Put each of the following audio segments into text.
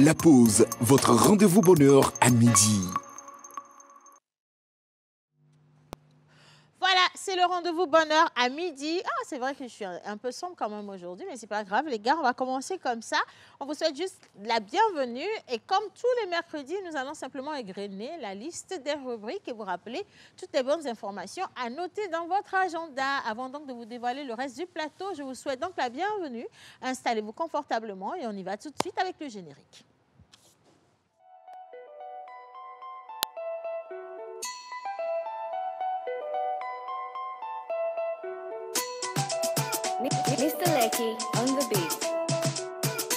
La pause, votre rendez-vous bonheur à midi. Voilà, c'est le rendez-vous bonheur à midi. Ah, c'est vrai que je suis un peu sombre quand même aujourd'hui, mais c'est pas grave, les gars, on va commencer comme ça. On vous souhaite juste la bienvenue. Et comme tous les mercredis, nous allons simplement égrener la liste des rubriques et vous rappeler toutes les bonnes informations à noter dans votre agenda. Avant donc de vous dévoiler le reste du plateau, je vous souhaite donc la bienvenue. Installez-vous confortablement et on y va tout de suite avec le générique. Mr. Lecky on the beat.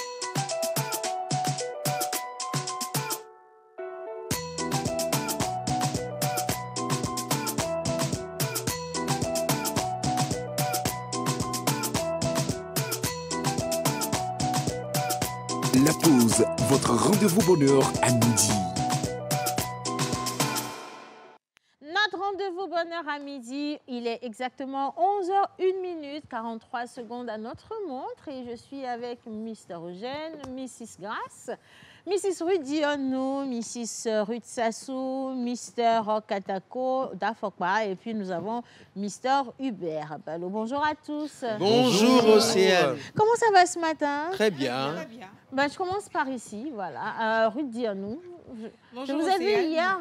La pause, votre rendez-vous bonheur à midi. Notre rendez-vous bonheur à midi, il est exactement 11h01 43 secondes à notre montre et je suis avec Mr. Eugène, Mrs. Grace, Mrs. Rudiono, Mrs. Ruth Sassou, Mr. Katako, Dafokba et puis nous avons Mr. Hubert. Allô, bonjour à tous. Bonjour Océane. Comment ça va ce matin? Très bien. Ben, je commence par ici, voilà. Rudiono. Je vous ai Océane. vu hier,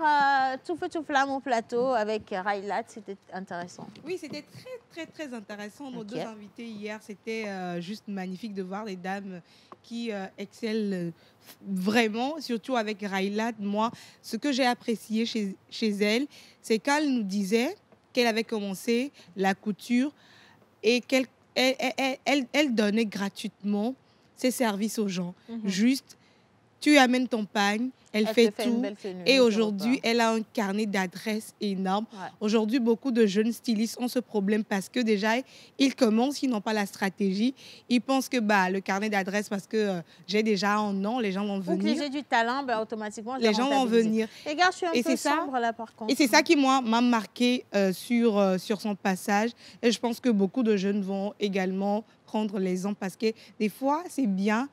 tout feu, tout flamme au plateau avec Raylat, c'était intéressant. Oui, c'était très intéressant. Nos Ok. deux invités hier, c'était juste magnifique de voir les dames qui excellent vraiment, surtout avec Raylat. Moi, ce que j'ai apprécié chez elle, c'est qu'elle nous disait qu'elle avait commencé la couture et qu'elle elle donnait gratuitement ses services aux gens. Juste, tu amènes ton pagne, elle Elle fait te fait une tout. belle tenue, Et je aujourd'hui, repas. elle a un carnet d'adresses énorme. Ouais. Aujourd'hui, beaucoup de jeunes stylistes ont ce problème parce que déjà, ils commencent, ils n'ont pas la stratégie. Ils pensent que le carnet d'adresses, parce que j'ai déjà un nom, les gens vont Ou que venir. j'ai du talent, ben, automatiquement, je Les vais gens vont rentabiliser. venir. Les gars, je suis un Et peu c'est ça. sombre là par contre. Et c'est ça qui, moi, m'a marqué sur son passage. Et je pense que beaucoup de jeunes vont également prendre l'exemple parce que des fois, c'est bien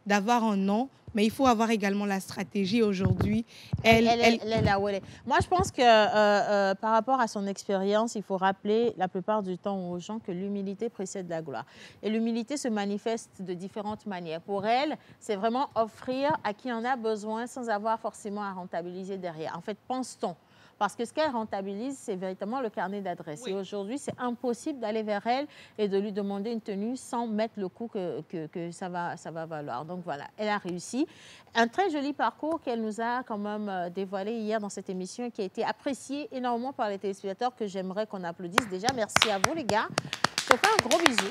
d'avoir un nom, mais il faut avoir également la stratégie aujourd'hui. Elle est là où elle est. Moi, je pense que par rapport à son expérience, il faut rappeler la plupart du temps aux gens que l'humilité précède la gloire. Et l'humilité se manifeste de différentes manières. Pour elle, c'est vraiment offrir à qui en a besoin sans avoir forcément à rentabiliser derrière. En fait, pense-t-on. Parce que ce qu'elle rentabilise, c'est véritablement le carnet d'adresses. Oui. Et aujourd'hui, c'est impossible d'aller vers elle et de lui demander une tenue sans mettre le coût que ça va valoir. Donc voilà, elle a réussi. Un très joli parcours qu'elle nous a quand même dévoilé hier dans cette émission et qui a été apprécié énormément par les téléspectateurs que j'aimerais qu'on applaudisse. Déjà, merci à vous les gars. Je te fais un gros bisou.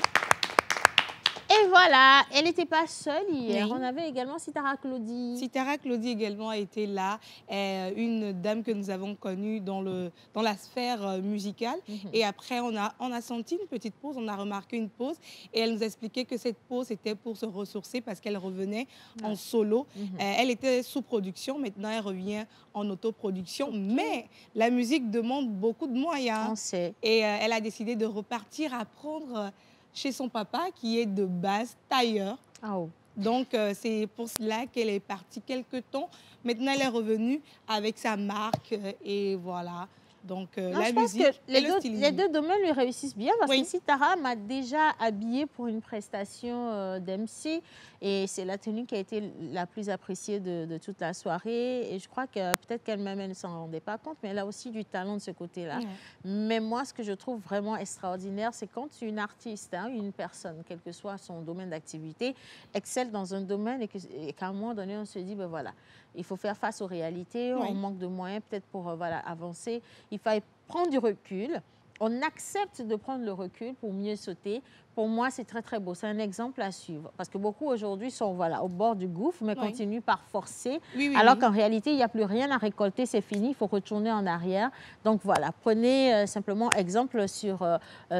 Et voilà, elle n'était pas seule hier. Oui. On avait également Sitara Claudie. Sitara Claudie également a été là, une dame que nous avons connue dans la sphère musicale. Et après, on a senti une petite pause, on a remarqué une pause. Et elle nous a expliqué que cette pause était pour se ressourcer parce qu'elle revenait en solo. Elle était sous production, maintenant elle revient en autoproduction. Mais la musique demande beaucoup de moyens. On sait. Et elle a décidé de repartir apprendre chez son papa qui est de base tailleur. Ah, oh. Donc, c'est pour cela qu'elle est partie quelque temps. Maintenant, elle est revenue avec sa marque et voilà. Donc, Non, la je pense musique que et le stylisme. les deux domaines lui réussissent bien parce Oui. que Sitara m'a déjà habillée pour une prestation d'MC et c'est la tenue qui a été la plus appréciée de toute la soirée et je crois que peut-être qu'elle-même elle ne s'en rendait pas compte mais elle a aussi du talent de ce côté-là. Ouais. Mais moi, ce que je trouve vraiment extraordinaire, c'est quand une artiste, une personne, quel que soit son domaine d'activité, excelle dans un domaine et qu'à un moment donné, on se dit, ben voilà, il faut faire face aux réalités, Oui. on manque de moyens peut-être pour voilà, avancer. Il fallait prendre du recul. On accepte de prendre le recul pour mieux sauter. Pour moi, c'est très, très beau. C'est un exemple à suivre. Parce que beaucoup aujourd'hui sont voilà, au bord du gouffre, mais Oui. continuent par forcer. Oui, oui, alors oui. qu'en réalité, il n'y a plus rien à récolter, c'est fini, il faut retourner en arrière. Donc voilà, prenez simplement exemple sur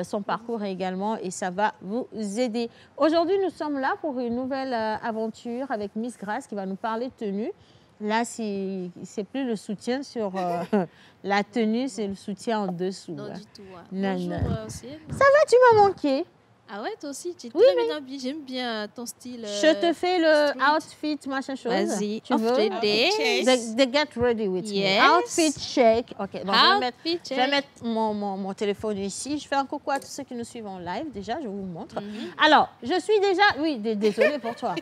son parcours également et ça va vous aider. Aujourd'hui, nous sommes là pour une nouvelle aventure avec Miss Grace qui va nous parler de tenue. Là, c'est plus le soutien sur la tenue, c'est le soutien en dessous. Non, hein. du tout. Ouais. Non, Bonjour, non. Océane. Ça va, tu m'as manqué. Ah ouais, toi aussi, tu es Oui, très bien habillée. J'aime bien ton style. Je te fais le street. outfit, machin chose. Vas-y, Tu off veux? the day. The get ready with Yes. me. Outfit check. OK. Bon, Outfit je vais check. mettre mon téléphone ici. Je fais un coucou à tous ceux qui nous suivent en live. Déjà, je vous montre. Mhm. Alors, je suis déjà... Oui, désolée pour toi.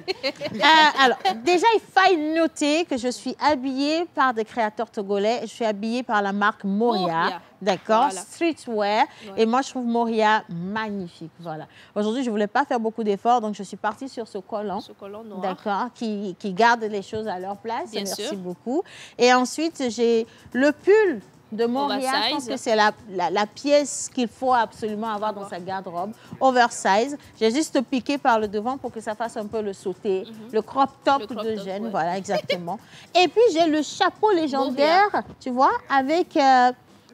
Alors, déjà, il faille noter que je suis habillée par des créateurs togolais. Je suis habillée par la marque Moria. Moria. D'accord? Voilà. Streetwear. Ouais. Et moi, je trouve Moria magnifique. Voilà. Aujourd'hui, je ne voulais pas faire beaucoup d'efforts, donc je suis partie sur ce collant. Ce collant noir. D'accord, qui garde les choses à leur place. Bien Merci sûr. beaucoup. Et ensuite, j'ai le pull de Moria. Je pense Oversize. que c'est la pièce qu'il faut absolument avoir dans sa garde-robe. Oversize. J'ai juste piqué par le devant pour que ça fasse un peu le sauté. Le crop top Le crop de top, Jeanne. ouais. Voilà, exactement. Et puis, j'ai le chapeau légendaire, tu vois, avec...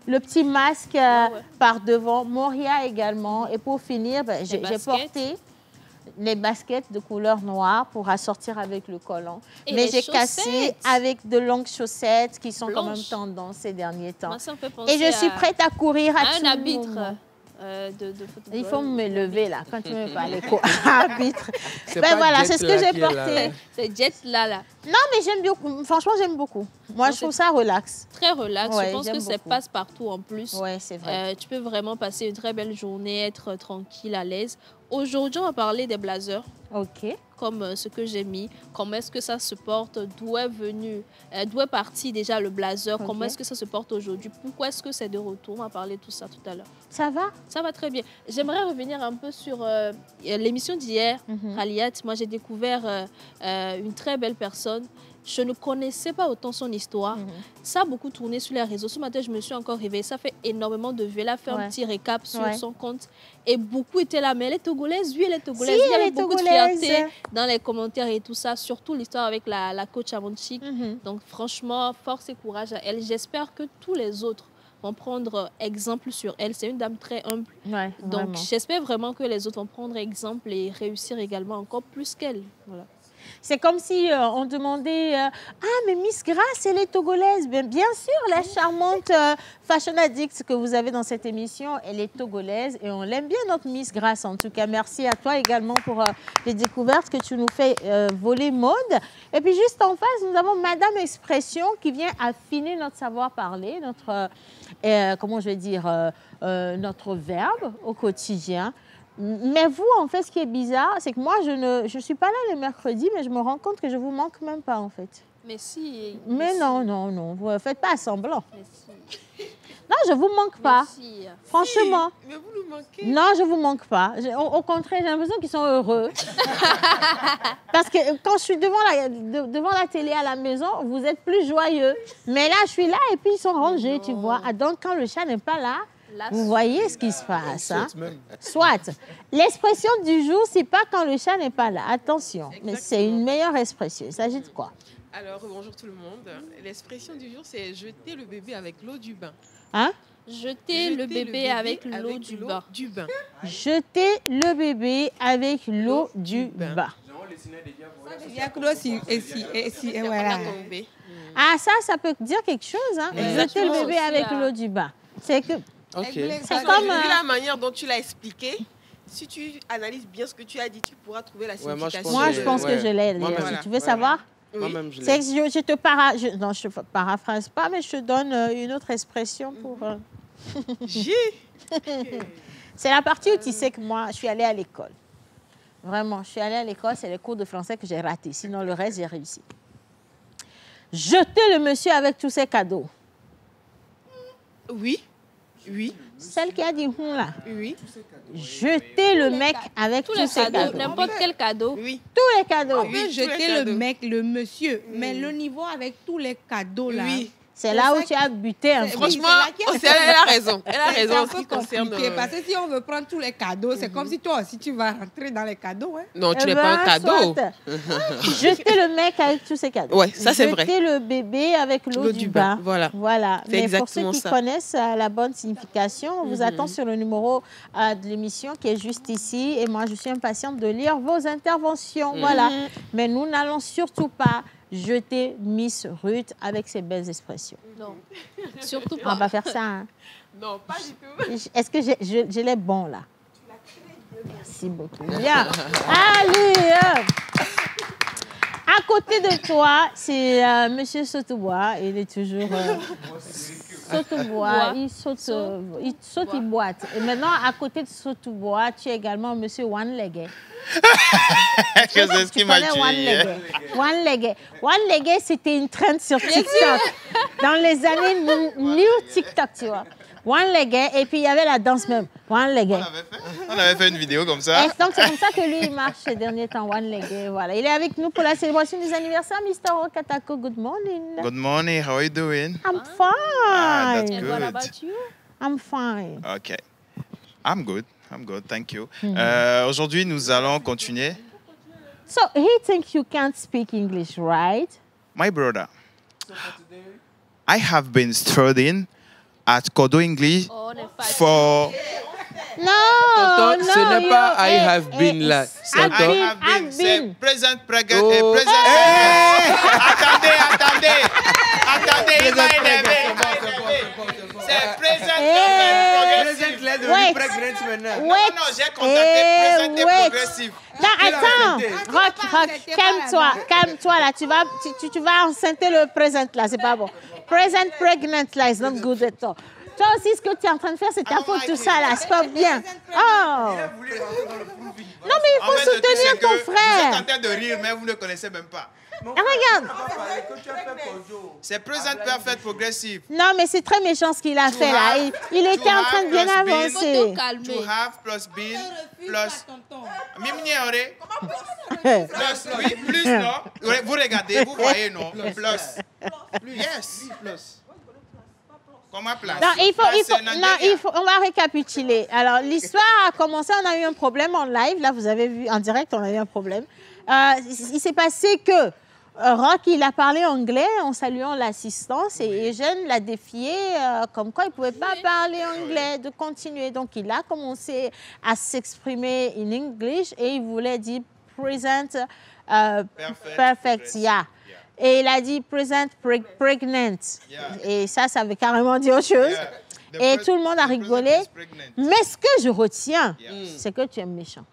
le petit masque ouais. par devant, Moria également. Et pour finir, ben, j'ai baskets. porté les baskets de couleur noire pour assortir avec le collant. Et Mais les j'ai cassé chaussettes. avec de longues chaussettes qui sont quand même Blanches. tendance ces derniers temps. Moi, ça me fait penser Et je suis prête à courir à à tout un arbitre moment. de football. Il faut me lever là, quand tu me parles arbitre. C'est Ben pas voilà, Jet c'est ce là que j'ai qui est là. porté. C'est Jet là. Non, mais j'aime beaucoup. Franchement, j'aime beaucoup. Moi, Non, je trouve ça relax. Très relax. Ouais, Je pense j'aime que c'est beaucoup. passe-partout en plus. Ouais, c'est vrai. Tu peux vraiment passer une très belle journée, être tranquille, à l'aise. Aujourd'hui, on va parler des blazers, OK. comme ce que j'ai mis. Comment est-ce que ça se porte? D'où est venu? D'où est parti déjà le blazer? Ok. Comment est-ce que ça se porte aujourd'hui? Pourquoi est-ce que c'est de retour? On va parler de tout ça tout à l'heure. Ça va? Ça va très bien. J'aimerais revenir un peu sur l'émission d'hier. Mhm. Raliat, moi j'ai découvert une très belle personne. Je ne connaissais pas autant son histoire. Mhm. Ça a beaucoup tourné sur les réseaux. Ce matin, je me suis encore réveillée. Ça fait énormément de vues. Elle a fait Ouais. un petit récap sur Ouais. son compte. Et beaucoup étaient là. Mais elle est togolaise. Oui, elle est togolaise. Si, Il y elle avait est beaucoup togolaise. de fierté dans les commentaires et tout ça. Surtout l'histoire avec la coach Amonchik. Mhm. Donc franchement, force et courage à elle. J'espère que tous les autres vont prendre exemple sur elle. C'est une dame très humble. Ouais, Donc, vraiment. j'espère vraiment que les autres vont prendre exemple et réussir également encore plus qu'elle. Voilà. C'est comme si on demandait ah, mais Miss Grace, elle est togolaise. Bien sûr, la charmante Fashion Addict que vous avez dans cette émission, elle est togolaise et on l'aime bien, notre Miss Grace. En tout cas, merci à toi également pour les découvertes que tu nous fais voler mode. Et puis, juste en face, nous avons Madame Expression qui vient affiner notre savoir-parler, notre, comment je vais dire, notre verbe au quotidien. Mais vous, en fait, ce qui est bizarre, c'est que moi, je ne suis pas là le mercredi, mais je me rends compte que je vous manque même pas, en fait. Mais si. Mais non, vous ne faites pas semblant. Mais si. Non, je ne vous manque pas, Mais si. franchement. Mais vous nous manquez. Non, je ne vous manque pas. Au contraire, j'ai l'impression qu'ils sont heureux. Parce que quand je suis devant la télé à la maison, vous êtes plus joyeux. Mais là, je suis là et puis ils sont rangés, tu vois. Ah, donc, quand le chat n'est pas là, Là, vous voyez ce qui se passe. Hein? Saute même. Soit. L'expression du jour, c'est pas quand le chat n'est pas là. Attention. Mais c'est une meilleure expression. Il s'agit de quoi? Alors, bonjour tout le monde. L'expression du jour, c'est jeter le bébé avec l'eau du bain. Hein? Jeter le bébé avec l'eau du bain. Du bain. Jeter le bébé avec l'eau du bain. Il y a que l'eau et voilà. Tombé. Ah, ça peut dire quelque chose. Hein? Ouais. Jeter le Aussi, bébé avec l'eau du bain. C'est que... Ok. C'est Vu comme... la manière dont tu l'as expliqué, si tu analyses bien ce que tu as dit, tu pourras trouver la Ouais, moi, je signification. pense Moi, je pense que ouais. je l'ai. Moi-même. Si tu veux Ouais. savoir, Oui. Moi-même, je c'est l'ai. que je te non, je te paraphrase pas, mais je te donne une autre expression pour... J'ai. C'est la partie où tu sais que moi, je suis allée à l'école. Vraiment, je suis allée à l'école, c'est les cours de français que j'ai ratés. Sinon, le reste, j'ai réussi. Jeter le monsieur avec tous ses cadeaux. Oui. Oui. Celle qui a dit là. Oui. Jeter le mec avec Tous tous les ses cadeaux, cadeaux. n'importe quel cadeau. Oui. Tous les cadeaux. On peut tous les jeter le cadeaux. mec, le monsieur, mais le niveau avec tous les cadeaux là. Oui. C'est là où tu as buté un peu. Franchement, c'est là qu'il y a- elle a raison. Elle a C'est raison un en ce peu qui concerne. compliqué parce que si on veut prendre tous les cadeaux, c'est comme si toi aussi tu vas rentrer dans les cadeaux. Hein. Non, tu Eh n'es ben, pas un cadeau. soit. Jeter le mec avec tous ses cadeaux. Ouais, ça, c'est vrai. Jeter le bébé avec l'eau du bain. Voilà. Voilà. C'est Mais pour ceux exactement qui ça. connaissent la bonne signification, on vous attend sur le numéro de l'émission qui est juste ici. Et moi, je suis impatiente de lire vos interventions. Voilà. Mais nous n'allons surtout pas jeter Miss Ruth avec ses belles expressions. Non, surtout On va pas. pas faire ça. Hein. Non, pas du tout. Est-ce que j'ai les bons là? Merci beaucoup. Bien. Allez. À côté de toi, c'est Monsieur Sotobois. Il est toujours Sotobois. Il saute, il boite. Et maintenant, à côté de Sotobois, tu as également Monsieur Wanlegue. C'est ce qui m'a dit. Wanlegue, c'était une trend sur TikTok. Dans les années New TikTok, tu vois. Wanlegue, et puis il y avait la danse même. Wanlegue. On avait fait une vidéo comme ça. Et donc c'est comme ça que lui, il marche ces derniers temps, Wanlegue. Voilà. Il est avec nous pour la célébration des anniversaires. Mr. Okatako, good morning. Good morning, how are you doing? I'm fine. That's And what good. about you? I'm fine. Okay. I'm good, thank you. Aujourd'hui, nous allons continuer. So he thinks you can't speak English, right? My brother, I have been studying at Kodo English Oh, the fact. for... No, Ce n'est pas I have been là. C'est I've encore. been. C'est present present. Oh. Attendez, il m'a énervé. C'est present progressif. Wait. Non, j'ai contacté present et wait. progressif. Non, attends. Rock, calme-toi là. Tu vas enceinter le present là, c'est pas bon. Present pregnant là, it's not good at all. Toi aussi, ce que tu es en train de faire, c'est ta faute, tout ça là, c'est pas bien. Oh. Non, mais il faut soutenir ton Vous êtes frère. en train de rire, mais vous ne connaissez même pas. Regarde. C'est present perfect progressive. Non, mais c'est très méchant ce qu'il a fait là. Il était en train de bien Faut tout avancer. calmer. To have plus been plus... Mimniere. Plus, oui, plus, non? Vous regardez, vous voyez, non? Plus. Yes. Comment place? Non, on va récapituler. Alors, l'histoire a commencé, on a eu un problème en live. Là, vous avez vu en direct, on a eu un problème. Il s'est passé que Rock, il a parlé anglais en saluant l'assistance et Eugène l'a défié comme quoi il ne pouvait pas parler anglais, de continuer. Donc, il a commencé à s'exprimer en English et il voulait dire present perfect, yeah. Et il a dit present pregnant. Yeah. Et ça veut carrément dire autre chose. Yeah. Et tout le monde a rigolé. Mais ce que je retiens, c'est que tu es méchant.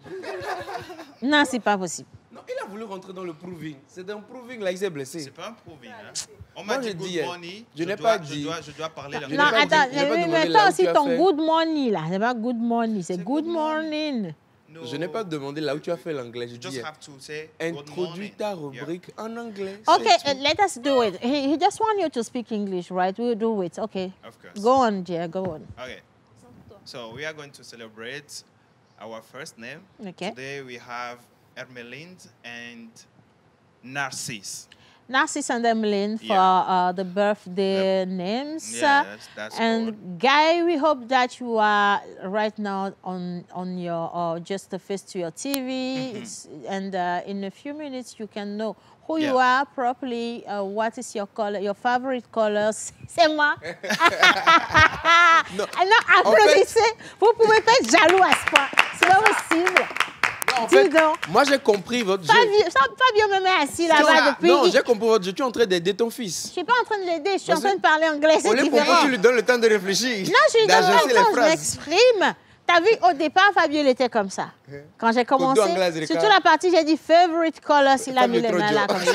Non, c'est pas possible. Non, il a voulu rentrer dans le proving. C'est un proving là, il s'est blessé. C'est pas un proving. Hein? On m'a Moi, dit je good dis, morning. je n'ai pas dit. Je dois parler Je l'anglais. Non, n'ai pas attends, dit- je n'ai pas mais demandé toi là où aussi tu as ton fait. good morning là. C'est pas good morning, c'est good morning. No. Je n'ai pas demandé là où tu as fait l'anglais. Je You dis, just have to say good introduis morning. ta rubrique en anglais. Okay, c'est tout. let us do it. He just want you to speak English, right? We'll do it. Okay. Of course. Go on, dear. Go on. Okay. So we are going to celebrate our first name. Okay. Today we have Ermelinde and Narcisse. Narcisse and Emmeline for Yeah. the birthday names. That's And Guy, we hope that you are right now on your just the face to your TV, and in a few minutes you can know who you are properly. What is your color, your favorite colors? C'est moi. Non. Non, applaudissez. Vous pouvez pas être jaloux à ce point. C'est pas possible. En Dis fait, donc. moi j'ai compris votre jeu. Fabio me met assis là-bas depuis. Non, j'ai compris votre jeu. Tu es en train d'aider ton fils. Je suis pas en train de l'aider, je suis en Parce train de parler anglais, Au c'est lieu pour différent. tu lui donnes le temps de réfléchir. Non, je lui donne d'agencer le les temps, je phrases. m'exprime. T'as vu, au départ, Fabio, il était comme ça. Quand j'ai commencé, anglaise, surtout la partie, j'ai dit favorite color, il a mis les mains là comme ça.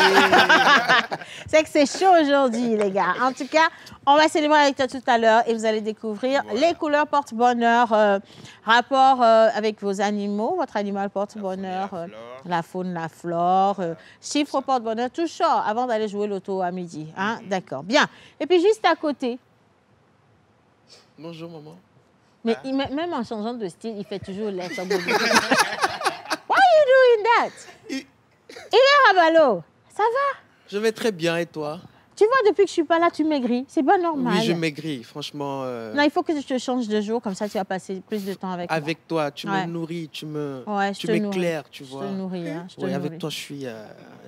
C'est que c'est chaud aujourd'hui, les gars. En tout cas, on va célébrer avec toi tout à l'heure et vous allez découvrir les couleurs porte-bonheur, rapport avec vos animaux, votre animal porte-bonheur, la faune, la flore, chiffre porte-bonheur, tout ça avant d'aller jouer l'auto à midi. Hein? D'accord, bien. Et puis juste à côté, Bonjour maman. mais même en changeant de style, il fait toujours l'air comme Why are you doing that? Hiver Abalo, ça va? Je vais très bien et toi? Tu vois, depuis que je suis pas là, tu maigris. C'est pas normal. Oui, je maigris, franchement. Non, il faut que je te change de jour, comme ça tu vas passer plus de temps avec moi. Avec toi, tu Ouais. me nourris, tu Ouais, je tu te m'éclaires, nourris. tu Je vois. te nourris, hein, je te Oui, avec nourris. toi, je suis.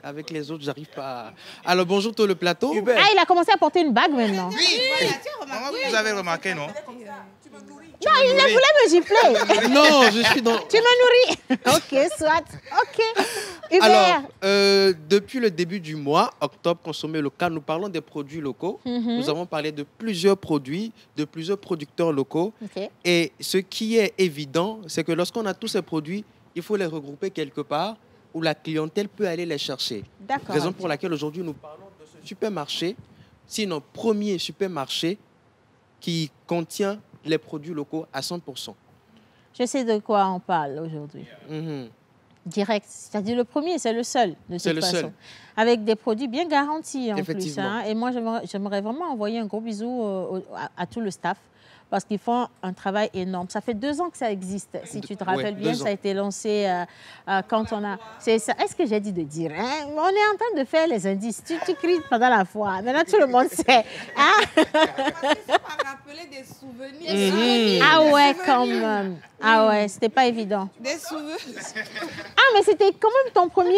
Avec les autres, j'arrive pas. Alors bonjour tout le plateau. Ah, il a commencé à porter une bague maintenant. Oui. Maman, vous avez remarqué, non? Tu Non, il voulait me gifler. Non, je suis dans... Tu me nourris. Ok, soit. Ok. Hubert. Alors, depuis le début du mois, octobre, consommer local, nous parlons des produits locaux. Nous avons parlé de plusieurs produits, de plusieurs producteurs locaux. Ok. Et ce qui est évident, c'est que lorsqu'on a tous ces produits, il faut les regrouper quelque part où la clientèle peut aller les chercher. D'accord. Raison pour laquelle aujourd'hui nous parlons de ce supermarché, sinon premier supermarché qui contient les produits locaux à 100%. Je sais de quoi on parle aujourd'hui. Direct. C'est-à-dire le premier, c'est le seul, de C'est toute le façon. seul. Avec des produits bien garantis en plus. Effectivement. Et moi, j'aimerais vraiment envoyer un gros bisou à tout le staff parce qu'ils font un travail énorme. Ça fait 2 ans que ça existe. Si tu te rappelles bien, 2 ans. ça a été lancé quand on a... Est-ce que j'ai dit de dire hein? On est en train de faire les indices. Tu cries pendant la fois. Maintenant, tout le monde sait. Hein? rappeler des souvenirs. Ah ouais, quand même. Ah ouais, c'était pas évident. Des souvenirs. Ah, mais c'était quand même ton premier...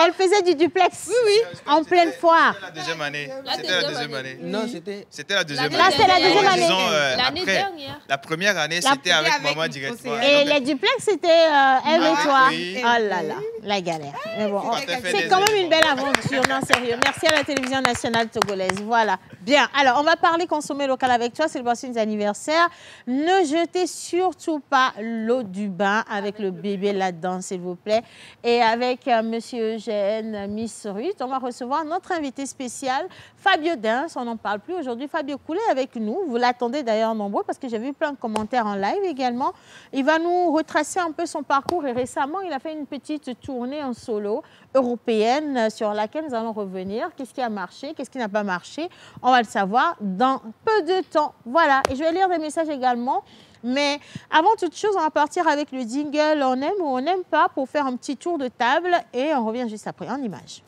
elle faisait du duplex. Oui. En pleine foire. La deuxième année. C'était la deuxième année. Non, c'était... C'était la deuxième Là, année. c'est la deuxième année. Disons, L'année après, dernière. La première année, c'était avec avec maman Nico directement. Et les duplex, c'était elle et toi. oui. Oh là là, la galère. Mais bon, C'était fait c'est des quand même efforts. une belle aventure, non sérieux. Merci à la télévision nationale togolaise. Voilà. Bien. Alors, on va parler consommer local avec toi. C'est le voici anniversaire. Ne jetez surtout pas l'eau du bain avec le bébé là-dedans, s'il vous plaît. Et avec Monsieur Eugène, Miss Ruth, on va recevoir notre invité spécial, Fabio Dins. On n'en parle plus aujourd'hui. Fabio Coulet avec nous. Vous l'attendez d'ailleurs nombreux parce que j'ai vu plein de commentaires en live également. Il va nous retracer un peu son parcours et récemment, il a fait une petite tournée en solo européenne sur laquelle nous allons revenir. Qu'est-ce qui a marché, qu'est-ce qui n'a pas marché? On va le savoir dans peu de temps. Voilà, et je vais lire des messages également. Mais avant toute chose, on va partir avec le jingle On aime ou on n'aime pas pour faire un petit tour de table et on revient juste après en images.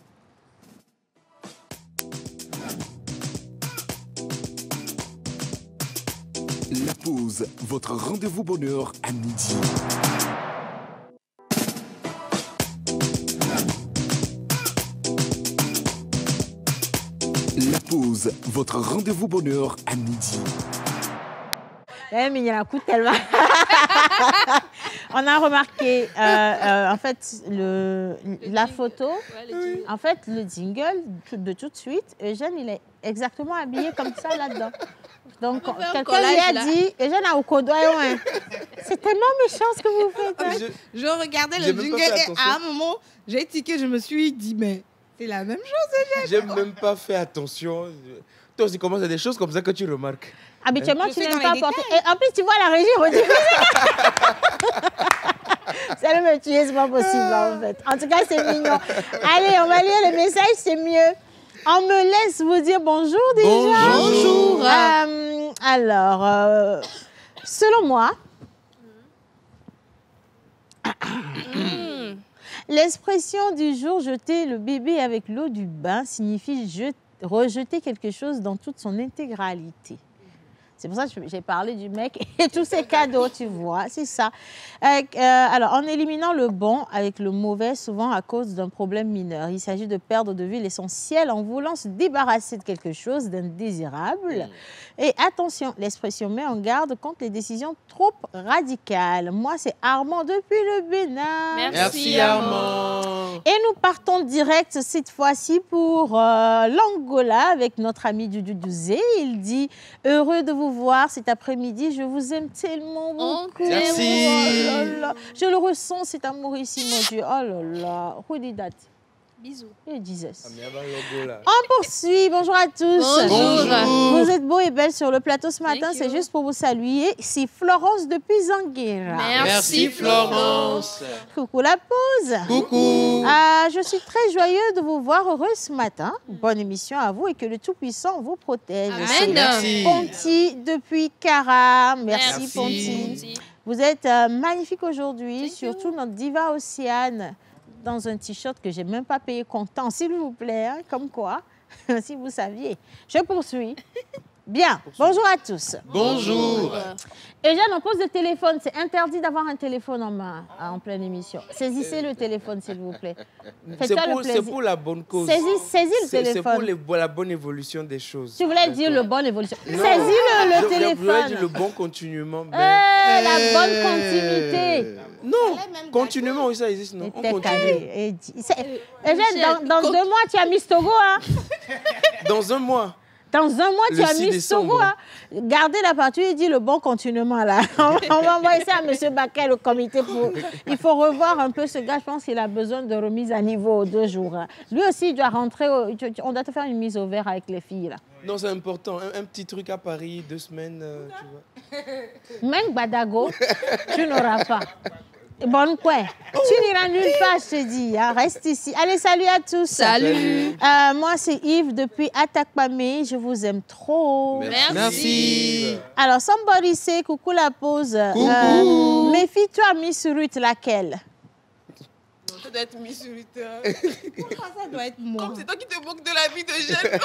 La pause, votre rendez-vous bonheur à midi. La pause, votre rendez-vous bonheur à midi. Eh, mais il y en a un coup tellement. On a remarqué, en fait, la photo, en fait, le jingle de tout de suite, Eugène, il est exactement habillé comme ça là-dedans. Donc, quelqu'un lui a dit, Eugène a au codoyon. C'est tellement méchant ce que vous faites. Hein. Je regardais J'ai le même pas jingle fait et attention. à un moment, j'ai tiqué, je me suis dit, mais c'est la même chose. J'ai même pas fait attention. Toi aussi, comment c'est des choses comme ça que tu remarques? Habituellement, Je tu sais n'aimes dans pas les porter. Et en plus, tu vois la régie rediffuser. Ça allait me tuer, c'est pas possible en fait. En tout cas, c'est mignon. Allez, on va lire les messages, c'est mieux. On me laisse vous dire bonjour déjà. Bonjour. Alors, selon moi, l'expression du jour jeter le bébé avec l'eau du bain signifie rejeter quelque chose dans toute son intégralité. C'est pour ça que j'ai parlé du mec et tous ses cadeaux, tu vois, c'est ça. Alors, en éliminant le bon avec le mauvais, souvent à cause d'un problème mineur, il s'agit de perdre de vue l'essentiel en voulant se débarrasser de quelque chose d'indésirable. Et attention, l'expression met en garde contre les décisions trop radicales. Moi, c'est Armand depuis le Bénin. Merci, Armand. Et nous partons direct cette fois-ci pour l'Angola avec notre ami Dudu Duzé. Il dit « Heureux de vous voir cet après-midi. Je vous aime tellement beaucoup. » Merci. Oh là là. Je le ressens, cet amour ici, mon Dieu. Oh là là. Who did that? Bisous. Et Jesus. Ah, mais il y a un logo, là. On poursuit. Bonjour à tous. Bonjour. Vous êtes beaux et belles sur le plateau ce matin. Thank C'est you. juste pour vous saluer. C'est Florence depuis Zanguera. Merci Florence. Coucou la pause. Coucou. Je suis très joyeux de vous voir heureux ce matin. Bonne émission à vous et que le Tout-Puissant vous protège. Amen. Merci. Ponty depuis Cara. Merci, Merci. Ponty. Vous êtes magnifique aujourd'hui, Thank surtout notre diva Océane, dans un t-shirt que j'ai même pas payé comptant, s'il vous plaît, hein, comme quoi, si vous saviez. Je poursuis. Bien, bonjour à tous. Bonjour. Eugène, on pose le téléphone. C'est interdit d'avoir un téléphone en main en pleine émission. Saisissez le téléphone, s'il vous plaît. C'est pour la bonne cause. Saisis le téléphone. C'est pour la bonne évolution des choses. Tu voulais dire le bon évolution. Saisis le téléphone. Je voulais dire le bon continuellement. La bonne continuité. Non, continuellement, oui, ça existe, non? On continue. Eugène, dans 2 mois, tu as Miss Togo, hein? Dans 1 mois. Dans 1 mois, tu as Miss Togo, hein? Gardez la partie, il dit le bon continuement, là. On va envoyer ça à M. Baquet, le comité. Il faut revoir un peu ce gars. Je pense qu'il a besoin de remise à niveau 2 jours. Hein. Lui aussi, il doit rentrer. On doit te faire une mise au vert avec les filles, là. Non, c'est important. Un petit truc à Paris, 2 semaines, tu vois. Même Badago, tu n'auras pas. Bonne quoi. Tu n'iras nulle part, je te dis. Hein. Reste ici. Allez, salut à tous. Salut. Moi, c'est Yves depuis Atakpame. Je vous aime trop. Merci. Alors, somebody say coucou la pause. Coucou. Méfie-toi, Miss Ruth, laquelle? Ça doit être Miss Ruth. Pourquoi ça doit être moi? Comme c'est toi qui te moques de la vie de Jeanne.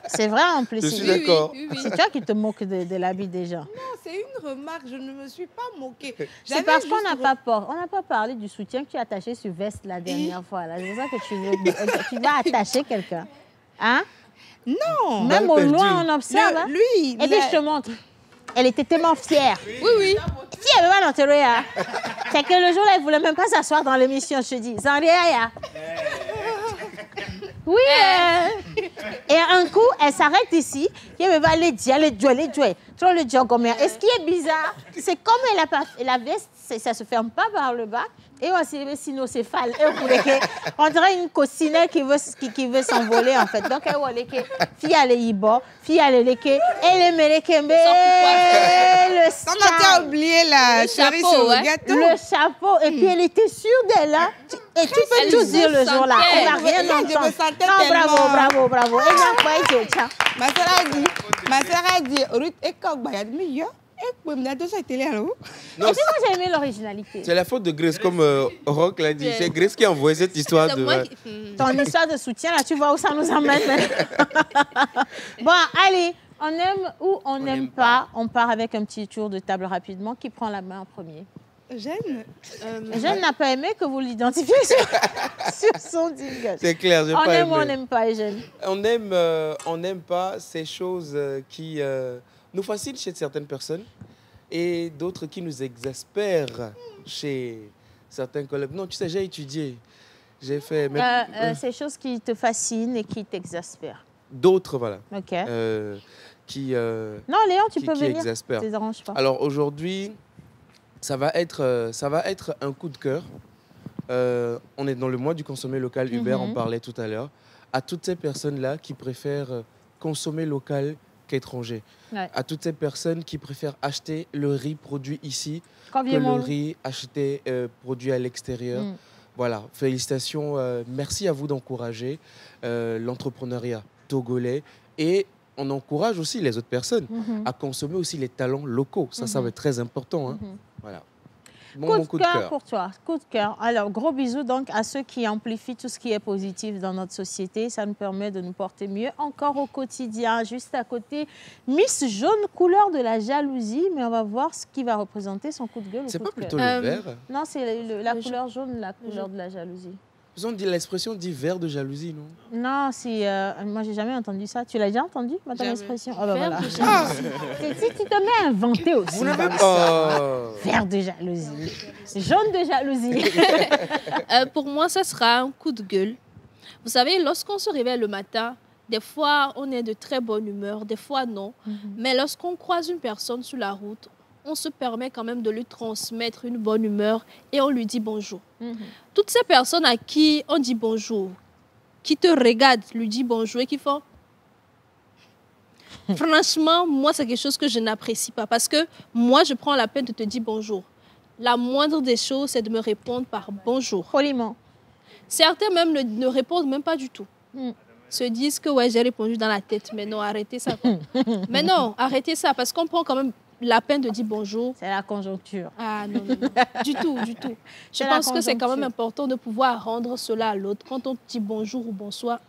C'est vrai en plus. Je suis d'accord. Oui. C'est toi qui te moques de la vie des gens. Non, c'est une remarque. Je ne me suis pas moquée. C'est parce qu'on n'a pas peur. On n'a pas parlé du soutien que tu as attaché sur veste la dernière fois. C'est pour ça que tu vas attacher quelqu'un. Hein? Non. Même au loin, on observe. Hein? Lui, Et puis je te montre. Elle était tellement fière. Oui. Si elle veut pas l'enterrer, hein, c'est que le jour-là, elle ne voulait même pas s'asseoir dans l'émission, je te dis. Sans rien, hein. Oui. Et un coup, elle s'arrête ici. Elle va aller dire, elle jouer. Trop le dire comme ça. Et ce qui est bizarre, c'est comme elle a pas, la veste, ça ne se ferme pas par le bas. Et aussi, sinocéphale. On dirait une coccinelle qui veut s'envoler, en fait. Donc, elle va aller, fille à l'éibo, fille à l'éléké, elle est mélékémbé, le on a oublié la cerise sur le gâteau. Le chapeau. Et puis, elle était sûre d'elle, là. Et tu peux tout dire le jour-là. Elle n'a rien entendu. Non, bravo. Elle n'a pas été, tiens. Ma soeur a dit, Ruth, et quand il y a de meilleurs. Non, et puis moi, j'ai aimé l'originalité. C'est la faute de Grace, comme Rock l'a dit. C'est Grace qui a envoyé cette histoire de... Ton histoire de soutien, là, tu vois où ça nous emmène. Bon, allez, on aime ou on n'aime pas. On part avec un petit tour de table rapidement. Qui prend la main en premier? Jeanne. Jeanne n'a pas aimé que vous l'identifiez sur son jingle. C'est clair, j'ai pas aimé. On aime ou on n'aime pas, Jeanne? On n'aime pas ces choses qui nous fascinent chez certaines personnes et d'autres qui nous exaspèrent chez certains collègues. Non, tu sais, j'ai étudié, j'ai fait... Ces choses qui te fascinent et qui t'exaspèrent. D'autres, voilà. OK. Non, Léon, tu peux venir. Exaspèrent. Ça ne te dérange pas. Alors aujourd'hui, ça va être un coup de cœur. On est dans le mois du consommer local. Hubert en parlait tout à l'heure. À toutes ces personnes-là qui préfèrent consommer local qu'étranger. Ouais. À toutes ces personnes qui préfèrent acheter le riz produit ici que le riz acheté produit à l'extérieur. Voilà, félicitations. Merci à vous d'encourager l'entrepreneuriat togolais et on encourage aussi les autres personnes à consommer aussi les talents locaux. Ça va être très important. Hein. Voilà. Bon, coup de cœur pour toi, coup de cœur. Alors, gros bisous donc à ceux qui amplifient tout ce qui est positif dans notre société. Ça nous permet de nous porter mieux encore au quotidien. Juste à côté, Miss Jaune, couleur de la jalousie. Mais on va voir ce qui va représenter son coup de gueule. C'est pas plutôt le vert? Non, c'est la couleur jaune, la couleur de la jalousie. L'expression dit vert de jalousie, non? Non, moi, j'ai jamais entendu ça. Tu l'as déjà entendu, ton expression? Oh, bah, voilà. Si tu te mets à inventer aussi. Vous n'avez pas... Vert de jalousie. Jaune de jalousie. Pour moi, ça sera un coup de gueule. Vous savez, lorsqu'on se réveille le matin, des fois, on est de très bonne humeur, des fois, non. Mais lorsqu'on croise une personne sur la route, on se permet quand même de lui transmettre une bonne humeur et on lui dit bonjour. Toutes ces personnes à qui on dit bonjour, qui te regardent, lui disent bonjour et qui font... Franchement, moi, c'est quelque chose que je n'apprécie pas parce que moi, je prends la peine de te dire bonjour. La moindre des choses, c'est de me répondre par bonjour. Poliment. Certains même ne répondent même pas du tout. Se disent que ouais, j'ai répondu dans la tête. Mais non, arrêtez ça. Mais non, arrêtez ça parce qu'on prend quand même la peine de dire bonjour. C'est la conjoncture. Ah non, non, non. Du tout, du tout. Je C'est la pense que c'est quand même conjoncture. important de pouvoir rendre cela à l'autre. Quand on dit bonjour ou bonsoir,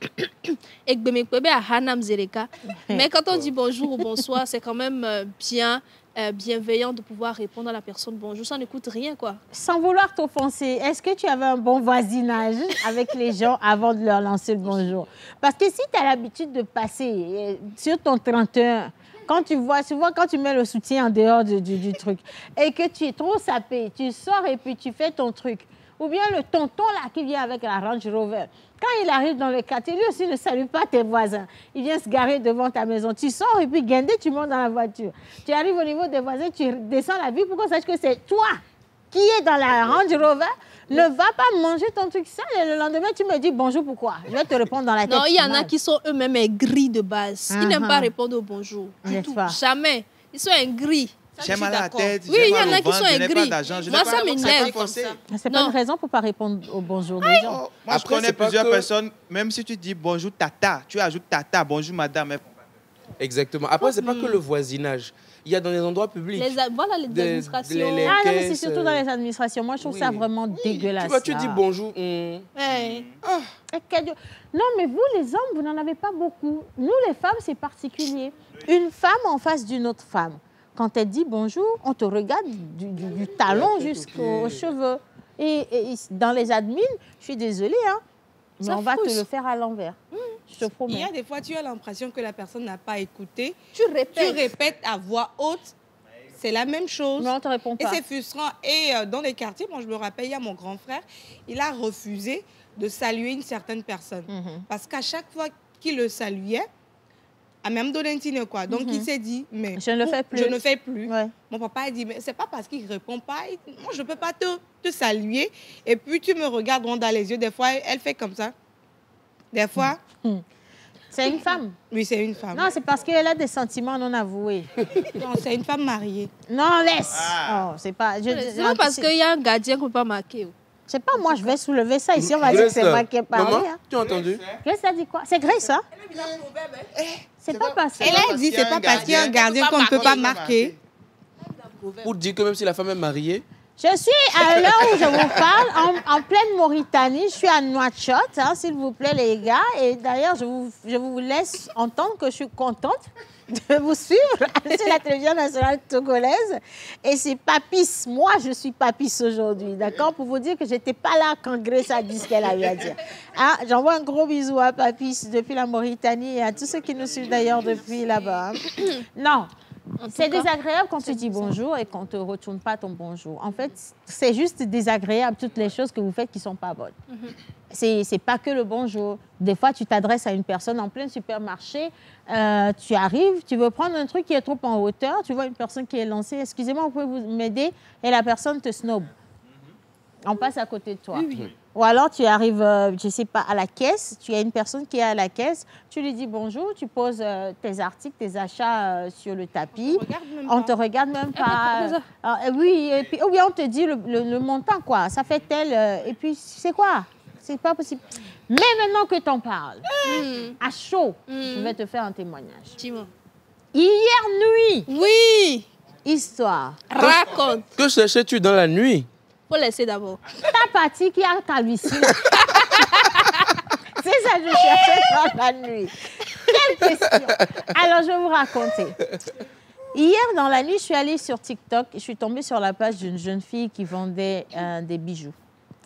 mais quand on dit bonjour ou bonsoir, c'est quand même bienveillant de pouvoir répondre à la personne bonjour. Ça ne coûte rien, quoi. Sans vouloir t'offenser, est-ce que tu avais un bon voisinage avec les gens avant de leur lancer le bonjour? Parce que si tu as l'habitude de passer sur ton 31, quand tu vois, souvent quand tu mets le soutien en dehors du truc, et que tu es trop sapé, tu sors et puis tu fais ton truc. Ou bien le tonton là qui vient avec la Range Rover. Quand il arrive dans le quartier, lui aussi ne salue pas tes voisins. Il vient se garer devant ta maison. Tu sors et puis guindé, tu montes dans la voiture. Tu arrives au niveau des voisins, tu descends la ville pour qu'on sache que c'est toi qui es dans la Range Rover. Ne va pas manger ton truc sale et le lendemain tu me dis bonjour, pourquoi? Je vais te répondre dans la tête. Non, il y en a qui sont eux-mêmes aigris de base. Ils n'aiment pas répondre au bonjour. Du tout. Jamais. Ils sont aigris. J'ai mal à la tête. Oui, il y en a qui sont aigris. Moi, ça m'énerve. C'est pas une raison pour ne pas répondre au bonjour des gens. Moi, je connais plusieurs personnes, même si tu dis bonjour tata, tu ajoutes tata, bonjour madame. Exactement. Après, c'est pas que le voisinage. Il y a dans les endroits publics. Voilà les administrations. Ah non, mais c'est surtout dans les administrations. Moi, je trouve ça vraiment dégueulasse. Tu vois, tu dis bonjour. Non, mais vous, les hommes, vous n'en avez pas beaucoup. Nous, les femmes, c'est particulier. Une femme en face d'une autre femme. Quand elle dit bonjour, on te regarde du talon jusqu'aux cheveux. Et dans les admins, je suis désolée, hein, mais on va te le faire à l'envers. Je te promets. Il y a des fois, tu as l'impression que la personne n'a pas écouté. Tu répètes à voix haute. C'est la même chose. Non, on ne te répond pas. Et c'est frustrant. Et dans les quartiers, moi, je me rappelle, il y a mon grand frère, il a refusé de saluer une certaine personne. Parce qu'à chaque fois qu'il le saluait, à même Dolentine, quoi. Donc, il s'est dit, mais je ne le fais plus. Je ne fais plus. Ouais. Mon papa a dit, mais c'est pas parce qu'il ne répond pas. Moi, je ne peux pas te saluer. Et puis, tu me regardes droit dans les yeux. Des fois, elle fait comme ça. Des fois. C'est une femme. Oui, c'est une femme. Non, c'est parce qu'elle a des sentiments non avoués. Non, c'est une femme mariée. Non, laisse. Oh, c'est pas... C'est pas parce qu'il y a un gardien qu'on ne peut pas marquer. C'est pas moi, je vais soulever ça ici. On va dire que c'est moi qui ai parlé. Maman, hein. tu as entendu? Grace a dit quoi? C'est Grace, hein? C'est pas parce que... Elle a dit, c'est pas parce qu'il y a un gardien qu'on ne peut pas marquer. Pour dire que même si la femme est mariée. Je suis à l'heure où je vous parle, en pleine Mauritanie. Je suis à Nouakchott, hein, s'il vous plaît, les gars. Et d'ailleurs, je vous laisse entendre que je suis contente de vous suivre sur la télévision nationale togolaise. Et c'est Papis. Moi, je suis Papis aujourd'hui, d'accord? Pour vous dire que je n'étais pas là quand Grace a dit ce qu'elle a eu à dire. Hein, j'envoie un gros bisou à Papis depuis la Mauritanie et à tous ceux qui nous suivent d'ailleurs depuis là-bas. Non. C'est désagréable quand tu dis bonjour et qu'on ne te retourne pas ton bonjour. En fait, c'est juste désagréable toutes les choses que vous faites qui ne sont pas bonnes. C'est pas que le bonjour. Des fois, tu t'adresses à une personne en plein supermarché, tu arrives, tu veux prendre un truc qui est trop en hauteur, tu vois une personne qui est lancée, excusez-moi, vous pouvez m'aider, et la personne te snob. On passe à côté de toi. Oui. Ou alors tu arrives, je ne sais pas, à la caisse, tu as une personne qui est à la caisse, tu lui dis bonjour, tu poses tes articles, tes achats sur le tapis. On ne te regarde même pas. Oui, et puis, oui, on te dit le montant, quoi. Ça fait tel. Et puis, c'est quoi? C'est pas possible. Mais maintenant que tu en parles, à chaud, je vais te faire un témoignage. Dis-moi. Hier nuit. Oui. Histoire. Raconte. Que cherchais-tu dans la nuit? Faut laisser d'abord. Ta partie qui a calvitie. C'est ça que je cherchais dans la nuit. Quelle question. Alors, je vais vous raconter. Hier, dans la nuit, je suis allée sur TikTok et je suis tombée sur la page d'une jeune fille qui vendait des bijoux.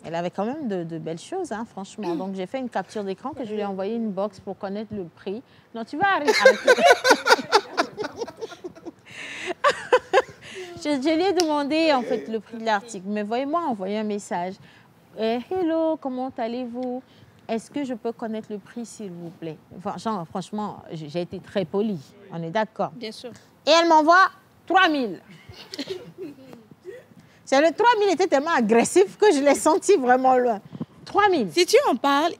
Elle avait quand même de belles choses, hein, franchement. Donc, j'ai fait une capture d'écran que je lui ai envoyé une box pour connaître le prix. Non, tu vas arrêter. Je lui ai demandé, en fait, le prix de l'article. Mais voyez-moi envoyer un message. Hello, comment allez-vous? Est-ce que je peux connaître le prix, s'il vous plaît? Enfin, genre, franchement, j'ai été très polie. On est d'accord? Bien sûr. Et elle m'envoie 3 000. C'est le 3 000 était tellement agressif que je l'ai senti vraiment loin. 3 000. Si tu en parles,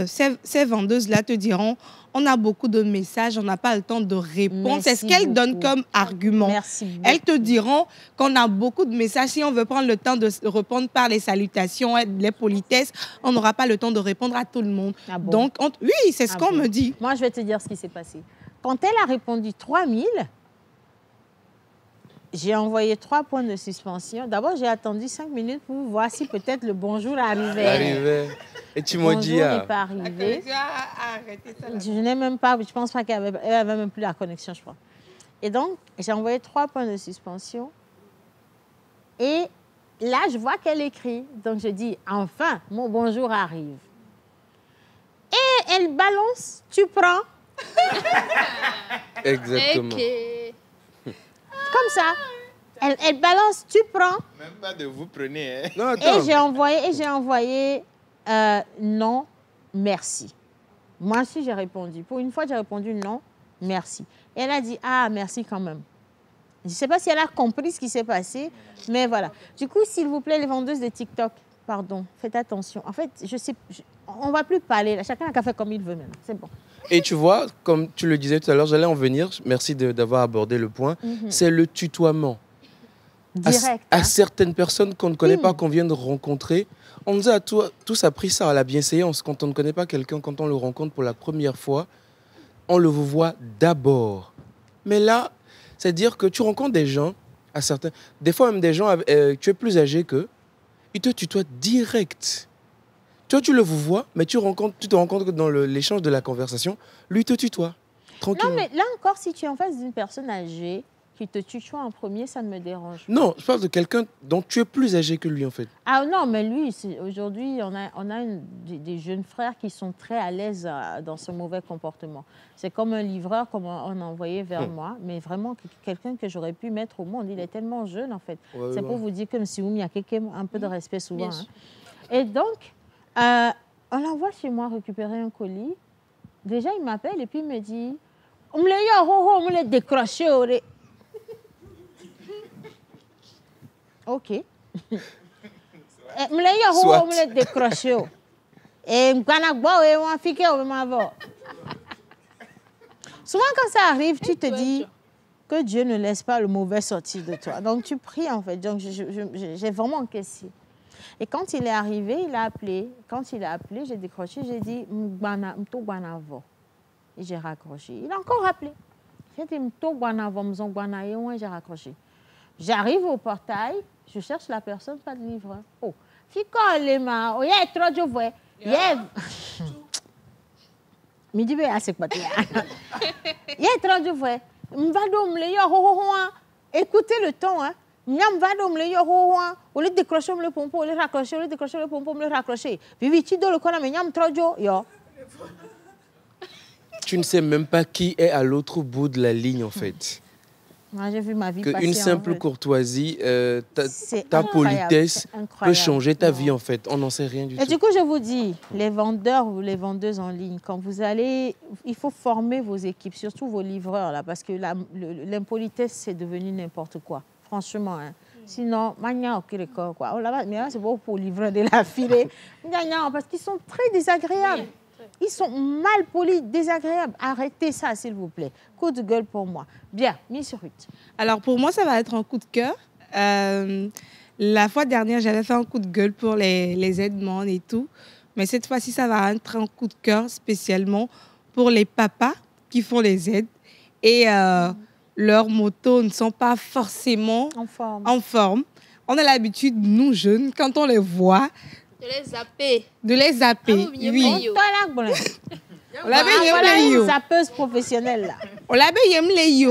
ces vendeuses-là te diront, on a beaucoup de messages, on n'a pas le temps de répondre. C'est ce qu'elles donnent comme argument. Merci beaucoup. Elles te diront qu'on a beaucoup de messages. Si on veut prendre le temps de répondre par les salutations, les politesses, on n'aura pas le temps de répondre à tout le monde. Ah bon? Donc, oui, c'est ce qu'on me dit. Moi, je vais te dire ce qui s'est passé. Quand elle a répondu 3 000, j'ai envoyé 3 points de suspension. D'abord, j'ai attendu 5 minutes pour voir si peut-être le bonjour arrivait. Et tu m'as dit... Bonjour n'est pas arrivé. Je n'ai même pas, je pense pas qu'elle avait même plus la connexion, je crois. Et donc, j'ai envoyé 3 points de suspension. Et là, je vois qu'elle écrit. Donc, je dis, enfin, mon bonjour arrive. Et elle balance, tu prends. Exactement. Okay. Comme ça. Elle balance, tu prends. Même pas de vous prenez. Hein. Non, attends. Et j'ai envoyé non, merci. Moi aussi, j'ai répondu. Pour une fois, j'ai répondu non, merci. Et elle a dit, ah, merci quand même. Je ne sais pas si elle a compris ce qui s'est passé, mais voilà. Du coup, s'il vous plaît, les vendeuses de TikTok, pardon, faites attention. En fait, on ne va plus parler. Là. Chacun a qu'à faire comme il veut maintenant. C'est bon. Et tu vois, comme tu le disais tout à l'heure, j'allais en venir. Merci d'avoir abordé le point. C'est le tutoiement. Direct. À certaines personnes qu'on ne connaît pas, qu'on vient de rencontrer. On nous a tous appris ça à la bienséance. Quand on ne connaît pas quelqu'un, quand on le rencontre pour la première fois, on le voit d'abord. Mais là, c'est-à-dire que tu rencontres des gens, des fois même des gens, tu es plus âgé qu'eux, ils te tutoient direct. Toi, tu le vois, mais tu te rends compte que dans l'échange de la conversation, lui te tutoie. Tranquille. Non, mais là encore, si tu es en face d'une personne âgée qui te tutoie en premier, ça ne me dérange pas. Non, je parle de quelqu'un dont tu es plus âgé que lui, en fait. Ah non, mais lui, aujourd'hui, on a des jeunes frères qui sont très à l'aise dans ce mauvais comportement. C'est comme un livreur qu'on a envoyé vers moi, mais vraiment quelqu'un que j'aurais pu mettre au monde. Il est tellement jeune, en fait. Ouais, c'est pour vous dire que M. Oumi a un peu de respect souvent. Bien sûr. Et donc, on l'envoie chez moi récupérer un colis. Déjà, il m'appelle et puis il me dit « On me l'a décroché. » Ok. Je l'ai décroché. Et souvent, quand ça arrive, tu te dis que Dieu ne laisse pas le mauvais sortir de toi. Donc, tu pries, en fait. Donc, j'ai vraiment encaissé. Et quand il est arrivé, il a appelé. Quand il a appelé, j'ai décroché, j'ai dit et j'ai raccroché. Il a encore appelé. J'ai dit j'ai raccroché. J'arrive au portail, je cherche la personne, pas de livreur. Oh, Ficolema, oh, il y a trop de voix. Me dit, c'est quoi? Il y a trop de voix. Écoutez le ton, hein. Au lieu de décrocher le pompon, au lieu de raccrocher, au lieu de décrocher le pompon, le raccrocher. Vivi, tu dois le connaître, mais il y a trop de Tu ne sais même pas qui est à l'autre bout de la ligne, en fait. Moi, j'ai vu ma vie passer. Qu'une simple courtoisie, ta politesse peut changer ta vie, en fait. On n'en sait rien du tout. Et du coup, je vous dis, les vendeurs ou les vendeuses en ligne, quand vous allez, il faut former vos équipes, surtout vos livreurs, là, parce que l'impolitesse, c'est devenu n'importe quoi. Franchement, hein. Sinon, quoi. Oh, là, mais là, c'est bon pour livrer de la filée. Parce qu'ils sont très désagréables. Ils sont mal polis, désagréables. Arrêtez ça, s'il vous plaît. Coup de gueule pour moi. Bien, Miss Ruth. Alors, pour moi, ça va être un coup de cœur. La fois dernière, j'avais fait un coup de gueule pour les aides-monde et tout. Mais cette fois-ci, ça va être un coup de cœur spécialement pour les papas qui font les aides. Et leurs motos ne sont pas forcément en forme. On a l'habitude, nous jeunes, quand on les voit, de les zapper. De les zapper, oui. On l'avait une zappeuse professionnelle là. On l'avait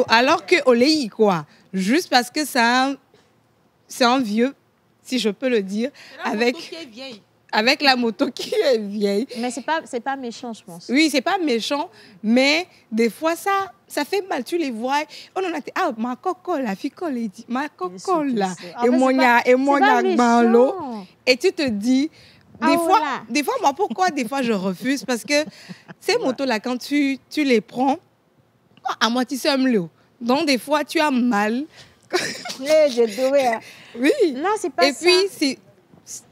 alors que on les quoi. Juste parce que c'est un vieux, si je peux le dire, avec la moto qui est vieille. Mais c'est pas méchant, je pense. Oui, c'est pas méchant, mais des fois ça fait mal. Tu les vois, on en a ma coco la fille dit ma coco là et mon l'eau et tu te dis des fois moi pourquoi des fois je refuse parce que ces motos là quand tu les prends à moitié l'eau. Donc des fois tu as mal. Oui. Non, c'est pas ça. Et puis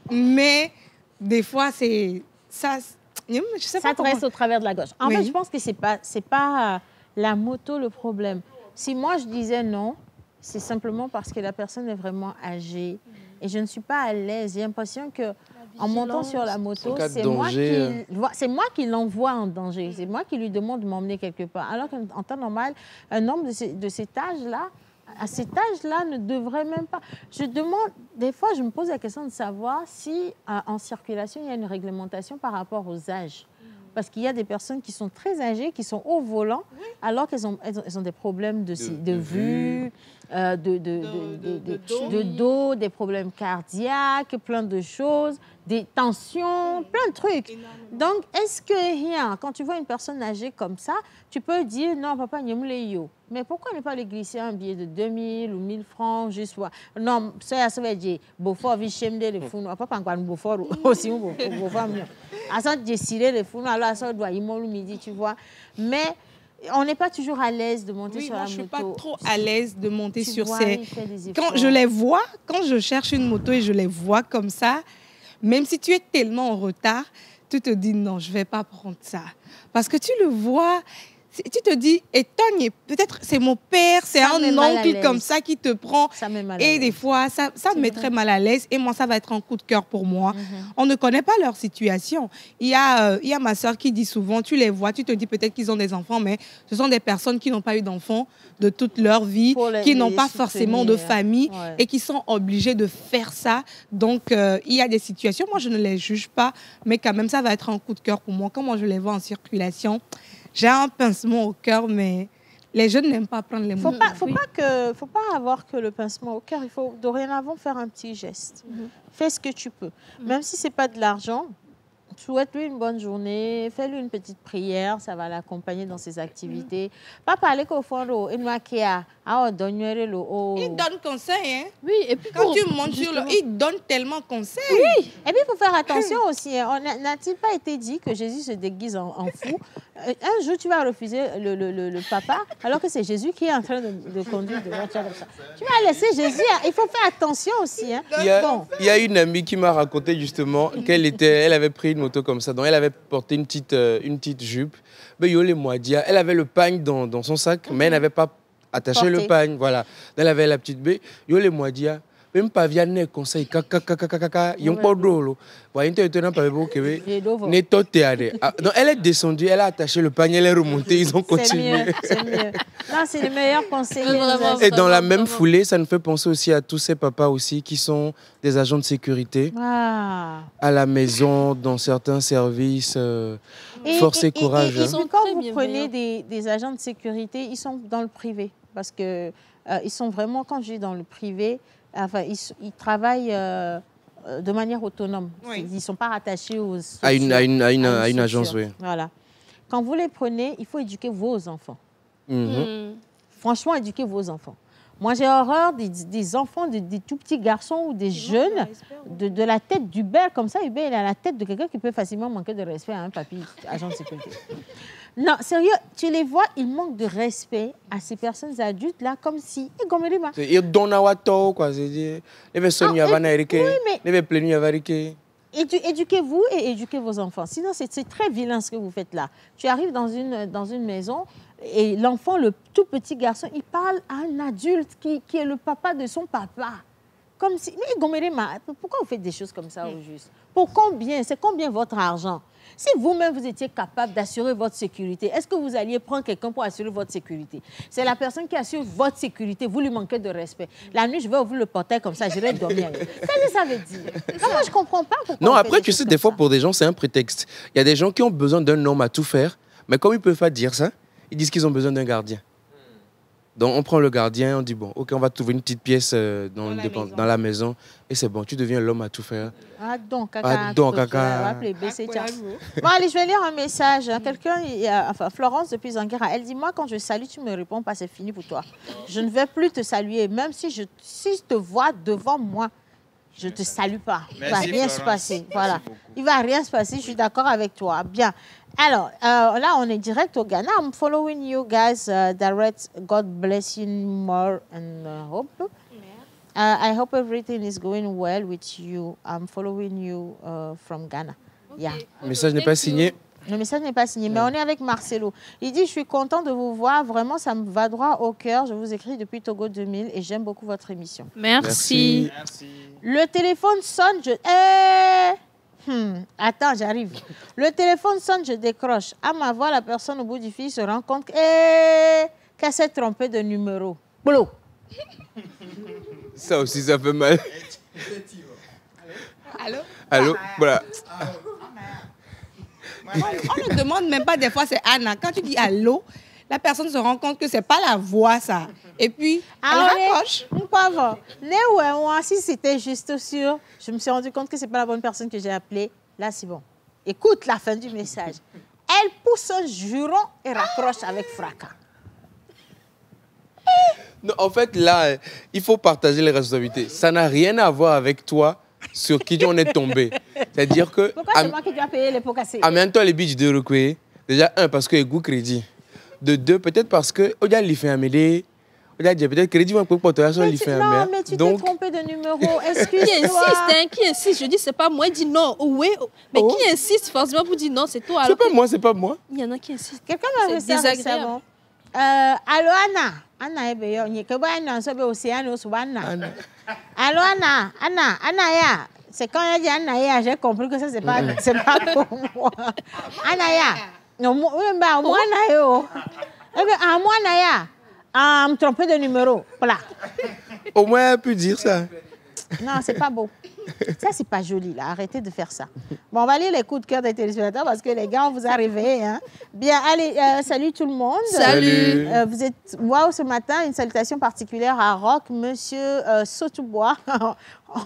mais des fois c'est ça. Je sais ça pas te reste au travers de la gauche. En fait, je pense que c'est pas la moto le problème. Si moi je disais non, c'est simplement parce que la personne est vraiment âgée et je ne suis pas à l'aise. J'ai l'impression que en montant sur la moto, c'est moi qui l'envoie en danger. C'est moi qui lui demande de m'emmener quelque part. Alors qu'en temps normal, un homme de cet âge-là, à cet âge-là, ne devrait même pas... Je demande, des fois, je me pose la question de savoir si en circulation, il y a une réglementation par rapport aux âges. Parce qu'il y a des personnes qui sont très âgées, qui sont au volant, alors qu'elles ont des problèmes de vue, de dos, des problèmes cardiaques, plein de choses, des tensions, plein de trucs. Donc, est-ce que rien, quand tu vois une personne âgée comme ça, tu peux dire, non, papa, yo. Mais pourquoi ne pas lui glisser un billet de 2000 ou 1000 francs, juste voir. Non, ça va dire, Beaufort, Vichem, le fou, papa, encore un Beaufort, aussi, Beaufort, mieux. À ça, décider le fou, alors ça doit y midi, tu vois. Mais on n'est pas toujours à l'aise de monter sur la moto. Je ne suis pas trop à l'aise de monter sur vois, ces... Quand je les vois, quand je cherche une moto et je les vois comme ça, même si tu es tellement en retard, tu te dis non, je ne vais pas prendre ça. Parce que tu le vois... Tu te dis, étonne, peut-être c'est mon père, c'est un oncle comme ça qui te prend. Et des fois, ça me met très mal à l'aise. Et moi, ça va être un coup de cœur pour moi. On ne connaît pas leur situation. Il y a ma soeur qui dit souvent, tu les vois, tu te dis peut-être qu'ils ont des enfants, mais ce sont des personnes qui n'ont pas eu d'enfants de toute leur vie, qui n'ont pas forcément de famille et qui sont obligées de faire ça. Donc, il y a des situations, moi, je ne les juge pas, mais quand même, ça va être un coup de cœur pour moi. Comment je les vois en circulation, j'ai un pincement au cœur, mais les jeunes n'aiment pas prendre les mots. Faut pas avoir que le pincement au cœur. Il faut dorénavant faire un petit geste. Fais ce que tu peux. Même si ce n'est pas de l'argent, souhaite-lui une bonne journée, fais-lui une petite prière, ça va l'accompagner dans ses activités. Pas parler qu'au fond, il donne conseil, hein? Oui, et puis quand tu montes sur le... Il donne tellement conseil. Oui, et puis il faut faire attention aussi. N'a-t-il pas été dit que Jésus se déguise en fou? Un jour, tu vas refuser le papa, alors que c'est Jésus qui est en train de conduire devant toi comme ça. Tu vas laisser Jésus. Il faut faire attention aussi. Hein. Il y a une amie qui m'a raconté justement qu'elle avait pris une moto comme ça. Donc elle avait porté une petite jupe. Elle avait le pagne dans son sac, mais elle n'avait pas attaché le pagne. Voilà. Elle avait la petite baie. Même pas vianney conseil kaka yon pas drôle donc elle est descendue, elle a attaché le panier, elle est remontée, ils ont continué. C'est mieux. Non, c'est le meilleur conseil. Et dans la même foulée, ça nous fait penser aussi à tous ces papas aussi qui sont des agents de sécurité à la maison, dans certains services. Force et courage. Quand vous prenez des agents de sécurité, ils sont dans le privé parce que ils sont vraiment, quand je dis dans le privé, enfin, ils travaillent de manière autonome. Oui. Ils ne sont pas rattachés à une agence. Oui. Voilà. Quand vous les prenez, il faut éduquer vos enfants. Franchement, éduquer vos enfants. Moi, j'ai horreur des enfants, des tout petits garçons ou des jeunes, de la tête d'Hubert. Comme ça, Hubert, il a la tête de quelqu'un qui peut facilement manquer de respect à un papy agent de sécurité. Non, sérieux, tu les vois, ils manquent de respect à ces personnes adultes-là, comme si... Ils donnent à Wato, quoi. Éduquez-vous et éduquez vos enfants. Sinon, c'est très vilain ce que vous faites là. Tu arrives dans une maison et l'enfant, le tout petit garçon, il parle à un adulte qui est le papa de son papa. Comme si... Mais pourquoi vous faites des choses comme ça au juste? Pour combien? C'est combien votre argent? Si vous-même, vous étiez capable d'assurer votre sécurité, est-ce que vous alliez prendre quelqu'un pour assurer votre sécurité? C'est la personne qui assure votre sécurité, vous lui manquez de respect. La nuit, je vais ouvrir le portail comme ça, je vais dormir. Qu'est-ce que ça veut dire? Moi, je ne comprends pas pourquoi. Non, après, tu sais, des fois, pour des gens, c'est un prétexte. Il y a des gens qui ont besoin d'un homme à tout faire, mais comme ils ne peuvent pas dire ça, ils disent qu'ils ont besoin d'un gardien. Donc, on prend le gardien, on dit, bon, ok, on va trouver une petite pièce dans la maison. Et c'est bon, tu deviens l'homme à tout faire. Ah, donc, caca. Bon, allez, je vais lire un message. Quelqu'un, enfin, Florence depuis Zanguera, elle dit, moi, quand je salue, tu me réponds pas, c'est fini pour toi. Je ne vais plus te saluer. Même si je te vois devant moi, je ne te salue pas. Il ne va rien se passer. Voilà. Il ne va rien se passer, je suis d'accord avec toi. Bien. Alors, là, on est direct au Ghana. I'm following you guys direct. God bless you more and hope. I hope everything is going well with you. I'm following you from Ghana. Okay. Yeah. Le message n'est pas signé. Le message n'est pas signé, mais on est avec Marcelo. Il dit, je suis content de vous voir. Vraiment, ça me va droit au cœur. Je vous écris depuis Togo 2000 et j'aime beaucoup votre émission. Merci. Le téléphone sonne, attends, j'arrive. Le téléphone sonne, je décroche. À ma voix, la personne au bout du fil se rend compte qu'elle s'est trompée de numéro. Boulot. Ça aussi, ça fait mal. Allô? Allô? Voilà. On ne demande même pas des fois, c'est Anna. Quand tu dis allô, la personne se rend compte que c'est pas la voix, ça. Et puis, elle raccroche. Pauvre. Si c'était juste sûr, je me suis rendu compte que c'est pas la bonne personne que j'ai appelée. Là, c'est bon. Écoute la fin du message. Elle pousse un juron et raccroche avec fracas. Non, en fait, là, il faut partager les responsabilités. Ça n'a rien à voir avec toi sur qui on est tombé. C'est-à-dire que... Pourquoi c'est moi qui dois payer les pots cassés? Amène-toi les bitches de Rokwe. Déjà, un, parce que y a goût crédit. De deux, peut-être parce que... On a l'IFE Amédée. On a dit peut-être crédit va pour toi sur l'IFE Amédée. Non, mais tu t'es trompé de numéro. Excuse-moi. Qui insiste, hein, qui insiste? Je dis, c'est pas moi. Il dit non. Oui. Mais qui insiste forcément pour dire non, c'est toi. C'est pas moi, c'est pas moi. Il y en a qui insistent. Quelqu'un m'a fait ça récemment. Allô, Anna. Anna, allô, Anna, ya. C'est quand elle dit Anna, ya, j'ai compris que ça, c'est pas pour moi. Anna, ya. Non, moi, Anna, yo. Moi, Anna, ya. Me tromper de numéro. Voilà. Au moins, elle peut dire ça. Non, c'est pas beau. Ça, c'est pas joli, là. Arrêtez de faire ça. Bon, on va lire les coups de cœur des téléspectateurs parce que les gars, on vous a réveillés. Hein. Bien, allez, salut tout le monde. Salut. Vous êtes... Waouh, ce matin, une salutation particulière à Rock, monsieur Sautubois.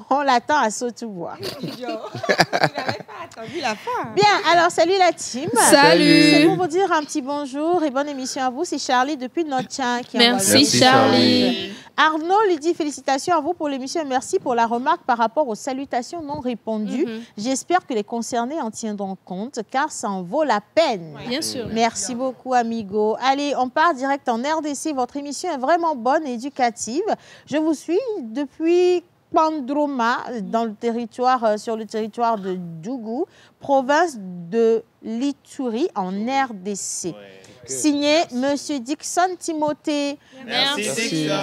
On l'attend à Sautubois. Il n'avait pas attendu la fin. Bien, alors, salut la team. Salut. C'est pour vous dire un petit bonjour et bonne émission à vous. C'est Charlie depuis Notchin qui envoie Merci, le Charlie. Arnaud lui dit félicitations à vous pour l'émission et merci pour la remarque par rapport aux salutations non répondues. J'espère que les concernés en tiendront compte car ça en vaut la peine. Bien sûr. Merci beaucoup, amigo. Allez, on part direct en RDC. Votre émission est vraiment bonne et éducative. Je vous suis depuis Pandroma, sur le territoire de Dougou, province de l'Ituri, en RDC. Signé Monsieur Dixon Timothée. Merci, Dixon.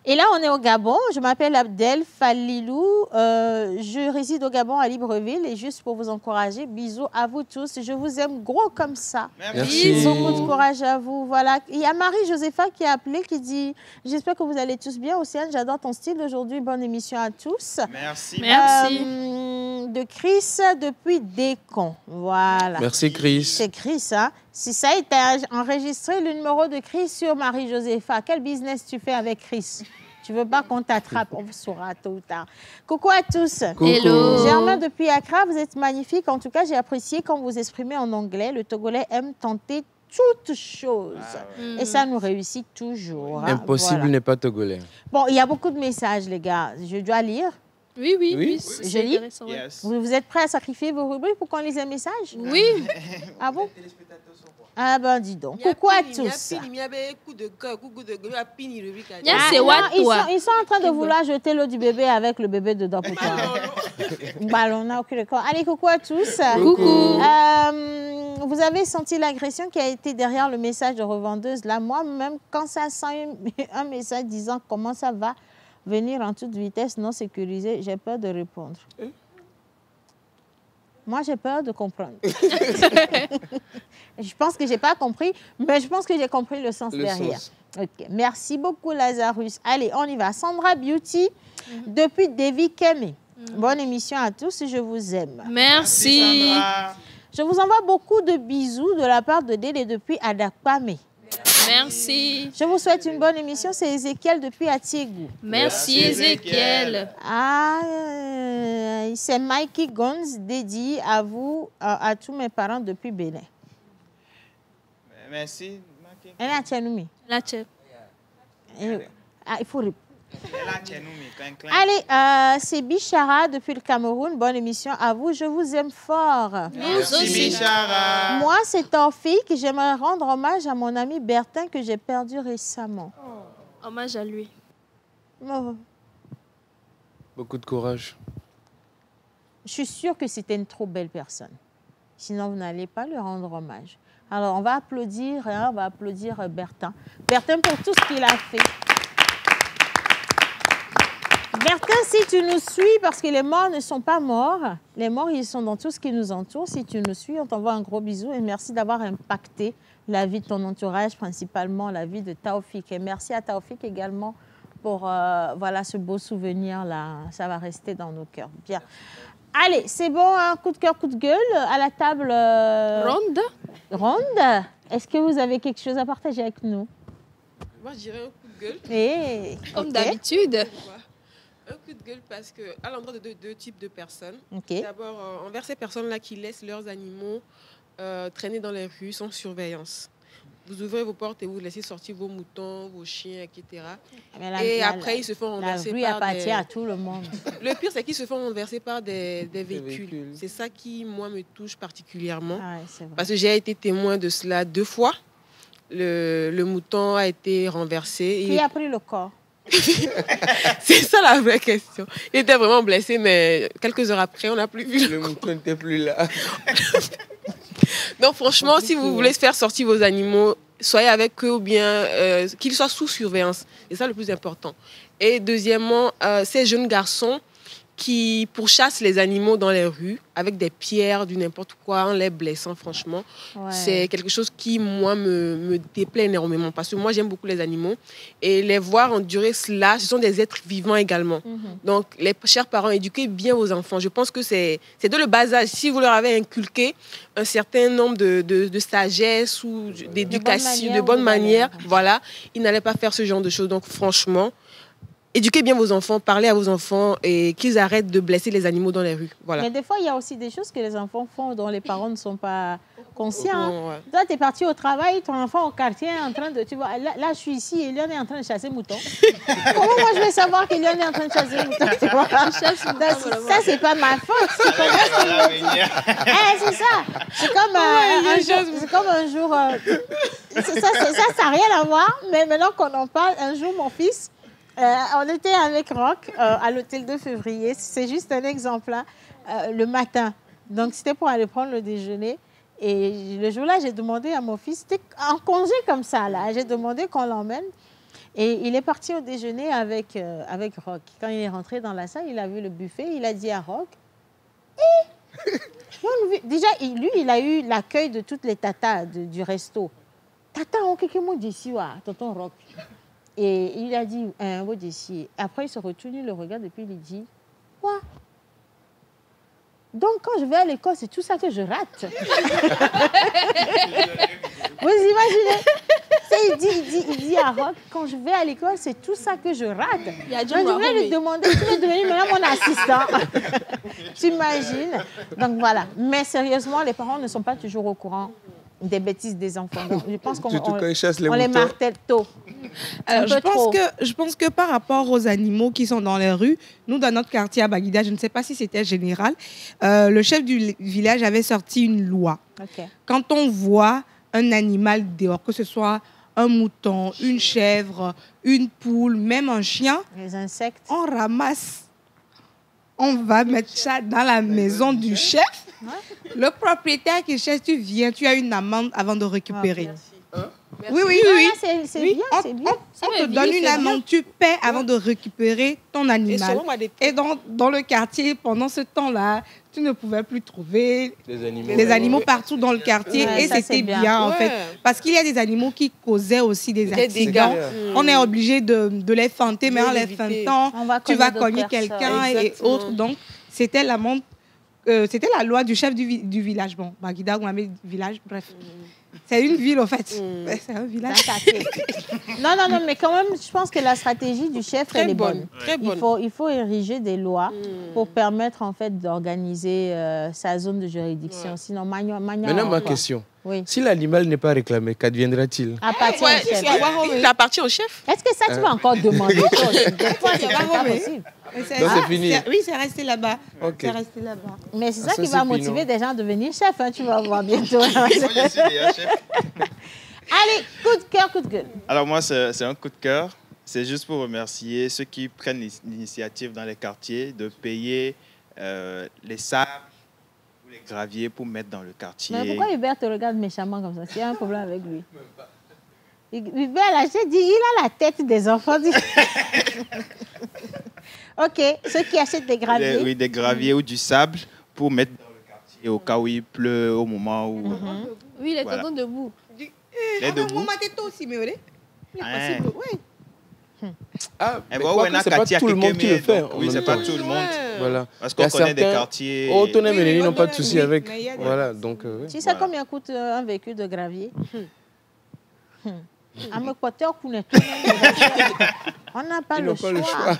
Et là, on est au Gabon. Je m'appelle Abdel Falilou. Je réside au Gabon à Libreville. Et juste pour vous encourager, bisous à vous tous. Je vous aime gros comme ça. Merci. Beaucoup de courage à vous. Voilà. Il y a Marie-Josépha qui a appelé, qui dit « J'espère que vous allez tous bien. Océane, j'adore ton style d'aujourd'hui. Bonne émission à tous. » Merci. Merci. De Chris depuis Décon. Voilà. Merci, Chris. C'est Chris, hein? Si ça a été enregistré, le numéro de Chris sur Marie-Josépha, quel business tu fais avec Chris? Tu veux pas qu'on t'attrape? On saura tôt ou tard. Coucou à tous. Coucou. Hello. Germain depuis Accra, vous êtes magnifique. En tout cas, j'ai apprécié quand vous exprimez en anglais. Le Togolais aime tenter toutes choses. Et ça nous réussit toujours. Hein. Impossible Voilà. n'est pas togolais. Bon, il y a beaucoup de messages, les gars. Je dois lire. Oui. Je C'est lis. intéressant, ouais. Yes. Vous êtes prêts à sacrifier vos rubriques pour qu'on lise les messages? Oui. Ah bon? Ah ben, dis donc. Coucou à tous. Il y a c'est what, toi? Ils sont en train de vouloir jeter l'eau du bébé avec le bébé dedans pour toi. Ballon, on n'a aucun d'accord. Allez, coucou à tous. Coucou. Vous avez senti l'agression qui a été derrière le message de revendeuse. Là, moi-même, quand ça sent un message disant comment ça va venir en toute vitesse non sécurisée, j'ai peur de répondre. Moi, j'ai peur de comprendre. Je pense que je n'ai pas compris, mais je pense que j'ai compris le sens derrière. Okay. Merci beaucoup, Lazarus. Allez, on y va. Sandra Beauty, depuis Davy Kemi. Bonne émission à tous, je vous aime. Merci. Sandra. Je vous envoie beaucoup de bisous de la part de Délé depuis Adakpame. Merci. Je vous souhaite une bonne émission. C'est Ézéchiel depuis Atiégou. Merci, Ézéchiel. Ah, c'est Mikey Gonz dédié à vous, à tous mes parents depuis Bénin. Merci. Elle est à Tchanoumi. La chef. Il faut répondre. Là, chez nous, mais clin, clin. Allez, c'est Bichara depuis le Cameroun. Bonne émission à vous. Je vous aime fort. Merci, aussi. Bichara. Moi, c'est Torfik. J'aimerais rendre hommage à mon ami Bertin que j'ai perdu récemment. Hommage à lui. Oh. Beaucoup de courage. Je suis sûre que c'était une trop belle personne. Sinon, vous n'allez pas lui rendre hommage. Alors, on va applaudir Bertin. Bertin pour tout ce qu'il a fait. Bertin, si tu nous suis, parce que les morts ne sont pas morts, les morts, ils sont dans tout ce qui nous entoure. Si tu nous suis, on t'envoie un gros bisou et merci d'avoir impacté la vie de ton entourage, principalement la vie de Taoufik. Et merci à Taoufik également pour voilà, ce beau souvenir-là. Ça va rester dans nos cœurs. Bien. Allez, c'est bon, un coup de cœur, coup de gueule. À la table... Ronde. Est-ce que vous avez quelque chose à partager avec nous? Moi, je dirais un coup de gueule. Comme d'habitude. Un coup de gueule parce que à l'endroit de deux types de personnes. Okay. D'abord, envers ces personnes-là qui laissent leurs animaux traîner dans les rues sans surveillance. Vous ouvrez vos portes et vous laissez sortir vos moutons, vos chiens, etc. Et après, ils se font renverser par la rue appartient à tout le monde. Le pire, c'est qu'ils se font renverser par des véhicules. C'est ça qui, moi, me touche particulièrement. Ah, c'est vrai. Parce que j'ai été témoin de cela 2 fois. Le mouton a été renversé. Qui a pris le corps? C'est ça la vraie question. Il était vraiment blessé, mais quelques heures après, on n'a plus vu le mouton n'était plus là. Donc franchement, si vous voulez faire sortir vos animaux, soyez avec eux ou bien qu'ils soient sous surveillance. C'est ça le plus important. Et deuxièmement, ces jeunes garçons qui pourchassent les animaux dans les rues avec des pierres, du n'importe quoi, en les blessant, franchement. Ouais. C'est quelque chose qui, moi, me déplaît énormément parce que moi, j'aime beaucoup les animaux. Et les voir endurer cela, ce sont des êtres vivants également. Donc, les chers parents, éduquez bien vos enfants. Je pense que c'est de le bas âge. Si vous leur avez inculqué un certain nombre de sagesse ou d'éducation, de bonne manière, voilà, ils n'allaient pas faire ce genre de choses. Donc, franchement, éduquez bien vos enfants, parlez à vos enfants et qu'ils arrêtent de blesser les animaux dans les rues. Voilà. Mais des fois, il y a aussi des choses que les enfants font dont les parents ne sont pas conscients. Ouais. Toi, tu es parti au travail, ton enfant au quartier est en train de... Tu vois, là, je suis ici et Eliane est en train de chasser moutons. Comment moi, je vais savoir qu'Eliane est en train de chasser moutons? Ça, c'est pas ma faute. C'est ça. C'est comme un jour... Ça n'a rien à voir, mais maintenant qu'on en parle, un jour, mon fils... on était avec Rock à l'hôtel de février. C'est juste un exemple là, le matin. Donc, c'était pour aller prendre le déjeuner. Et le jour-là, j'ai demandé à mon fils, c'était en congé comme ça, là. J'ai demandé qu'on l'emmène. Et il est parti au déjeuner avec Rock. Quand il est rentré dans la salle, il a vu le buffet. Il a dit à Rock, déjà, lui, il a eu l'accueil de toutes les tatas du resto. Tata, on quelque chose d'ici, tonton Rock. Et il a dit, un mot d'ici. Après, il se retourne, il le regarde et puis il dit, quoi? Donc, quand je vais à l'école, c'est tout ça que je rate. Vous imaginez? Il dit à Rock, quand je vais à l'école, c'est tout ça que je rate. Donc, je voulais lui demander, tu veux devenir maintenant mon assistant? Tu imagines? Donc, voilà. Mais sérieusement, les parents ne sont pas toujours au courant des bêtises des enfants. Donc, je pense qu'on les martèle tôt. Alors, je pense que par rapport aux animaux qui sont dans les rues, nous, dans notre quartier à Baguida, je ne sais pas si c'était général, le chef du village avait sorti une loi. Okay. Quand on voit un animal dehors, que ce soit un mouton, une chèvre, une poule, même un chien, les insectes, on ramasse. On va mettre ça dans la maison du chef. Ouais. Le propriétaire qui cherche, tu viens, tu as une amende avant de récupérer. Oui. C'est bien. On te donne une amende, tu paies avant de récupérer ton animal. Et dans le quartier, pendant ce temps-là, tu ne pouvais plus trouver les animaux partout dans le quartier. Et c'était bien, en fait. Parce qu'il y a des animaux qui causaient aussi des accidents. On est obligé de les feinter, mais en les feintant, tu vas cogner quelqu'un et autres. Donc, c'était l'amende. C'était la loi du chef du village. Bon, Baguida, Gouamé, village, bref. C'est une ville, en fait. C'est un village. Non, mais quand même, je pense que la stratégie du chef, elle est bonne. Très bonne. Il faut ériger des lois pour permettre, en fait, d'organiser sa zone de juridiction. Ouais. Sinon, maintenant, ma question. Oui. Si l'animal n'est pas réclamé, qu'adviendra-t-il? Il appartient au chef. Est-ce que ça, tu vas encore demander? Des fois, c'est pas possible. C'est fini. Oui, c'est resté là-bas. Okay. C'est resté là-bas. Mais c'est ça qui va motiver des gens à devenir chef. Hein, tu vas voir bientôt. Moi, je suis déjà chef. Allez, coup de cœur, coup de gueule. Alors moi, c'est un coup de cœur. C'est juste pour remercier ceux qui prennent l'initiative dans les quartiers de payer les sables ou les graviers pour mettre dans le quartier. Mais pourquoi Hubert te regarde méchamment comme ça? S'il y a un problème avec lui. Hubert, là, j'ai dit, il a la tête des enfants. Ok, ceux qui achètent des graviers. Oui, des graviers ou du sable pour mettre dans le quartier au cas où il pleut, au moment où... Oui, il est tombé debout. Il est debout. Maman, t'es aussi, mais il est possible, oui. Ah, Eh mais bon, quoi ouais, que c'est pas Nakatia, tout le monde qui le fait. donc, en oui, même c'est pas temps. tout le monde. Voilà. Parce Il y qu'on a connaît des certains- quartiers. Autonome et Oui, Néni n'ont pas de oui, souci oui, avec. mais il y a des- Voilà, donc. Tu sais combien coûte un véhicule de gravier? À me côté, on n'a pas Ils le n'ont pas le choix.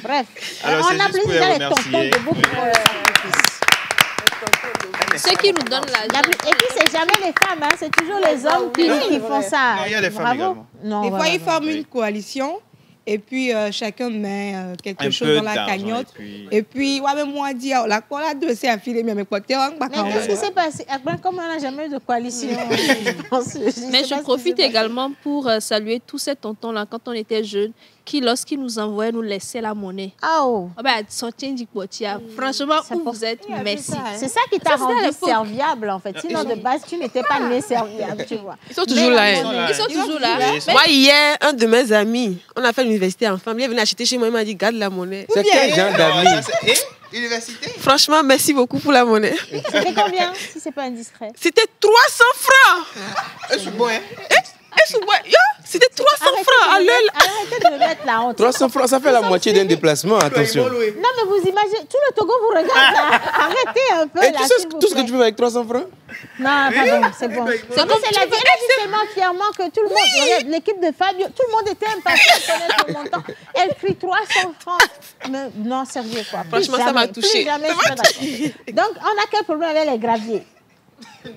Bref, Alors, c'est on a juste pour plaisir les les tontons remercier. de beaucoup. Ceux qui nous donnent l'argent. Et puis, c'est jamais les femmes, hein, c'est toujours les hommes qui font ça. Non, il y a les femmes Bravo. également. Non, Des fois, voilà, ils forment une coalition et puis chacun met quelque Un chose peu dans la d'argent, cagnotte. et Et puis, ouais, même moi, dire, la cola de c'est affilé, mais quoi, t'es un Mais qu'est-ce qui s'est passé? Comme on n'a jamais eu de coalition, je pense. Mais je profite également pour saluer tous ces tontons-là, quand on était jeunes, qui, lorsqu'ils nous envoyaient, nous laissaient la monnaie. Oh! Ah ben, sortir du potier. Franchement, où vous êtes, merci. C'est ça qui t'a Ça, c'est à rendu l'époque. serviable, en fait. Sinon, de base, tu n'étais pas né serviable, tu vois. Ils sont toujours là. hein. Ils sont toujours là. Moi, hier, un de mes amis, on a fait l'université ensemble. Il est venu acheter chez moi, il m'a dit, garde la monnaie. C'est quel genre d'amis? Université? Franchement, merci beaucoup pour la monnaie. C'était combien, si c'est pas indiscret? C'était 300 francs. C'est bon, hein? C'était 300 francs à l'heure. Arrêtez de me mettre la honte. 300 francs, ça fait la moitié d'un déplacement, attention. Non, mais vous imaginez, tout le Togo vous regarde là. Arrêtez un peu Et là, tu sais s'il vous tout ce que plaît. tu peux avec 300 francs? Non, pardon, c'est bon. C'est Non, comme c'est la vie. Elle a dit tellement fièrement que tout le monde, regarde, l'équipe de Fabio, tout le monde était impatient de connaître le montant. Elle crie 300 francs. Mais non, sérieux quoi. Plus Franchement, ça m'a jamais, touchée. plus jamais, je suis pas d'accord. Donc, on a quel problème avec les graviers?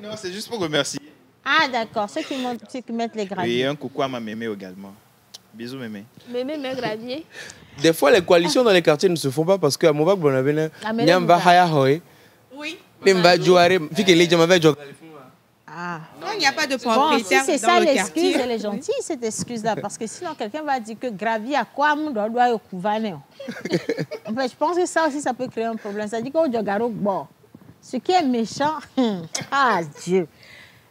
Non, c'est juste pour remercier. Ah, d'accord, ceux qui mettent les Et graviers. un coucou à ma mémé également. Bisous, mémé. Mémé, mes graviers. Des fois, les coalitions dans les quartiers ne se font pas parce qu'à Movac Bonavena, La mêlée Nyamba Mouva. Haya Hoy, Oui. Nimba Jouare, Fike Leja Mava Jog. Ah. Non, il n'y a pas de Bon, si propriétaire c'est dans ça le l'excuse, quartier. elle est gentille, cette excuse-là. Parce que sinon, quelqu'un va dire que gravier à quoi doit au couvané. En fait, je pense que ça aussi, ça peut créer un problème. Ça dit qu'au Djogaro, bon, ce qui est méchant, ah Dieu,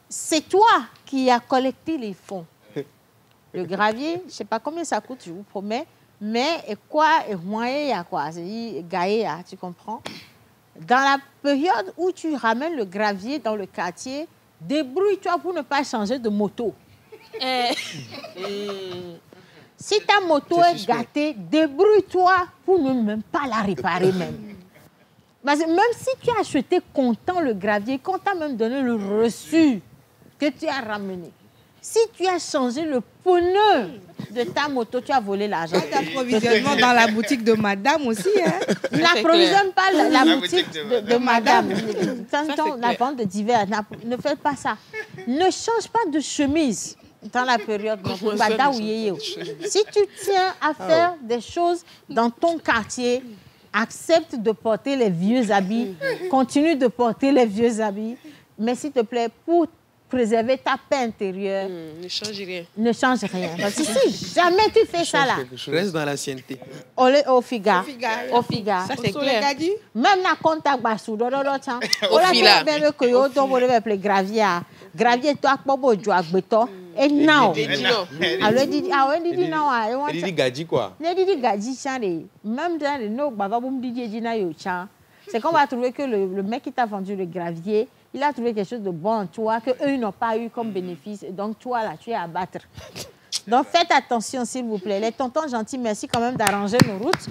c'est toi qui as collecté les fonds. Le gravier, je ne sais pas combien ça coûte, je vous promets, mais et quoi, et moyen, il y a quoi? C'est gaillé, tu comprends? Dans la période où tu ramènes le gravier dans le quartier, débrouille-toi pour ne pas changer de moto. Si ta moto est gâtée, débrouille-toi pour ne même pas la réparer même. Parce que même si tu as acheté comptant le gravier, qu'on t'a même donné le reçu que tu as ramené, si tu as changé le pneu de ta moto, tu as volé l'argent. Approvisionnement dans la boutique de madame aussi. Hein. N'approvisionne pas la boutique de madame. c'est Tant la clair. vente de divers. Ne faites pas ça. Ne change pas de chemise dans la période. Si tu tiens à faire des choses dans ton quartier, accepte de porter les vieux habits. Continue de porter les vieux habits. Mais s'il te plaît, pour préserver ta paix intérieure, Ne change rien. ne change rien. Parce que si jamais tu fais ça là, Reste dans l'ancienneté. au figa. Au figa. Ça, c'est clair. Même na contact basu do tiens. Au fila. Même que yo to mo leple gravier. Gravier to akpobo jo agbeto. Et now. Alors dit now I want. Il dit Gadji quoi. Ne dit gaji chane. Même dans le no baba bum dit na yo chan. C'est qu'on va trouver que le mec qui t'a vendu le gravier, il a trouvé quelque chose de bon en toi que eux ils n'ont pas eu comme bénéfice. Et donc toi là tu es à battre. Donc faites attention s'il vous plaît. Les tontons gentils, merci quand même d'arranger nos routes.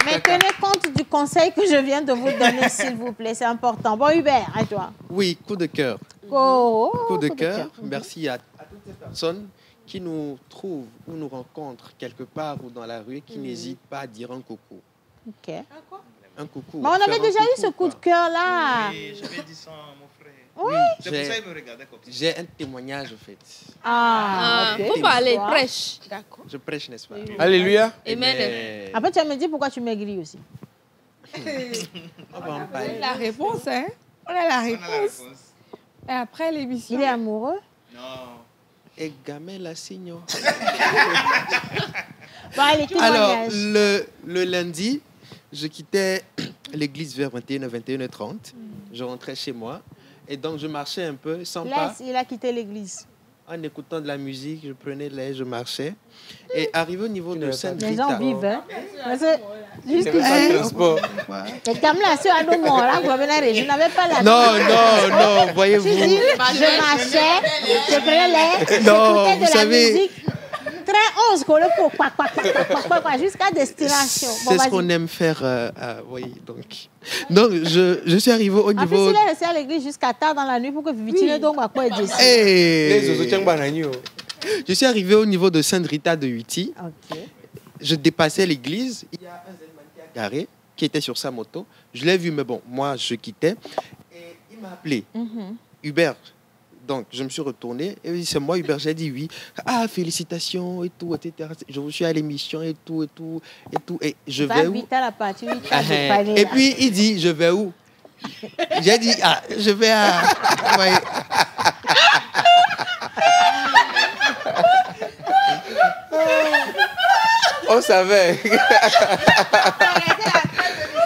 Mais tenez compte du conseil que je viens de vous donner, s'il vous plaît. C'est important. Bon, Hubert, à toi. Oui, coup de cœur. Coup de cœur. Merci à toutes ces personnes qui nous trouvent ou nous rencontrent quelque part ou dans la rue, qui n'hésitent pas à dire un coucou. Ok. Un coucou. Mais on avait déjà eu ce coup de cœur là. Oui, j'avais dit ça à mon frère. Oui. C'est pour ça qu'il me regardait comme ça. J'ai un témoignage, en fait. Ah, ok. Faut parler, prêche. D'accord. Je prêche, n'est-ce pas? Alléluia. Amen. Après, tu vas me dire pourquoi tu maigris aussi. On va en parler. La réponse, hein? On a la réponse. Et après l'émission. Il est amoureux? Non. Et gamin la signe. Bon, allez, Alors, témoignage. le lundi, je quittais l'église vers 21h30. Je rentrais chez moi. Et donc, je marchais un peu, sans pas. Laisse, il a quitté l'église. En écoutant de la musique, je prenais l'air, je marchais. Et arrivé au niveau de Les Sainte-Rita. gens vivent, hein? Parce que jusqu'ici, Transport. les camelats, ceux à nos morts, là, je n'avais pas la Non, voyez-vous. Je marchais, je prenais l'air, Non, j'écoutais vous de la savez- musique. Très 11, jusqu'à destination. C'est ce qu'on aime faire. Oui, donc je suis arrivé au niveau... En plus, il est resté à l'église jusqu'à tard dans la nuit pour que Vivitine donc à quoi dire. Je suis arrivé au niveau de Sainte Rita de Huiti. Okay. Je dépassais l'église. Il y a un Zedman qui a garé, qui était sur sa moto. Je l'ai vu, mais bon, moi, je quittais. Et il m'a appelé. Hubert. Donc, je me suis retourné. Et c'est moi, Hubert. J'ai dit oui. Ah, félicitations et tout, etc. Je vous suis à l'émission et tout, et tout, et tout. Et je vais où? À la partie, et puis, il dit, je vais où? J'ai dit, ah, je vais à... On savait.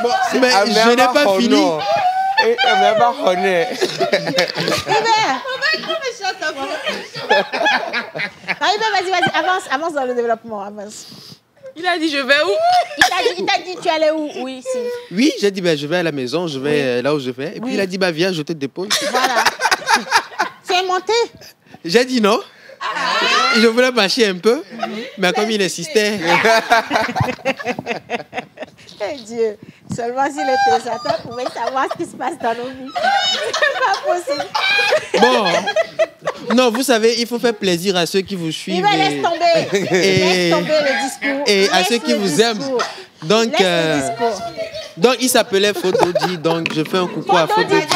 Bon, mais je n'ai pas fini. Vas-y, avance dans le développement, avance. Il a dit, je vais où? Il t'a dit, tu allais où? Oui, si. Oui, j'ai dit, je vais à la maison, je vais là où je vais. Et puis il a dit, viens, je te dépose. Voilà. Tu es monté? J'ai dit non. Je voulais marcher un peu, mais comme il insistait... Eh Dieu, seulement si les téléspectateurs pouvaient savoir ce qui se passe dans nos vies. C'est pas possible. Bon, non, vous savez, il faut faire plaisir à ceux qui vous suivent. Il va laisser tomber. Laisse tomber le discours. Et à ceux qui vous aiment. Donc il s'appelait Fododi, donc je fais un coucou à Fododi.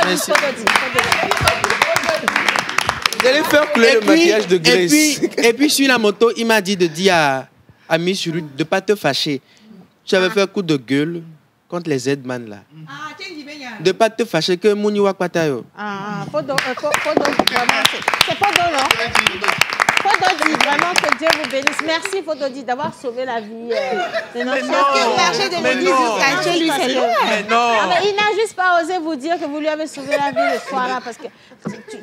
Merci. Vous allez faire couler le maquillage de Grace. Et puis sur la moto, il m'a dit de dire à Miss Churu de ne pas te fâcher. Tu avais fait un coup de gueule contre les Z-Man là. De ne pas te fâcher que Mouni Wakwatayo. Fodo, vraiment, c'est Fodo, non? Fododi, vraiment que Dieu vous bénisse. Merci Fododi d'avoir sauvé la vie de notre cher. Mais non. Mais il n'a juste pas osé vous dire que vous lui avez sauvé la vie le soir là parce que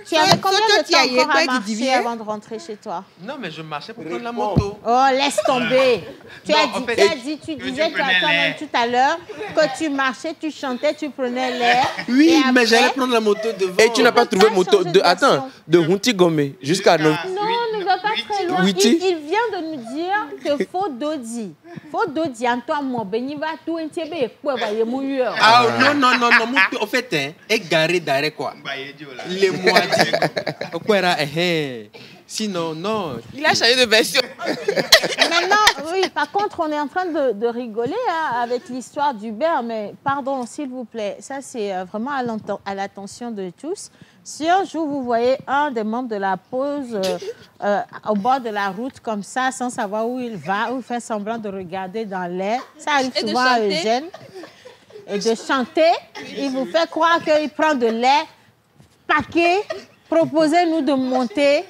tu avais combien de temps encore à marcher avant de rentrer chez toi? Non, mais je marchais pour prendre la moto. Oh, laisse tomber. Tu disais toi-même tout à l'heure que tu marchais, tu chantais, tu prenais l'air. Oui, mais j'allais prendre la moto devant. Et tu n'as pas trouvé moto de Hunti Gomé jusqu'à 9. Non, ne va pas très loin. Il vient de nous dire que Fododi, Antoine Mobeni va tout entier. Ah non. En fait, égaré d'arrêt quoi. Les mois. Sinon, non. Il a changé de version. Maintenant, oui, par contre, on est en train de rigoler avec l'histoire d'Hubert, mais pardon, s'il vous plaît, ça c'est vraiment à l'attention de tous. Si un jour vous voyez un des membres de la pause au bord de la route comme ça, sans savoir où il va, ou fait semblant de regarder dans l'air, ça arrive souvent à Eugène, et de chanter, il vous fait croire qu'il prend de l'air, paquet, proposez-nous de monter.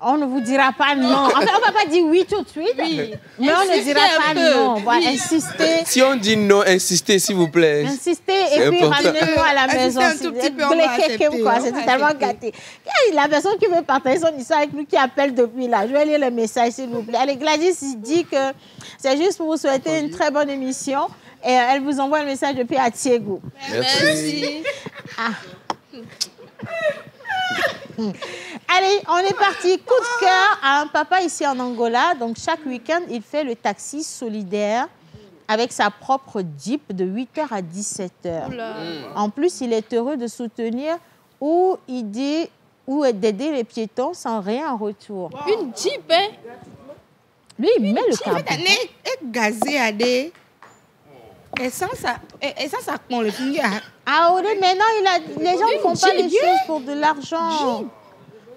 On ne vous dira pas non. Enfin, on ne va pas dire oui tout de suite, mais on ne dira pas non. On va insister. Si on dit non, insistez, s'il vous plaît. Insistez et puis ramenez-nous à la maison. C'est totalement gâté. La personne qui veut partager son histoire avec nous, qui appelle depuis là, je vais lire le message, s'il vous plaît. Allez, Gladys dit que c'est juste pour vous souhaiter une très bonne émission. Et elle vous envoie le message depuis Atiego. Merci. Allez, on est parti. Coup de cœur à un papa ici en Angola. Donc, chaque week-end, il fait le taxi solidaire avec sa propre Jeep de 8h à 17h. En plus, il est heureux de soutenir ou d'aider les piétons sans rien en retour. Wow. Une Jeep, hein? Lui, il met le carburant. Et ça prend le finger. Ah oui, mais non, les gens ne font pas les choses pour de l'argent.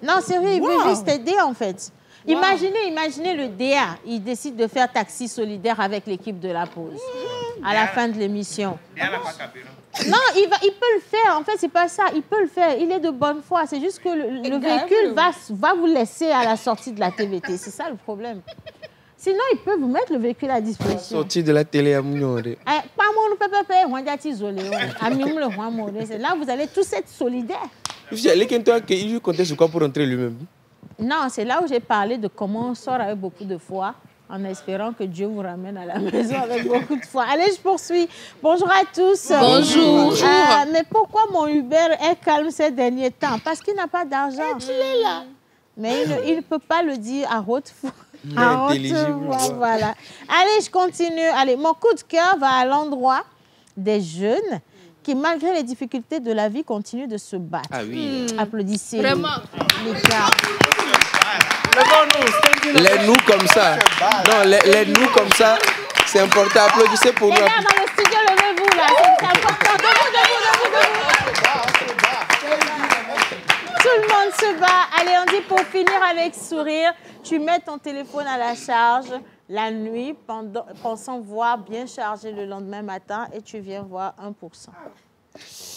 Non, sérieux, il veut juste aider en fait. Imaginez le DA, il décide de faire taxi solidaire avec l'équipe de la pause à la fin de l'émission. Non, il peut le faire. En fait, c'est pas ça. Il peut le faire. Il est de bonne foi. C'est juste que le véhicule va vous laisser à la sortie de la TVT. C'est ça le problème. Sinon, il peut vous mettre le véhicule à disposition. Sorti de la télé à Mounioré. Pas mon pépé, on va isolé. Là, vous allez tous être solidaires. Il comptait sur quoi pour rentrer lui-même? Non, c'est là où j'ai parlé de comment on sort avec beaucoup de foi, en espérant que Dieu vous ramène à la maison avec beaucoup de foi. Allez, je poursuis. Bonjour à tous. Bonjour. Mais pourquoi mon Uber est calme ces derniers temps? Parce qu'il n'a pas d'argent. Il est là. Mais il ne peut pas le dire à haute voix. Intelligible. Voilà. Allez, je continue. Allez, mon coup de cœur va à l'endroit des jeunes qui, malgré les difficultés de la vie, continuent de se battre. Ah oui. Applaudissez. Vraiment. Les gars. Les nous comme ça. Non, les nous comme ça, c'est important. Applaudissez pour Les nous. gars, dans le studio, levez-vous là. C'est important. Debout. Tout le monde se bat. Allez, on dit pour finir avec sourire, tu mets ton téléphone à la charge la nuit, pensant voir bien chargé le lendemain matin et tu viens voir 1%.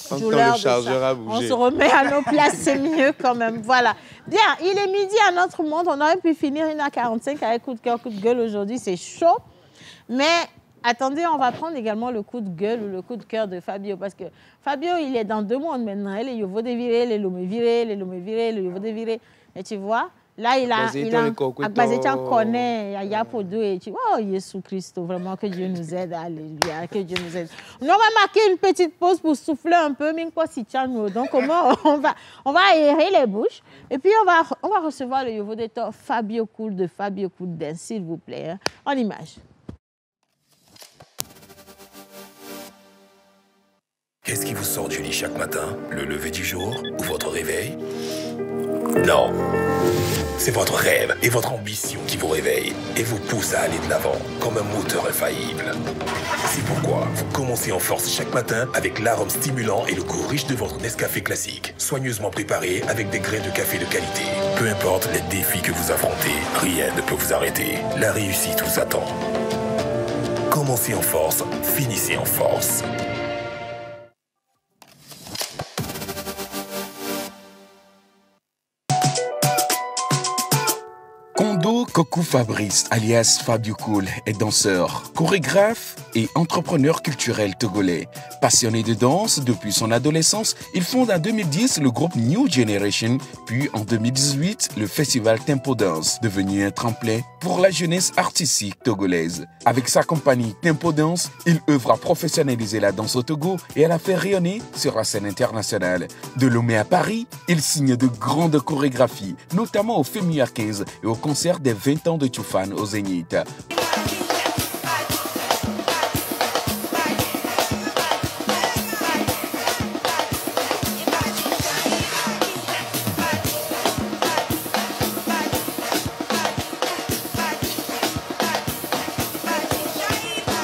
Quand le chargeur a bougé. On se remet à nos places, c'est mieux quand même. Voilà. Bien, il est midi à notre monde. On aurait pu finir 1h45 avec coup de cœur, coup de gueule aujourd'hui. C'est chaud. Mais attendez, on va prendre également le coup de gueule ou le coup de cœur de Fabio. Parce que Fabio, il est dans deux mondes maintenant. Les yovo de viré, les lomé viré, les lomé viré, les yovo de viré. Et tu vois, là, il a connaît, il y a pour deux. Et tu vois, oh, Jésus Christ, vraiment que Dieu nous aide. Alléluia, que Dieu nous aide. On va marquer une petite pause pour souffler un peu. Donc, on va aérer les bouches. Et puis, on va recevoir le yovo de Fabio Cool de Fabio Cool Dance, s'il vous plaît. Hein, en image. Qu'est-ce qui vous sort du lit chaque matin? Le lever du jour ou votre réveil? Non. C'est votre rêve et votre ambition qui vous réveillent et vous pousse à aller de l'avant comme un moteur infaillible. C'est pourquoi vous commencez en force chaque matin avec l'arôme stimulant et le goût riche de votre Nescafé classique, soigneusement préparé avec des grains de café de qualité. Peu importe les défis que vous affrontez, rien ne peut vous arrêter. La réussite vous attend. Commencez en force, finissez en force. Kokou Fabrice, alias Fabio Cool, est danseur, chorégraphe et entrepreneur culturel togolais. Passionné de danse depuis son adolescence, il fonde en 2010 le groupe New Generation, puis en 2018 le festival Tempo Dance, devenu un tremplin pour la jeunesse artistique togolaise. Avec sa compagnie Tempo Dance, il œuvre à professionnaliser la danse au Togo et à la faire rayonner sur la scène internationale. De Lomé à Paris, il signe de grandes chorégraphies, notamment au FEMUA 15 et au concert des 20 ans de Tchoufane au Zénith.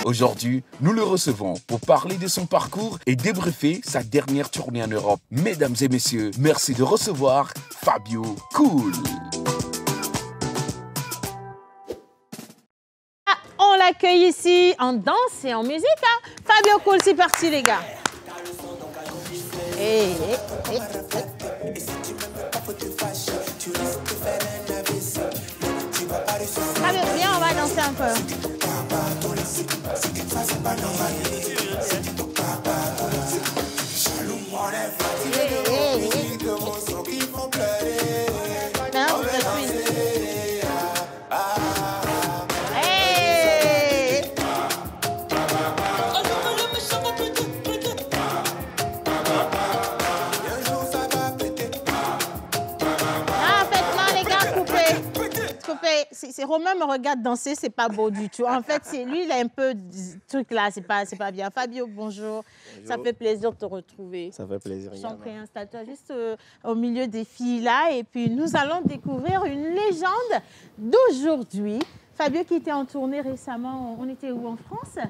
Aujourd'hui, nous le recevons pour parler de son parcours et débriefer sa dernière tournée en Europe. Mesdames et messieurs, merci de recevoir Fabio Cool. On l'accueille ici en danse et en musique. Hein. Fabio Cool, c'est parti les gars. Fabio, viens, on va danser un peu. C'est Romain me regarde danser, c'est pas beau du tout. En fait, c'est lui, il a un peu de truc là, c'est pas bien. Fabio, bonjour. Ça fait plaisir de te retrouver. Ça fait plaisir. J'en prie, installe-toi juste au milieu des filles là, et puis nous allons découvrir une légende d'aujourd'hui. Fabio qui était en tournée récemment, on était où, en France?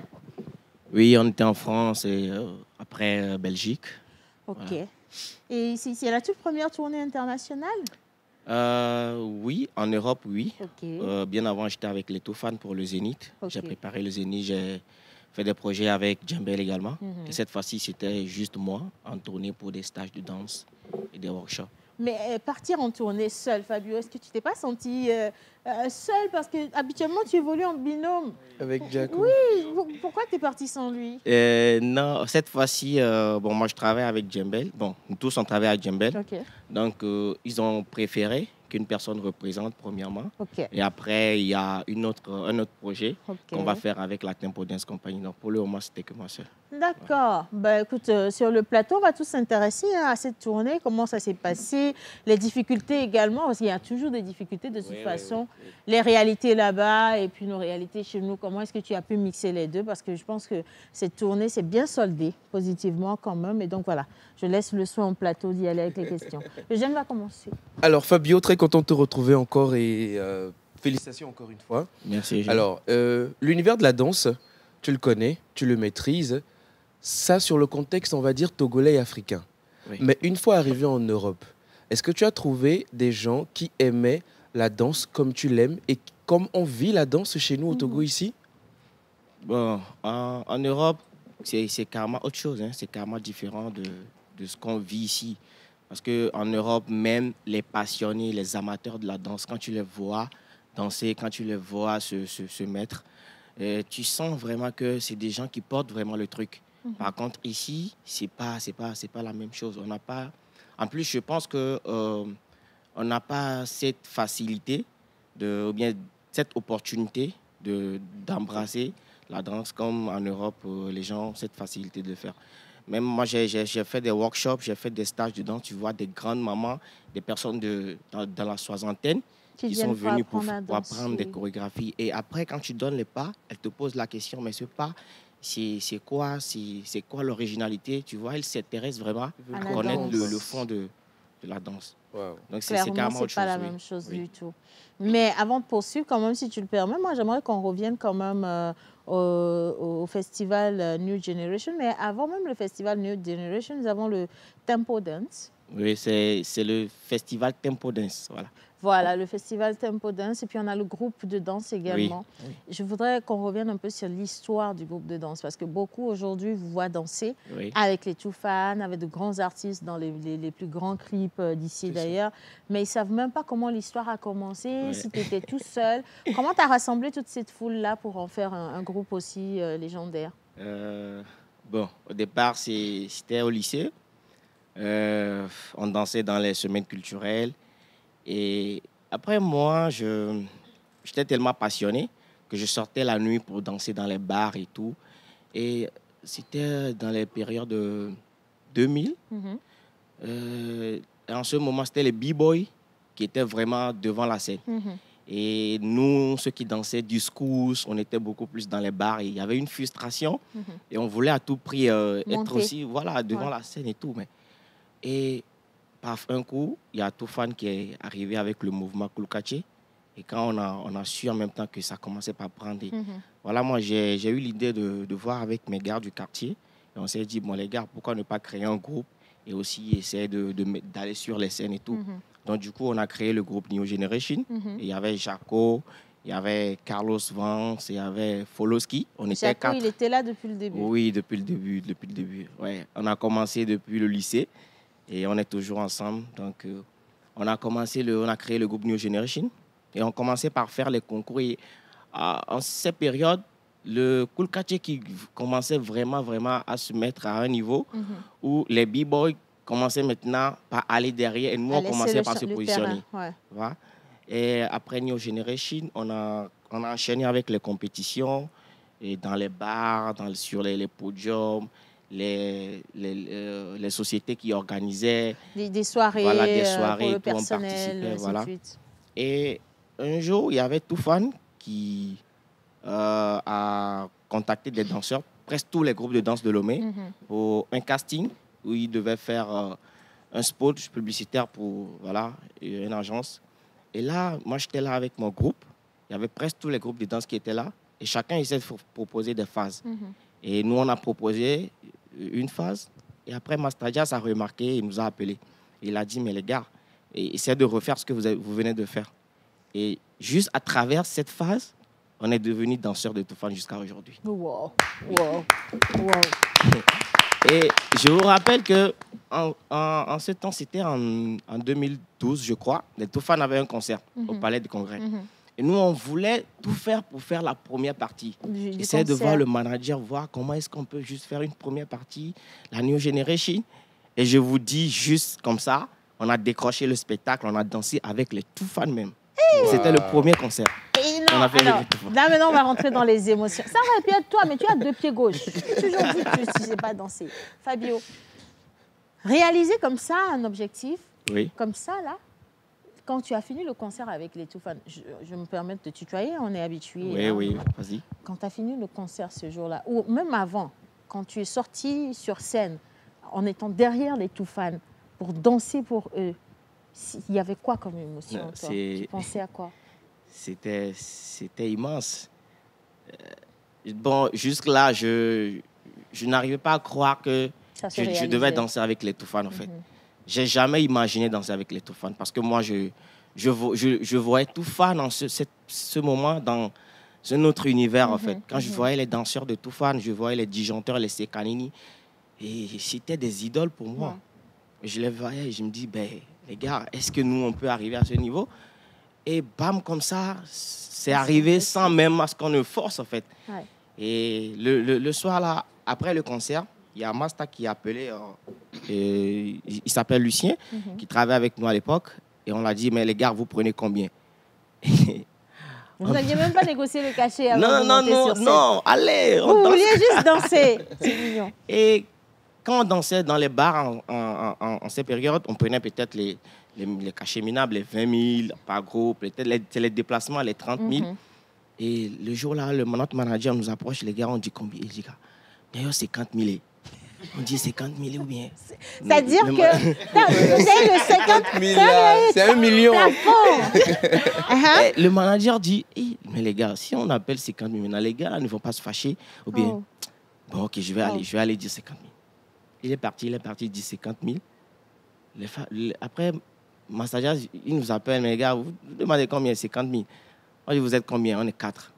Oui, on était en France et après Belgique. Ok. Voilà. Et c'est la toute première tournée internationale? Oui, en Europe, oui. Okay. Bien avant, j'étais avec les Toufan pour le Zénith. Okay. J'ai préparé le Zénith, j'ai fait des projets avec Djembel également. Et cette fois-ci, c'était juste moi en tournée pour des stages de danse et des workshops. Mais partir en tournée seul, Fabio, est-ce que tu t'es pas senti seul? Parce que habituellement, tu évolues en binôme. Avec Jaco. Oui, pourquoi tu es parti sans lui? Non, cette fois-ci, moi je travaille avec Djembel. Bon, nous tous on travaille avec Djembel. Okay. Donc, ils ont préféré qu'une personne représente, premièrement. Ok. Et après, il y a un autre projet qu'on va faire avec la Tempo Dance Company. Donc, pour le moment, c'était que moi seul. D'accord. Ben, écoute, sur le plateau, on va tous s'intéresser à cette tournée, comment ça s'est passé, les difficultés également, parce qu'il y a toujours des difficultés de toute façon, les réalités là-bas et puis nos réalités chez nous. Comment est-ce que tu as pu mixer les deux? Parce que je pense que cette tournée s'est bien soldée positivement quand même. Et donc voilà, je laisse le soin au plateau d'y aller avec les questions. Eugène va commencer. Alors Fabio, très content de te retrouver encore et félicitations encore une fois. Merci. Eugène. Alors, l'univers de la danse, tu le connais, tu le maîtrises. Ça, sur le contexte, on va dire, togolais et africain. Oui. Mais une fois arrivé en Europe, est-ce que tu as trouvé des gens qui aimaient la danse comme tu l'aimes et comme on vit la danse chez nous au Togo ici? Bon, en Europe, c'est carrément autre chose. Hein. C'est carrément différent de ce qu'on vit ici. Parce qu'en Europe, même les passionnés, les amateurs de la danse, quand tu les vois danser, quand tu les vois se mettre, tu sens vraiment que c'est des gens qui portent vraiment le truc. Par contre, ici, c'est pas la même chose. On n'a pas... En plus, je pense que on n'a pas cette facilité, ou bien cette opportunité d'embrasser la danse comme en Europe, les gens ont cette facilité de le faire. Même moi, j'ai fait des workshops, j'ai fait des stages de danse. Tu vois des grandes mamans, des personnes dans la soixantaine qui sont venues pour apprendre des chorégraphies. Et après, quand tu donnes les pas, elles te posent la question, mais ce pas... C'est quoi l'originalité, tu vois, elle s'intéresse vraiment à connaître le fond de la danse. Wow. Donc c'est carrément autre chose. Pas la même chose du tout. Mais avant de poursuivre, quand même, si tu le permets, moi j'aimerais qu'on revienne quand même au festival New Generation. Mais avant même le festival New Generation, nous avons le Tempo Dance. Oui, c'est le festival Tempo Dance, voilà. Voilà, le festival Tempo Dance. Et puis, on a le groupe de danse également. Oui. Je voudrais qu'on revienne un peu sur l'histoire du groupe de danse. Parce que beaucoup, aujourd'hui, vous voient danser avec les Toufan, avec de grands artistes dans les plus grands clips d'ici, d'ailleurs. Mais ils ne savent même pas comment l'histoire a commencé, si tu étais tout seul. Comment tu as rassemblé toute cette foule-là pour en faire un groupe aussi légendaire? Bon, au départ, c'était au lycée. On dansait dans les semaines culturelles. Et après, moi, j'étais tellement passionné que je sortais la nuit pour danser dans les bars et tout. Et c'était dans les périodes de 2000. En ce moment, c'était les b-boys qui étaient vraiment devant la scène. Et nous, ceux qui dansaient du scouts, on était beaucoup plus dans les bars. Et il y avait une frustration. Et on voulait à tout prix être aussi devant la scène et tout. Et par un coup, il y a Toufan qui est arrivé avec le mouvement Kulkaché. Et quand on a su en même temps que ça commençait par prendre... Voilà, moi, j'ai eu l'idée de voir avec mes gars du quartier. Et on s'est dit, bon, les gars, pourquoi ne pas créer un groupe et aussi essayer d'aller sur les scènes et tout. Donc, du coup, on a créé le groupe New Generation. Et il y avait Jaco, il y avait Carlos Vance, il y avait Foloski. On était 4. Il était là depuis le début. Oui, depuis le début. Ouais. On a commencé depuis le lycée. Et on est toujours ensemble. Donc, on a créé le groupe New Generation. Et on commençait par faire les concours. Et en cette période, le Kulkaché qui commençait vraiment à se mettre à un niveau où les b-boys commençaient maintenant par aller derrière. Et nous, on commençait par se positionner. Voilà. Et après New Generation, on a enchaîné avec les compétitions et dans les bars, sur les podiums. Les sociétés qui organisaient des soirées, pour le tout, personnel, on participait. Et un jour, il y avait Toufan qui a contacté des danseurs, presque tous les groupes de danse de Lomé, pour un casting où il devait faire un spot publicitaire pour une agence. Et là, moi, j'étais là avec mon groupe. Il y avait presque tous les groupes de danse qui étaient là. Et chacun essayait de proposer des phases. Et nous, on a proposé une phase. Et après, Mastadia a remarqué, il nous a appelés. Il a dit, mais les gars, essayez de refaire ce que vous venez de faire. Et juste à travers cette phase, on est devenus danseurs de Toufan jusqu'à aujourd'hui. Wow. Et je vous rappelle que en ce temps, c'était en 2012, je crois, les Toufan avaient un concert au Palais du Congrès. Et nous, on voulait tout faire pour faire la première partie. Essayer de voir le manager, voir comment est-ce qu'on peut juste faire une première partie, la New Generation. Et je vous dis juste comme ça, on a décroché le spectacle, on a dansé avec les Toufan même. C'était le premier concert. Et non, alors, là maintenant on va rentrer dans les émotions. Ça aurait pu être toi, mais tu as 2 pieds gauches. J'ai toujours dit que tu ne sais pas danser. Fabio, réaliser comme ça un objectif, comme ça là, quand tu as fini le concert avec les Toufan, je me permets de te tutoyer, on est habitués. Oui, hein, oui, vas-y. Quand tu as fini le concert ce jour-là, ou même avant, quand tu es sorti sur scène, en étant derrière les Toufan, pour danser pour eux, il y avait quoi comme émotion toi? Tu pensais à quoi? C'était immense. Bon, jusque-là, je n'arrivais pas à croire que je devais danser avec les Toufan, en fait. J'ai jamais imaginé danser avec les Toufan parce que moi, je voyais Toufan en ce moment dans un autre univers, en fait. Quand je voyais les danseurs de Toufan, je voyais les disjoncteurs, les Sekanini, et c'était des idoles pour moi. Je les voyais et je me dis, ben, les gars, est-ce que nous, on peut arriver à ce niveau? Et bam, comme ça, c'est arrivé sans même à ce qu'on ne force, en fait. Ouais. Et le soir, là, après le concert, il y a Masta qui a appelé, il s'appelle Lucien, qui travaillait avec nous à l'époque. Et on l'a dit, mais les gars, vous prenez combien? Vous n'aviez même pas négocié le cachet avant Non, allez. Vous vouliez juste danser. C'est mignon. Et quand on dansait dans les bars en ces périodes, on prenait peut-être les cachets minables, les 20 000 par groupe, peut-être les déplacements, les 30 000. Et le jour-là, notre manager nous approche, les gars, on dit combien? Il dit, d'ailleurs, c'est 50 000. On dit 50 000 ou bien? C'est-à-dire que le 50 000, c'est 1 million. Le manager dit, mais les gars, si on appelle 50 000 maintenant, les gars là, ne vont pas se fâcher. Ou bien, bon, ok, je vais aller dire 50 000. Il est parti, il dit 50 000. Après, Massager, il nous appelle, mais les gars, vous demandez combien? 50 000. On dit, vous êtes combien? On est 4.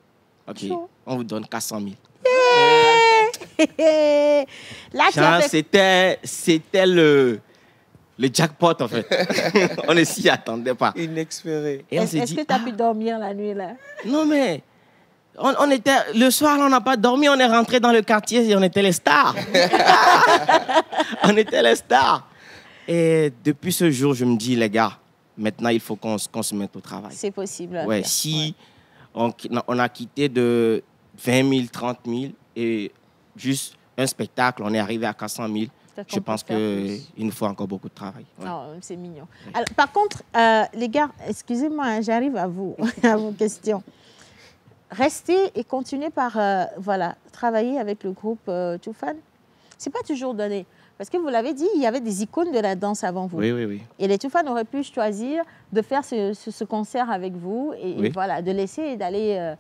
Ok, on vous donne 400 000. Là, c'était le jackpot, en fait. On ne s'y attendait pas. Inespéré. Est-ce que tu as pu dormir la nuit, là? Non, mais on était, le soir, là, on n'a pas dormi. On est rentré dans le quartier et on était les stars. On était les stars. Et depuis ce jour, je me dis, les gars, maintenant, il faut qu'on se mette au travail. C'est possible. Ouais, si on a quitté de 20 000, 30 000 et juste un spectacle, on est arrivé à 400 000. Je pense qu'il nous faut encore beaucoup de travail. Ouais. Non, c'est mignon. Alors, par contre, les gars, excusez-moi, j'arrive à vous, à vos questions. Restez et continuez par travailler avec le groupe Toufan. Ce n'est pas toujours donné. Parce que vous l'avez dit, il y avait des icônes de la danse avant vous. Oui. Et les Toufan auraient pu choisir de faire ce concert avec vous et voilà, de laisser et d'aller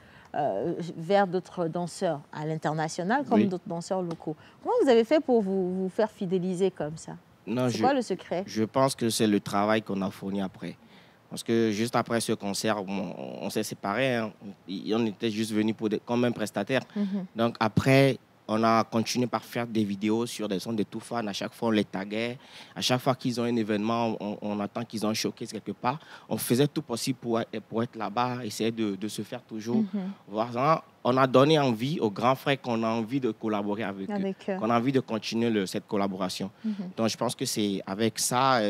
vers d'autres danseurs à l'international comme d'autres danseurs locaux. Comment vous avez fait pour vous faire fidéliser comme ça? C'est quoi le secret? Je pense que c'est le travail qu'on a fourni après. Parce que juste après ce concert, on s'est séparés. Hein. On était juste venus comme un prestataire. Donc après, on a continué par faire des vidéos sur des sons de Toufan. À chaque fois, on les taguait. À chaque fois qu'ils ont un événement, on attend qu'ils ont un showcase quelque part. On faisait tout possible pour être là-bas, essayer de se faire toujours voir. On a donné envie aux grands frères qu'on a envie de collaborer avec eux, qu'on a envie de continuer cette collaboration. Donc, je pense que c'est avec ça,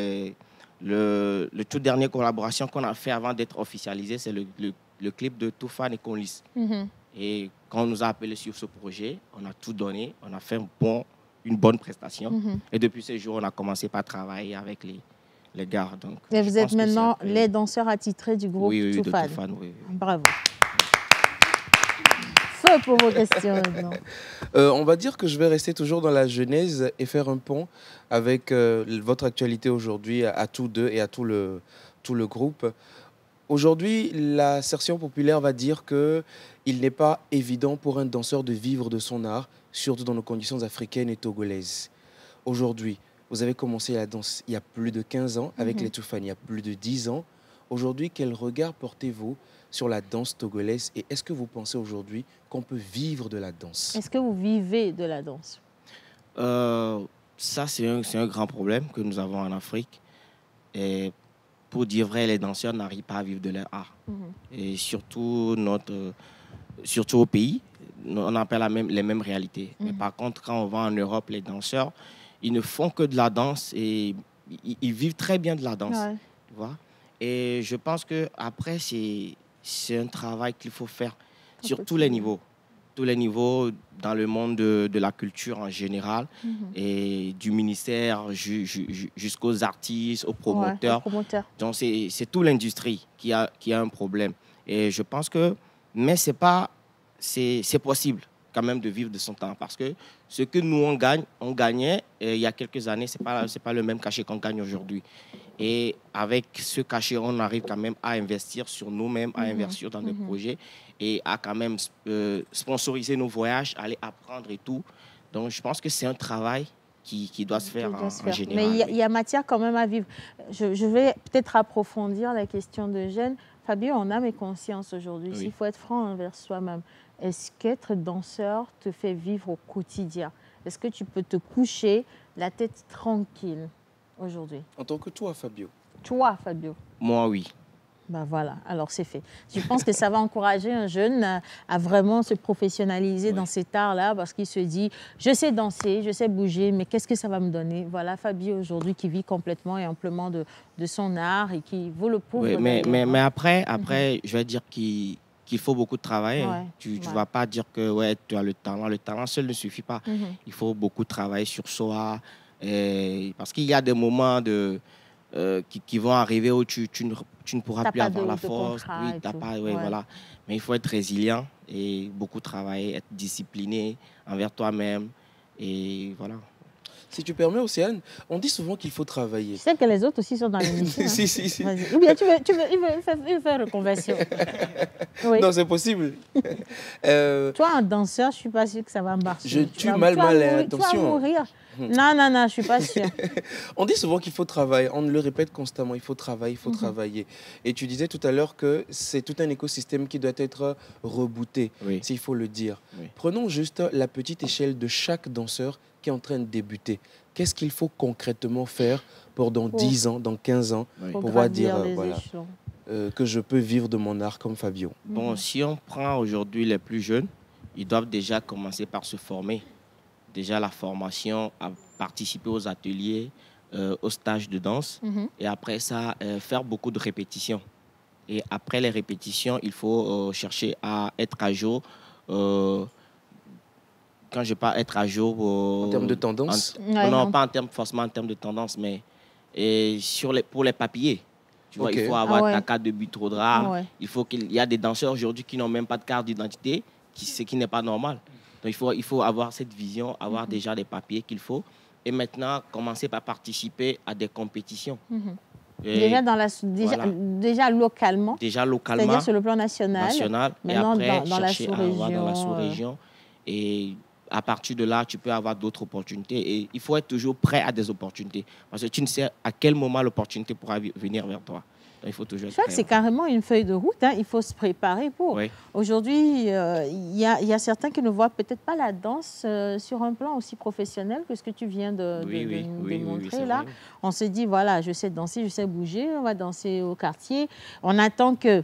le toute dernière collaboration qu'on a fait avant d'être officialisé, c'est le clip de Toufan et Conlis. Et quand on nous a appelés sur ce projet, on a tout donné, on a fait une bonne prestation. Et depuis ce jour, on a commencé par travailler avec les gars. Donc, et vous êtes maintenant les danseurs attitrés du groupe Toufan. De Toufan, oui. Bravo. Feu pour vos questions. On va dire que je vais rester toujours dans la genèse et faire un pont avec votre actualité aujourd'hui à tous deux et à tout le groupe. Aujourd'hui, la section populaire va dire qu'il n'est pas évident pour un danseur de vivre de son art, surtout dans nos conditions africaines et togolaises. Aujourd'hui, vous avez commencé la danse il y a plus de 15 ans, avec les Toufan il y a plus de 10 ans. Aujourd'hui, quel regard portez-vous sur la danse togolaise et est-ce que vous pensez aujourd'hui qu'on peut vivre de la danse? Est-ce que vous vivez de la danse? Ça, c'est un grand problème que nous avons en Afrique. Et pour dire vrai, les danseurs n'arrivent pas à vivre de leur art. Et surtout au pays, on n'a pas les mêmes réalités. Mais par contre, quand on va en Europe, les danseurs, ils ne font que de la danse et ils vivent très bien de la danse. Ouais. Tu vois? Et je pense qu'après, c'est un travail qu'il faut faire sur tous les niveaux. Tous les niveaux dans le monde de la culture en général, et du ministère jusqu'aux artistes, aux promoteurs. Donc, c'est toute l'industrie qui a un problème. Et je pense que, mais c'est possible quand même de vivre de son temps, parce que ce que nous, on gagnait il y a quelques années, c'est pas le même cachet qu'on gagne aujourd'hui. Et avec ce cachet, on arrive quand même à investir sur nous-mêmes, à investir dans des projets et à quand même sponsoriser nos voyages, aller apprendre et tout. Donc, je pense que c'est un travail qui doit se faire en général. Mais il y a matière quand même à vivre. Je vais peut-être approfondir la question de Jeanne. Fabio, on a mes consciences aujourd'hui. Oui. Il faut être franc envers soi-même. Est-ce qu'être danseur te fait vivre au quotidien? Est-ce que tu peux te coucher la tête tranquille aujourd'hui? En tant que toi, Fabio. Toi, Fabio. Moi, oui. Ben voilà, alors c'est fait. Je pense que ça va encourager un jeune à vraiment se professionnaliser dans cet art-là, parce qu'il se dit, je sais danser, je sais bouger, mais qu'est-ce que ça va me donner? Voilà, Fabio aujourd'hui qui vit complètement et amplement de son art et qui vaut le pauvre. Oui, mais après, je vais dire qu'il faut beaucoup de travail. Ouais, Tu ne vas pas dire que ouais, tu as le talent. Le talent seul ne suffit pas. Il faut beaucoup de travail sur soi. Parce qu'il y a des moments qui vont arriver où tu ne pourras plus avoir la force. Oui, voilà. Mais il faut être résilient et beaucoup travailler, être discipliné envers toi-même. Et voilà. Si tu permets, Océane, on dit souvent qu'il faut travailler. Je sais que les autres aussi sont dans l'émission. Si. Ou bien il veut faire reconversion. Oui. Non, c'est possible. Toi, un danseur, je ne suis pas sûre que ça va marcher. Je tue mal, attention. Tu vas mourir. Non, je ne suis pas sûre. On dit souvent qu'il faut travailler, on le répète constamment, il faut travailler, il faut travailler. Et tu disais tout à l'heure que c'est tout un écosystème qui doit être rebooté, s'il faut le dire. Oui. Prenons juste la petite échelle de chaque danseur qui est en train de débuter. Qu'est-ce qu'il faut concrètement faire pour dans 10 ans, dans 15 ans, pouvoir dire voilà, que je peux vivre de mon art comme Fabio? Bon, si on prend aujourd'hui les plus jeunes, ils doivent déjà commencer par se former. Déjà la formation, à participer aux ateliers, aux stages de danse. Et après ça, faire beaucoup de répétitions. Et après les répétitions, il faut chercher à être à jour. Quand je parle être à jour... en termes de tendance? Non, pas forcément en termes de tendance, mais pour les papiers. Tu vois, il faut avoir ta carte de but trop rare. Il y a des danseurs aujourd'hui qui n'ont même pas de carte d'identité, ce qui n'est pas normal. Donc, il faut avoir cette vision, avoir déjà des papiers qu'il faut. Et maintenant, commencer par participer à des compétitions. Déjà localement. Déjà localement. C'est-à-dire sur le plan national. Maintenant, et après, dans la sous-région. Dans la sous-région. Et à partir de là, tu peux avoir d'autres opportunités. Et il faut être toujours prêt à des opportunités. Parce que tu ne sais à quel moment l'opportunité pourra venir vers toi. Il faut toujours être prêt. C'est carrément une feuille de route. Il faut se préparer pour. Aujourd'hui, il y a certains qui ne voient peut-être pas la danse sur un plan aussi professionnel que ce que tu viens de montrer là. Vrai. On se dit, voilà, je sais danser, je sais bouger, on va danser au quartier. On attend que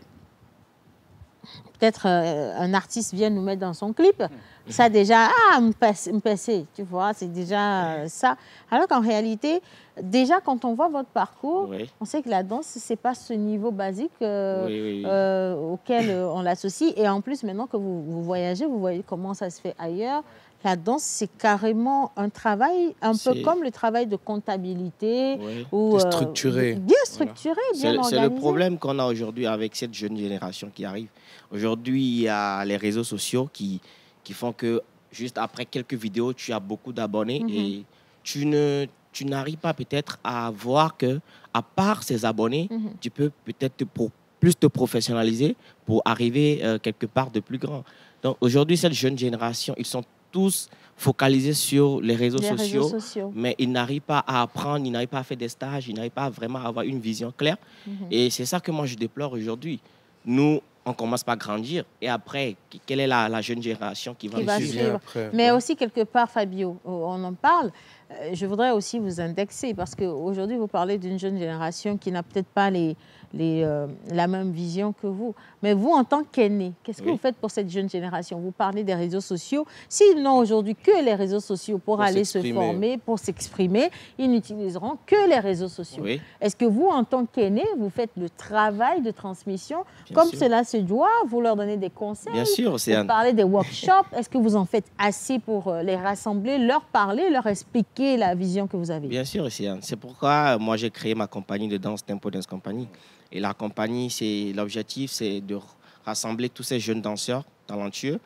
peut-être un artiste vienne nous mettre dans son clip. Ça déjà, me passer, tu vois, c'est déjà ça. Alors qu'en réalité, déjà quand on voit votre parcours, on sait que la danse, ce n'est pas ce niveau basique auquel on l'associe. Et en plus, maintenant que vous voyagez, vous voyez comment ça se fait ailleurs. La danse, c'est carrément un travail, un peu comme le travail de comptabilité. Ou, structuré. Bien structuré, bien organisé. C'est le problème qu'on a aujourd'hui avec cette jeune génération qui arrive. Aujourd'hui, il y a les réseaux sociaux qui font que juste après quelques vidéos, tu as beaucoup d'abonnés et tu n'arrives pas peut-être à voir que, à part ces abonnés, tu peux peut-être plus te professionnaliser pour arriver quelque part de plus grand. Donc aujourd'hui, cette jeune génération, ils sont tous focalisés sur les réseaux sociaux, mais ils n'arrivent pas à apprendre, ils n'arrivent pas à faire des stages, ils n'arrivent pas vraiment à avoir une vision claire. Et c'est ça que moi, je déplore aujourd'hui. Nous, on commence par grandir. Et après, quelle est la jeune génération qui va suivre après. Mais aussi, quelque part, Fabio, on en parle. Je voudrais aussi vous indexer parce qu'aujourd'hui, vous parlez d'une jeune génération qui n'a peut-être pas la même vision que vous. Mais vous, en tant qu'aîné, qu'est-ce que vous faites pour cette jeune génération? Vous parlez des réseaux sociaux. S'ils n'ont aujourd'hui que les réseaux sociaux pour aller se former, pour s'exprimer, ils n'utiliseront que les réseaux sociaux. Oui. Est-ce que vous, en tant qu'aîné, vous faites le travail de transmission comme cela se doit? Vous leur donnez des conseils? Bien sûr. Vous parlez des workshops. Est-ce que vous en faites assez pour les rassembler, leur parler, leur expliquer la vision que vous avez? Bien sûr, c'est pourquoi moi j'ai créé ma compagnie de danse, Tempo Dance Company. Et la compagnie, l'objectif, c'est de rassembler tous ces jeunes danseurs talentueux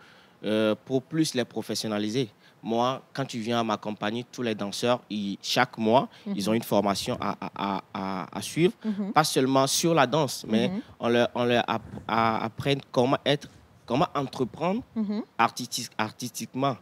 pour plus les professionnaliser. Moi, quand tu viens à ma compagnie, tous les danseurs, chaque mois, ils ont une formation à suivre. Pas seulement sur la danse, mais on leur apprend comment entreprendre artistiquement.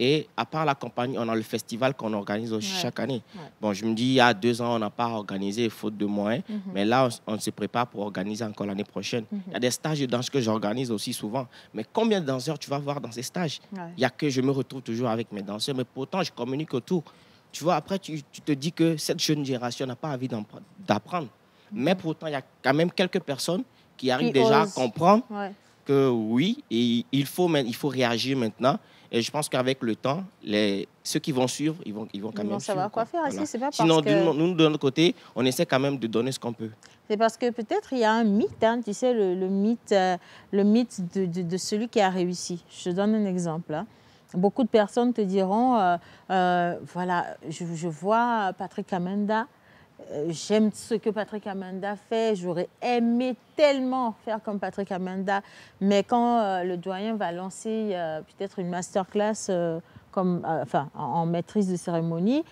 Et à part la compagnie, on a le festival qu'on organise chaque année. Ouais. Bon, je me dis, il y a 2 ans, on n'a pas organisé faute de moyens. Mais là, on se prépare pour organiser encore l'année prochaine. Il y a des stages de danse que j'organise aussi souvent. Mais combien de danseurs tu vas voir dans ces stages? Il y a que je me retrouve toujours avec mes danseurs. Mais pourtant, je communique autour. Tu vois, après, tu te dis que cette jeune génération n'a pas envie d'apprendre. Mais pourtant, il y a quand même quelques personnes qui arrivent déjà à comprendre que oui, et il faut réagir maintenant. Et je pense qu'avec le temps, ceux qui vont suivre, ils vont quand même savoir quoi faire. Voilà. C'est pas Sinon, parce que... nous, de notre côté, on essaie quand même de donner ce qu'on peut. C'est parce que peut-être il y a un mythe, hein, tu sais, le mythe de celui qui a réussi. Je te donne un exemple. Hein. Beaucoup de personnes te diront, voilà, je vois Patrick Amenda, j'aime ce que Patrick Amenda fait, j'aurais aimé tellement faire comme Patrick Amenda, mais quand le doyen va lancer peut-être une masterclass en maîtrise de cérémonie,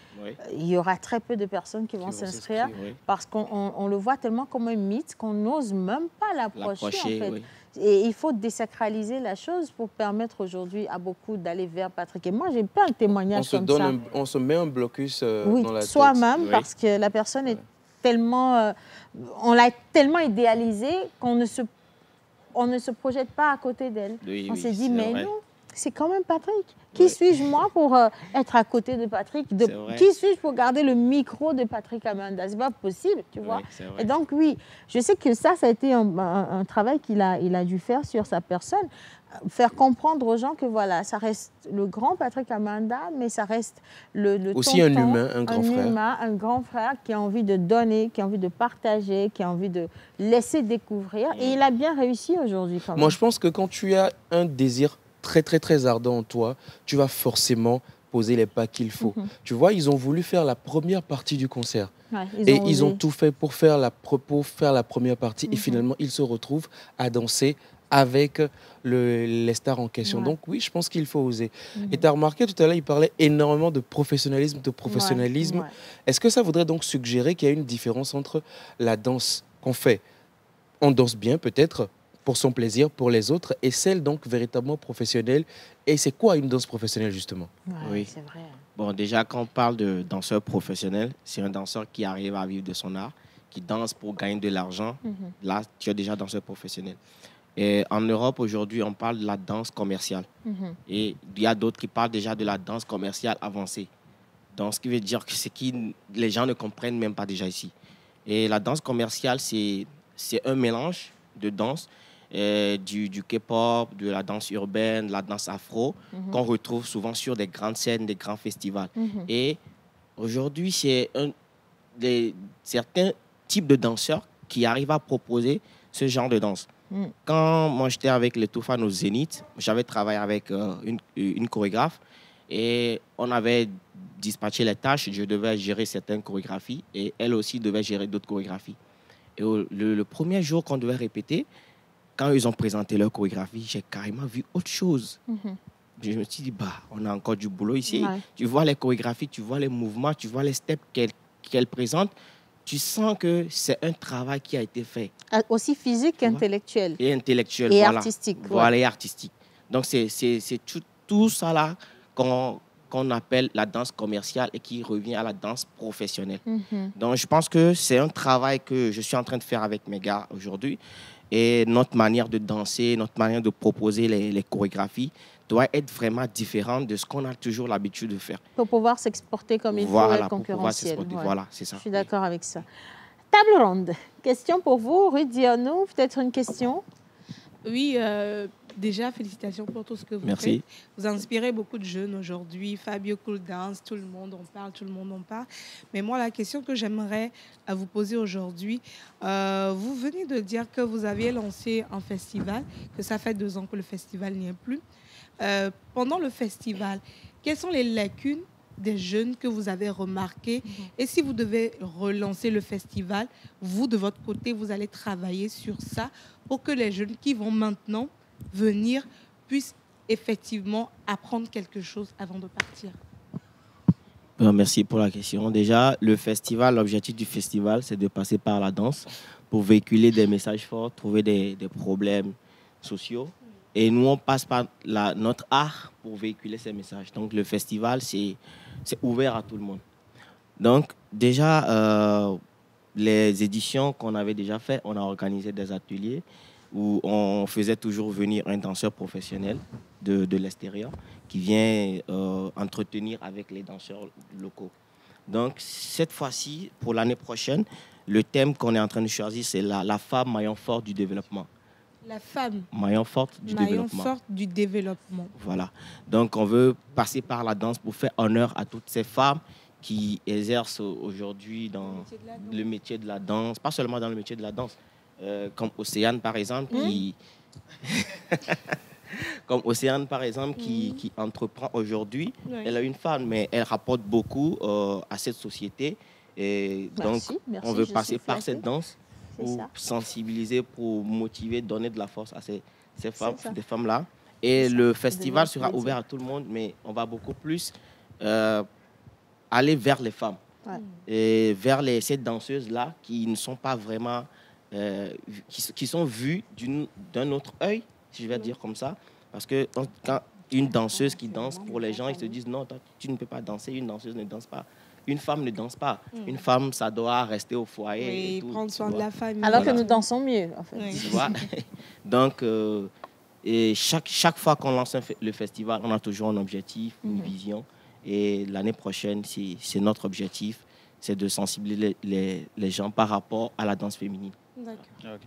il y aura très peu de personnes qui vont s'inscrire parce qu'on le voit tellement comme un mythe qu'on n'ose même pas l'approcher en fait. Et il faut désacraliser la chose pour permettre aujourd'hui à beaucoup d'aller vers Patrick. Et moi, j'ai plein de témoignages comme ça. On se met un blocus dans la tête. Soi-même, parce que la personne est tellement... on l'a tellement idéalisée qu'on ne se projette pas à côté d'elle. On s'est dit, mais non, c'est quand même Patrick. Qui suis-je, moi, pour être à côté de Patrick? Qui suis-je pour garder le micro de Patrick Amenda? C'est pas possible, tu vois. Et donc, oui, je sais que ça a été un travail qu'il a dû faire sur sa personne. Faire comprendre aux gens que, voilà, ça reste le grand Patrick Amenda, mais ça reste le aussi tonton, un humain, un grand frère. Un grand frère qui a envie de donner, qui a envie de partager, qui a envie de laisser découvrir. Et il a bien réussi aujourd'hui, quand même. Moi, je pense que quand tu as un désir très, très, très ardent en toi, tu vas forcément poser les pas qu'il faut. Tu vois, ils ont voulu faire la première partie du concert. Ils ont tout fait pour faire la première partie. Et finalement, ils se retrouvent à danser avec les stars en question. Donc oui, je pense qu'il faut oser. Et tu as remarqué tout à l'heure, il parlait énormément de professionnalisme, Est-ce que ça voudrait donc suggérer qu'il y a une différence entre la danse qu'on fait, on danse bien peut-être, pour son plaisir, pour les autres, et celle donc véritablement professionnelle? Et c'est quoi une danse professionnelle justement? Oui, c'est vrai. Bon, déjà, quand on parle de danseur professionnel, c'est un danseur qui arrive à vivre de son art, qui danse pour gagner de l'argent. Là, tu es déjà danseur professionnel. Et en Europe, aujourd'hui, on parle de la danse commerciale. Et il y a d'autres qui parlent déjà de la danse commerciale avancée. Donc, ce qui veut dire que les gens ne comprennent même pas déjà ici. Et la danse commerciale, c'est un mélange de danse, du K-pop, de la danse urbaine, la danse afro, qu'on retrouve souvent sur des grandes scènes, des grands festivals. Et aujourd'hui, c'est certains types de danseurs qui arrivent à proposer ce genre de danse. Quand moi j'étais avec les Toufan au Zénith, j'avais travaillé avec une chorégraphe et on avait dispatché les tâches. Je devais gérer certaines chorégraphies et elle aussi devait gérer d'autres chorégraphies. Et le premier jour qu'on devait répéter, quand ils ont présenté leur chorégraphie, j'ai carrément vu autre chose. Je me suis dit, on a encore du boulot ici. Tu vois les chorégraphies, tu vois les mouvements, tu vois les steps qu'elle présente. Tu sens que c'est un travail qui a été fait. Aussi physique qu'intellectuel. Et intellectuel, et voilà. Artistique. Voilà, et artistique. Donc, c'est tout ça là qu'on appelle la danse commerciale et qui revient à la danse professionnelle. Donc, je pense que c'est un travail que je suis en train de faire avec mes gars aujourd'hui. Et notre manière de danser, notre manière de proposer les chorégraphies doit être vraiment différente de ce qu'on a toujours l'habitude de faire. Pour pouvoir s'exporter comme il faut, être concurrentiel. Voilà, c'est ça. Je suis d'accord avec ça. Table ronde. Question pour vous, Ruth Dionou, peut-être une question? Oui, déjà, félicitations pour tout ce que vous Merci. faites. Vous inspirez beaucoup de jeunes aujourd'hui. Fabio Cool Dance, tout le monde en parle, tout le monde en parle. Mais moi, la question que j'aimerais vous poser aujourd'hui, vous venez de dire que vous aviez lancé un festival, que ça fait 2 ans que le festival n'y est plus. Pendant le festival, quelles sont les lacunes des jeunes que vous avez remarquées? Et si vous devez relancer le festival, vous, de votre côté, vous allez travailler sur ça pour que les jeunes qui vont maintenant venir puissent effectivement apprendre quelque chose avant de partir. Merci pour la question. Déjà, le festival, l'objectif du festival, c'est de passer par la danse pour véhiculer des messages forts, trouver des problèmes sociaux. Et nous, on passe par notre art pour véhiculer ces messages. Donc, le festival, c'est ouvert à tout le monde. Donc, déjà, les éditions qu'on avait déjà faites, on a organisé des ateliers où on faisait toujours venir un danseur professionnel de l'extérieur qui vient entretenir avec les danseurs locaux. Donc, cette fois-ci, pour l'année prochaine, le thème qu'on est en train de choisir, c'est la femme maillon fort du développement. La femme. Maillon forte du développement. Maillon forte du développement. Voilà. Donc, on veut passer par la danse pour faire honneur à toutes ces femmes qui exercent aujourd'hui dans le métier de la danse, pas seulement dans le métier de la danse, comme Océane, par exemple, comme Océane, par exemple, qui entreprend aujourd'hui. Oui. Elle est une femme, mais elle rapporte beaucoup à cette société. Et donc, on veut passer par cette danse pour sensibiliser, pour motiver, donner de la force à ces femmes, des femmes-là. Et le festival sera ouvert à tout le monde, mais on va beaucoup plus aller vers les femmes. Et vers ces danseuses-là qui ne sont pas vraiment... qui sont vues d'un autre œil, si je vais dire comme ça. Parce que quand une danseuse qui danse, pour les gens, ils se disent non, toi, tu ne peux pas danser, une danseuse ne danse pas. Une femme ne danse pas. Une femme, ça doit rester au foyer. Oui, et tout, prendre soin de la famille. Alors que nous dansons mieux, en fait. Tu vois? Donc, et chaque fois qu'on lance le festival, on a toujours un objectif, une vision. Et l'année prochaine, c'est notre objectif, c'est de sensibiliser les gens par rapport à la danse féminine. D'accord.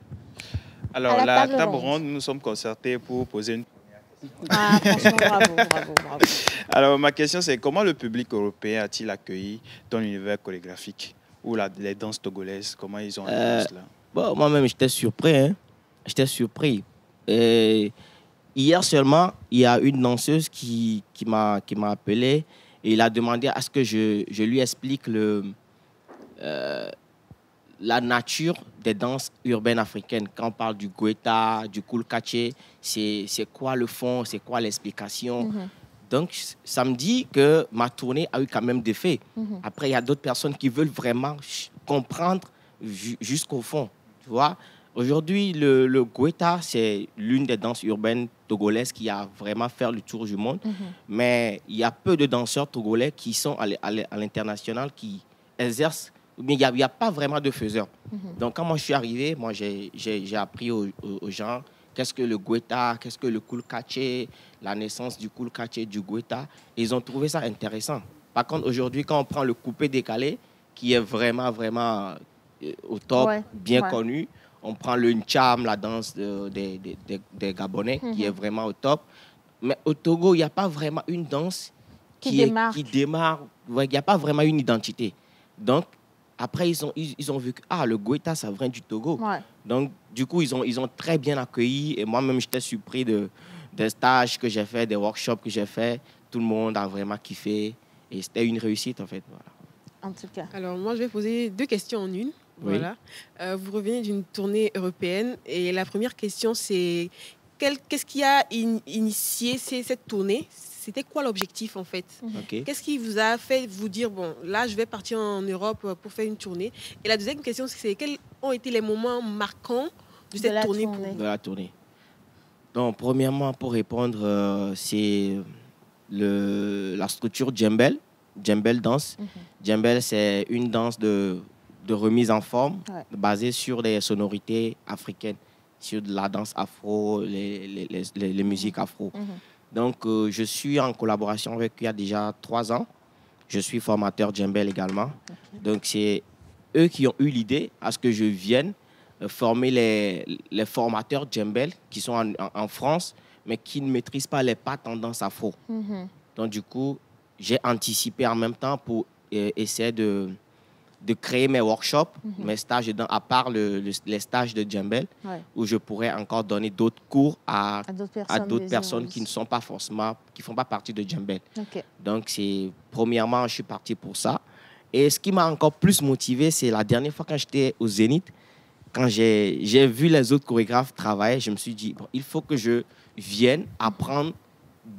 Alors, la table ronde, nous sommes concertés pour poser une... Ah, franchement, bravo, bravo, bravo. Alors, ma question, c'est comment le public européen a-t-il accueilli ton univers chorégraphique ou les danses togolaises? Comment ils ont accueilli cela? Bon, moi-même, j'étais surpris. Hein? J'étais surpris. Et hier seulement, il y a une danseuse qui m'a appelé et il a demandé à ce que je lui explique la nature des danses urbaines africaines. Quand on parle du Guetta, du Kulkaché, c'est quoi le fond, c'est quoi l'explication? Donc, ça me dit que ma tournée a eu quand même des faits. Après, il y a d'autres personnes qui veulent vraiment comprendre jusqu'au fond. Tu vois? Aujourd'hui, le Guetta, c'est l'une des danses urbaines togolaises qui a vraiment fait le tour du monde. Mais il y a peu de danseurs togolais qui sont à l'international, qui exercent. Mais il n'y a pas vraiment de faiseurs. Donc, quand moi je suis arrivé, moi j'ai appris aux gens qu'est-ce que le Guetta, qu'est-ce que le Kulkaché, la naissance du Kulkaché, du Guetta. Ils ont trouvé ça intéressant. Par contre, aujourd'hui, quand on prend le coupé décalé, qui est vraiment, vraiment au top, bien connu, on prend le Ncham, la danse des Gabonais, qui est vraiment au top. Mais au Togo, il n'y a pas vraiment une danse qui démarre. Il n'y a pas vraiment une identité. Donc, après, ils ont vu que le Guetta, ça vient du Togo. Donc, du coup, ils ont très bien accueilli. Et moi-même, j'étais surpris des stages que j'ai fait, des workshops que j'ai fait. Tout le monde a vraiment kiffé. Et c'était une réussite, en fait. Voilà. En tout cas. Alors, moi, je vais poser 2 questions en une. Oui. Voilà. Vous revenez d'une tournée européenne. Et la première question, c'est qu'est-ce qui a initié cette tournée? C'était quoi l'objectif, en fait? Qu'est-ce qui vous a fait vous dire, bon, là, je vais partir en Europe pour faire une tournée? Et la deuxième question, c'est quels ont été les moments marquants de cette tournée pour vous? De la tournée. Donc, premièrement, pour répondre, c'est la structure Djembel. Djembel danse. Djembel, c'est une danse de remise en forme basée sur des sonorités africaines. sur de la danse afro, les musiques afro. Donc, je suis en collaboration avec eux il y a déjà 3 ans. Je suis formateur djembel également. Donc, c'est eux qui ont eu l'idée à ce que je vienne former les formateurs djembel qui sont en France, mais qui ne maîtrisent pas les pas tendances afro. Donc, du coup, j'ai anticipé en même temps pour essayer de créer mes workshops, mes stages, à part les stages de djembel, où je pourrais encore donner d'autres cours à d'autres personnes qui ne sont pas forcément, qui ne font pas partie de djembel. Donc, premièrement, je suis parti pour ça. Et ce qui m'a encore plus motivé, c'est la dernière fois quand j'étais au Zénith, quand j'ai vu les autres chorégraphes travailler, je me suis dit, bon, il faut que je vienne apprendre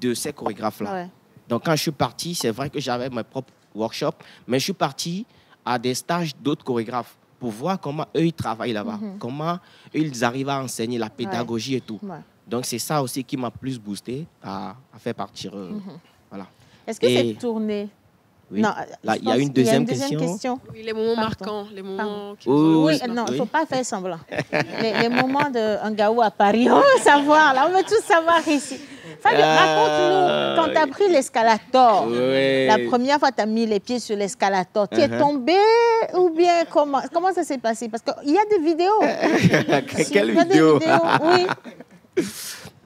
de ces chorégraphes-là. Donc, quand je suis parti, c'est vrai que j'avais mes propres workshops, mais je suis parti à des stages d'autres chorégraphes pour voir comment eux, ils travaillent là-bas, comment eux, ils arrivent à enseigner la pédagogie et tout. Donc, c'est ça aussi qui m'a plus boosté à faire partir. Voilà. Est-ce que cette tournée... Oui. Non, là, il y a une deuxième question. Oui, les moments marquants, les moments qui non, il ne faut pas faire semblant. les moments de Ngaou à Paris, on veut savoir, là, on veut tous savoir ici. Raconte-nous, quand tu as pris l'escalator, la première fois tu as mis les pieds sur l'escalator, tu es tombé ou bien comment ça s'est passé? Parce qu'il y a des vidéos. Quelle vidéo? Oui.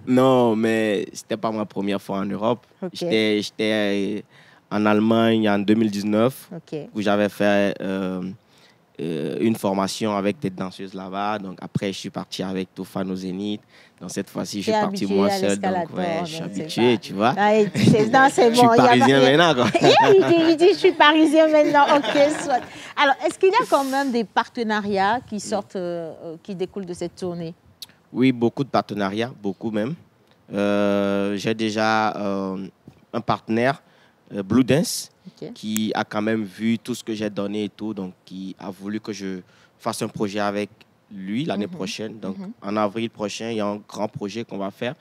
Non, mais ce n'était pas ma première fois en Europe. J'étais en Allemagne en 2019, où j'avais fait une formation avec des danseuses là-bas. Donc après, je suis parti avec Toufan au Zénith. Donc cette fois-ci, je suis parti moi seul. Donc je suis habitué, tu vois. Non, c'est bon. Je suis parisien maintenant. Quoi. Il dit, je suis parisien maintenant. Ok, soit. Alors, est-ce qu'il y a quand même des partenariats qui sortent, qui découlent de cette tournée? Oui, beaucoup de partenariats, beaucoup même. J'ai déjà un partenaire, Blue Dance, qui a quand même vu tout ce que j'ai donné et tout, donc qui a voulu que je fasse un projet avec lui l'année prochaine. Donc, en avril prochain, il y a un grand projet qu'on va faire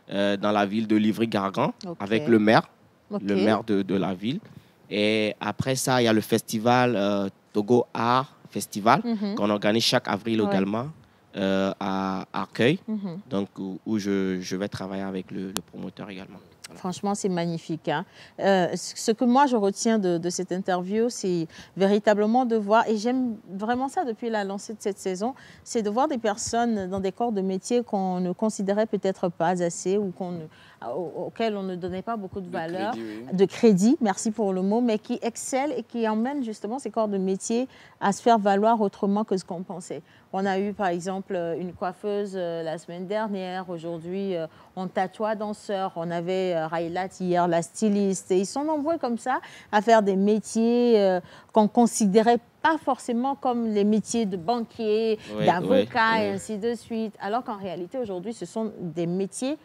dans la ville de Livry-Gargan avec le maire de la ville. Et après ça, il y a le festival Togo Art Festival qu'on organise chaque avril également à Arcueil, donc où je vais travailler avec le promoteur également. Voilà. Franchement, c'est magnifique. Hein. Ce que moi, je retiens de cette interview, c'est véritablement de voir, et j'aime vraiment ça depuis la lancée de cette saison, c'est de voir des personnes dans des corps de métier qu'on ne considérait peut-être pas assez ou auxquels on ne donnait pas beaucoup de valeur, de crédit, merci pour le mot, mais qui excellent et qui emmènent justement ces corps de métier à se faire valoir autrement que ce qu'on pensait. On a eu par exemple une coiffeuse la semaine dernière, aujourd'hui on tatoue danseur, on avait Railat hier, la styliste, et ils sont nombreux comme ça à faire des métiers qu'on ne considérait pas forcément comme les métiers de banquier, d'avocat et ainsi de suite, alors qu'en réalité aujourd'hui ce sont des métiers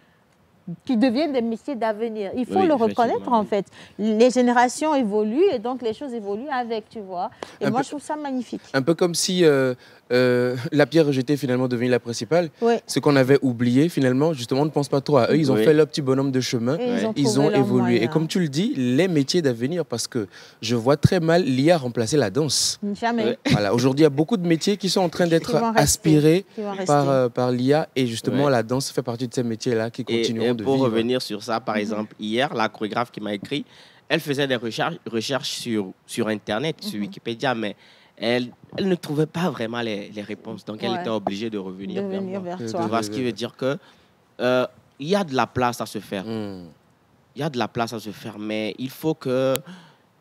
qui deviennent des métiers d'avenir. Il faut le reconnaître, en fait. Les générations évoluent et donc les choses évoluent avec, tu vois. Et moi, je trouve ça magnifique. Un peu comme si la pierre rejetée, finalement, devenue la principale. Ce qu'on avait oublié, finalement, justement, on ne pense pas trop à eux. Ils ont fait leur petit bonhomme de chemin. Ils ont évolué. Moyen. Et comme tu le dis, les métiers d'avenir, parce que je vois très mal l'IA remplacer la danse. Jamais. Voilà. Aujourd'hui, il y a beaucoup de métiers qui sont en train d'être aspirés par l'IA. Et justement, la danse fait partie de ces métiers-là qui continueront de vivre. Pour revenir sur ça, par exemple, hier, la chorégraphe qui m'a écrit, elle faisait des recherches sur Internet, sur Wikipédia, mais elle ne trouvait pas vraiment les réponses. Donc, elle était obligée de revenir vers toi. Tu vois, ce qui veut dire que il y a de la place à se faire. Il y a de la place à se faire, mais il faut que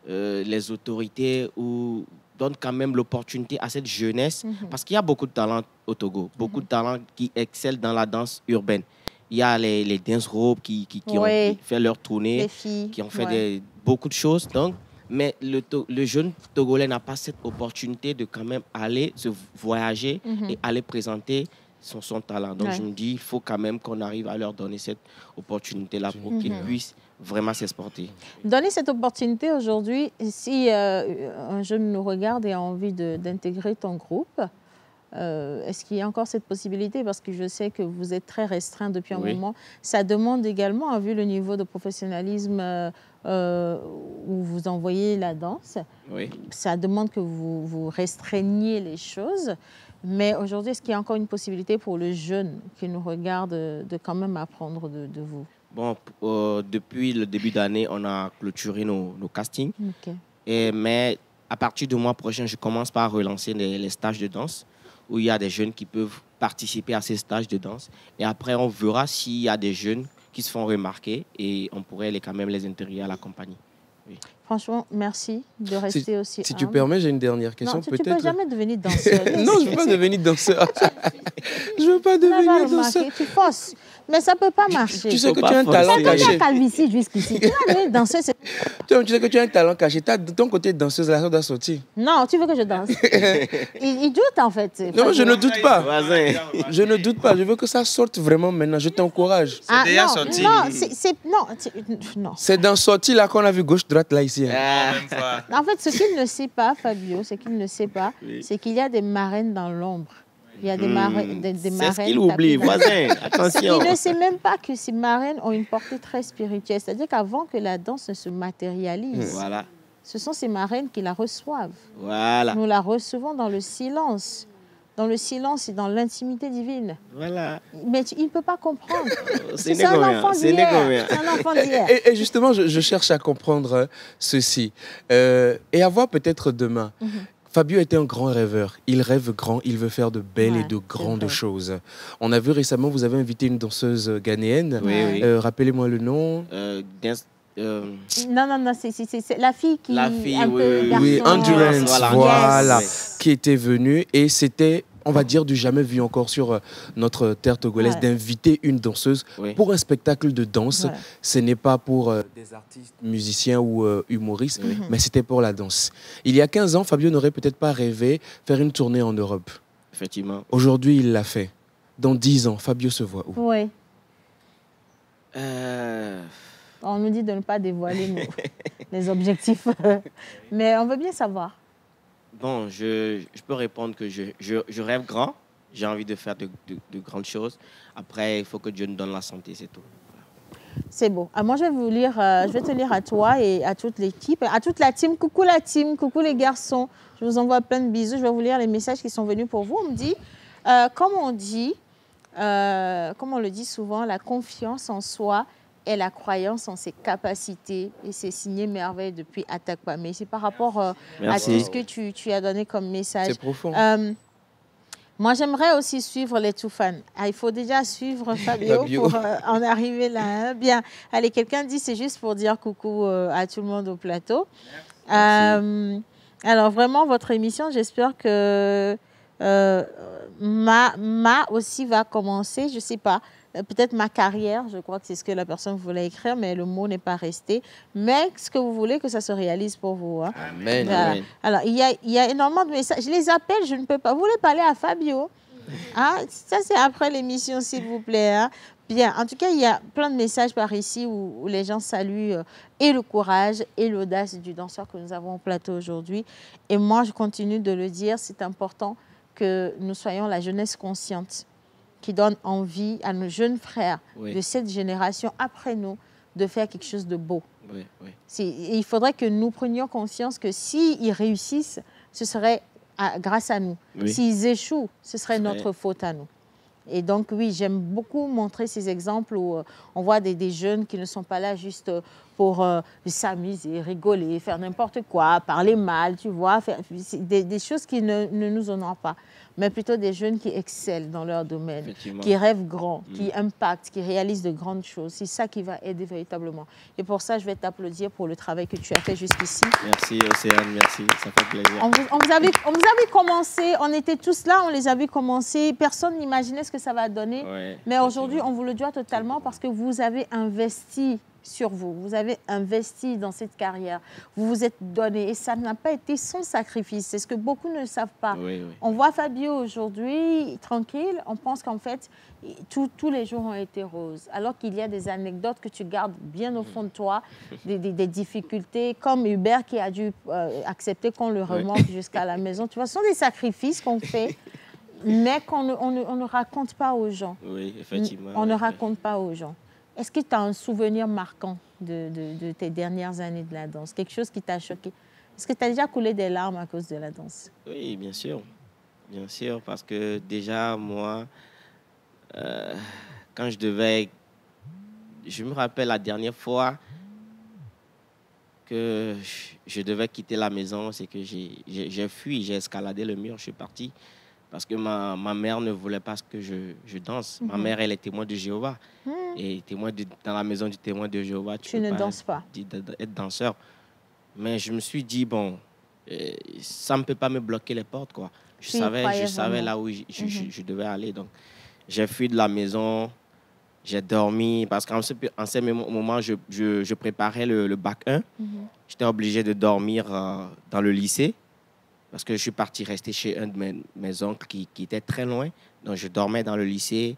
les autorités donnent quand même l'opportunité à cette jeunesse, parce qu'il y a beaucoup de talents au Togo, beaucoup de talents qui excellent dans la danse urbaine. Il y a les dance ropes qui ont fait leur tournée, qui ont fait beaucoup de choses. Donc, mais le jeune Togolais n'a pas cette opportunité de quand même aller se voyager et aller présenter son talent. Donc, je me dis, il faut quand même qu'on arrive à leur donner cette opportunité-là pour qu'ils puissent vraiment s'exporter. Donner cette opportunité aujourd'hui, si un jeune nous regarde et a envie d'intégrer ton groupe, est-ce qu'il y a encore cette possibilité? Parce que je sais que vous êtes très restreint depuis un moment. Ça demande également, vu le niveau de professionnalisme où vous envoyez la danse. Oui. Ça demande que vous restreigniez les choses. Mais aujourd'hui, est-ce qu'il y a encore une possibilité pour le jeune qui nous regarde de quand même apprendre de vous? Bon, depuis le début d'année, on a clôturé nos castings. Ok. Mais à partir du mois prochain, je commence par relancer les stages de danse où il y a des jeunes qui peuvent participer à ces stages de danse. Et après, on verra s'il y a des jeunes qui se font remarquer et on pourrait quand même les intégrer à la compagnie. Oui. Franchement, merci de rester aussi Si tu humble. permets, j'ai une dernière question. Non, tu ne peux jamais devenir danseur. Non, je ne veux pas devenir danseur. Je ne veux pas devenir danseur. Tu forces. Mais ça ne peut pas marcher. Tu sais que tu as un talent caché. Tu as calvitie jusqu'ici. Tu vas devenir danseuse. Tu sais que tu as un talent caché. De ton côté danseuse, là, ça doit sortir. Non, tu veux que je danse. il doute en fait. Non, je ne doute pas. Je ne doute pas. Je veux que ça sorte vraiment maintenant. Je t'encourage. C'est déjà sorti. Non. C'est dans sortie là qu'on a vu gauche-droite là ici. En fait, ce qu'il ne sait pas, Fabio, c'est qu'il y a des marraines dans l'ombre. Il y a des marraines. C'est ce qu'il oublie, voisin. Attention. Il ne sait même pas que ces marraines ont une portée très spirituelle. C'est-à-dire qu'avant que la danse ne se matérialise, voilà. Ce sont ces marraines qui la reçoivent. Voilà. Nous la recevons dans le silence. Dans le silence et dans l'intimité divine. Voilà. Mais il ne peut pas comprendre. C'est un enfant d'hier. C'est un enfant d'hier. Et justement, je cherche à comprendre ceci. Et à voir peut-être demain. Fabio était un grand rêveur. Il rêve grand, il veut faire de belles et de grandes choses. On a vu récemment, vous avez invité une danseuse ghanéenne. Oui. Rappelez-moi le nom. Non, c'est la fille qui... La fille, un peu oui, garçon. Endurance, voilà, Yes. qui était venue. Et c'était, on va dire, du jamais vu encore sur notre terre togolaise, d'inviter une danseuse pour un spectacle de danse. Voilà. Ce n'est pas pour des artistes, musiciens ou humoristes, mais c'était pour la danse. Il y a 15 ans, Fabio n'aurait peut-être pas rêvé faire une tournée en Europe. Effectivement. Aujourd'hui, il l'a fait. Dans 10 ans, Fabio se voit où? Oui. On nous dit de ne pas dévoiler les objectifs. Mais on veut bien savoir. Bon, je peux répondre que je rêve grand. J'ai envie de faire de grandes choses. Après, il faut que Dieu nous donne la santé, c'est tout. C'est beau. Moi, je vais te lire à toi et à toute l'équipe, à toute la team. Coucou la team, coucou les garçons. Je vous envoie plein de bisous. Je vais vous lire les messages qui sont venus pour vous. On me dit, comme on le dit souvent, la confiance en soi et la croyance en ses capacités. Et c'est signé merveille depuis Atakpa. Mais c'est par rapport à tout ce que tu as donné comme message. C'est profond. Moi, j'aimerais aussi suivre les Toufan. Il faut déjà suivre Fabio pour en arriver là. Hein. Bien. Allez, quelqu'un dit, c'est juste pour dire coucou à tout le monde au plateau. Alors, vraiment, votre émission, j'espère que ma aussi va commencer. Je ne sais pas. Peut-être ma carrière, je crois que c'est ce que la personne voulait écrire, mais le mot n'est pas resté. Mais ce que vous voulez, que ça se réalise pour vous. Hein. Amen, voilà. amen. Alors, il y a énormément de messages. Je les appelle, je ne peux pas. Vous voulez parler à Fabio? Ah, ça, c'est après l'émission, s'il vous plaît. Hein. Bien, en tout cas, il y a plein de messages par ici où les gens saluent et le courage et l'audace du danseur que nous avons au plateau aujourd'hui. Et moi, je continue de le dire, c'est important que nous soyons la jeunesse consciente qui donne envie à nos jeunes frères de cette génération après nous de faire quelque chose de beau. Il faudrait que nous prenions conscience que s'ils réussissent, ce serait grâce à nous. S'ils échouent, ce serait notre faute à nous. Et donc, oui, j'aime beaucoup montrer ces exemples où on voit des jeunes qui ne sont pas là juste pour s'amuser, rigoler, faire n'importe quoi, parler mal, tu vois, faire des choses qui ne nous honorent pas, mais plutôt des jeunes qui excellent dans leur domaine, qui rêvent grand, qui impactent, qui réalisent de grandes choses. C'est ça qui va aider véritablement. Et pour ça, je vais t'applaudir pour le travail que tu as fait jusqu'ici. Merci, Océane, merci. Ça fait plaisir. On vous avait commencé, on était tous là, on les avait commencé. Personne n'imaginait ce que ça va donner. Mais aujourd'hui, on vous le doit totalement parce que vous avez investi sur vous. Vous avez investi dans cette carrière. Vous vous êtes donné. Et ça n'a pas été sans sacrifice. C'est ce que beaucoup ne savent pas. On voit Fabio aujourd'hui, tranquille. On pense qu'en fait, tous les jours ont été roses. Alors qu'il y a des anecdotes que tu gardes bien au fond de toi, des difficultés, comme Hubert qui a dû accepter qu'on le remorque jusqu'à la maison. Tu vois, ce sont des sacrifices qu'on fait, mais qu'on ne raconte pas aux gens. Oui, effectivement. On ne raconte pas aux gens. Est-ce que tu as un souvenir marquant de tes dernières années de la danse? Quelque chose qui t'a choqué? Est-ce que tu as déjà coulé des larmes à cause de la danse? Oui, bien sûr. Bien sûr, parce que déjà, moi, quand je devais... Je me rappelle la dernière fois que je devais quitter la maison, c'est que j'ai fui, j'ai escaladé le mur, je suis parti. Parce que ma mère ne voulait pas que je danse. Ma mère, elle est témoin de Jéhovah. Et dans la maison du témoin de Jéhovah, tu ne danses pas. Être danseur. Mais je me suis dit, bon, ça ne peut pas me bloquer les portes, quoi. Je savais là où je devais aller. Donc, j'ai fui de la maison, j'ai dormi. Parce qu'en ce moment, je préparais le bac 1. J'étais obligé de dormir dans le lycée. Parce que je suis parti rester chez un de mes oncles qui était très loin. Donc, je dormais dans le lycée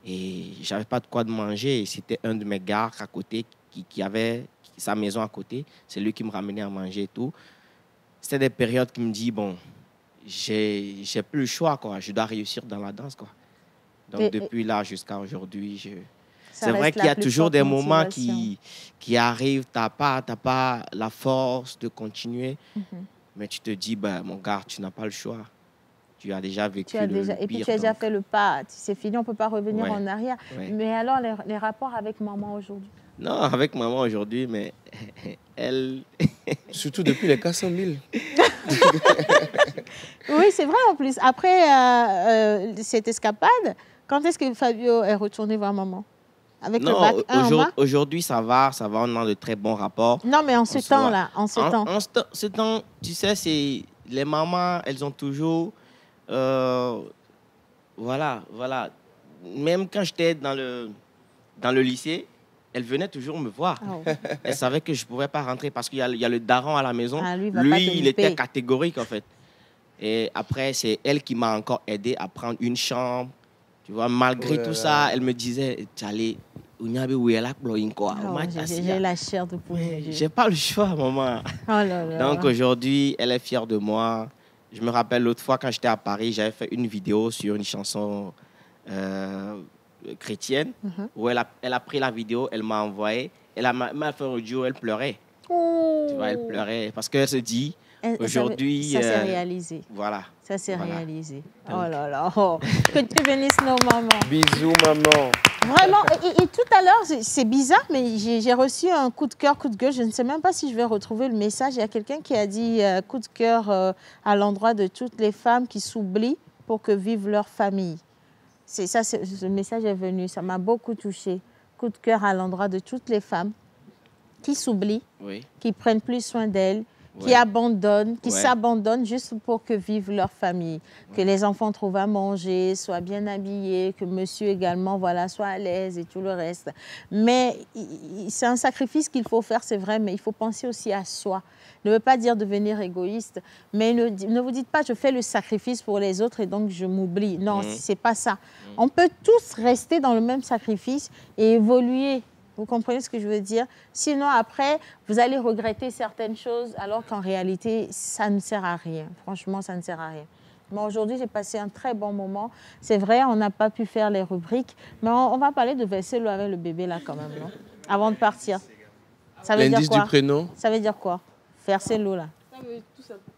et je n'avais pas de quoi de manger. Et c'était un de mes gars à côté qui avait sa maison à côté. C'est lui qui me ramenait à manger et tout. C'était des périodes qui me disent, bon, j'ai plus le choix, quoi. Je dois réussir dans la danse, quoi. Donc, depuis là jusqu'à aujourd'hui, c'est vrai qu'il y a toujours des moments qui arrivent. Tu n'as pas la force de continuer. Mais tu te dis, ben, mon gars, tu n'as pas le choix. Tu as déjà vécu le pire. Et puis tu as déjà fait le pas. C'est fini, on ne peut pas revenir en arrière. Mais alors, les rapports avec maman aujourd'hui? Non, avec maman aujourd'hui, mais elle... Surtout depuis les 400 000. Oui, c'est vrai en plus. Après cette escapade, quand est-ce que Fabio est retourné voir maman? Avec le bac 1 aujourd'hui, ça va, on a de très bons rapports. Non, mais en ce temps-là, en ce temps, tu sais, c'est les mamans, elles ont toujours... voilà. Même quand j'étais dans le lycée, elles venaient toujours me voir. Elles savaient que je ne pouvais pas rentrer parce qu'il y a le daron à la maison. Lui, il était catégorique, en fait. Et après, c'est elle qui m'a encore aidé à prendre une chambre. Tu vois, malgré tout ça, elle me disait, j'ai la chair de poule. J'ai pas le choix, maman. Donc aujourd'hui, elle est fière de moi. Je me rappelle l'autre fois, quand j'étais à Paris, j'avais fait une vidéo sur une chanson chrétienne, où elle a pris la vidéo, elle m'a envoyé. Elle m'a fait un audio, elle pleurait. Tu vois, elle pleurait parce qu'elle se dit, aujourd'hui... Ça s'est réalisé. Voilà. Ça s'est réalisé. Donc. Oh là là. Oh. Que tu bénisses nos mamans. Bisous, maman. Vraiment. Et tout à l'heure, c'est bizarre, mais j'ai reçu un coup de cœur, coup de gueule. Je ne sais même pas si je vais retrouver le message. Il y a quelqu'un qui a dit coup de cœur à l'endroit de toutes les femmes qui s'oublient pour que vive leur famille. Ce message est venu. Ça m'a beaucoup touchée. Coup de cœur à l'endroit de toutes les femmes qui s'oublient, qui prennent plus soin d'elles, qui abandonnent, qui s'abandonnent juste pour que vive leur famille. Que les enfants trouvent à manger, soient bien habillés, que monsieur également soit à l'aise et tout le reste. Mais c'est un sacrifice qu'il faut faire, c'est vrai, mais il faut penser aussi à soi. Ne veut pas dire devenir égoïste, mais ne vous dites pas je fais le sacrifice pour les autres et donc je m'oublie. Non, c'est pas ça. On peut tous rester dans le même sacrifice et évoluer. Vous comprenez ce que je veux dire? Sinon, après, vous allez regretter certaines choses alors qu'en réalité, ça ne sert à rien. Franchement, ça ne sert à rien. Moi, aujourd'hui, j'ai passé un très bon moment. C'est vrai, on n'a pas pu faire les rubriques, mais on va parler de verser l'eau avec le bébé là quand même, non? Avant de partir. Ça veut dire quoi? Du prénom. Ça veut dire quoi? Verser l'eau là. Ça veut tout simplement.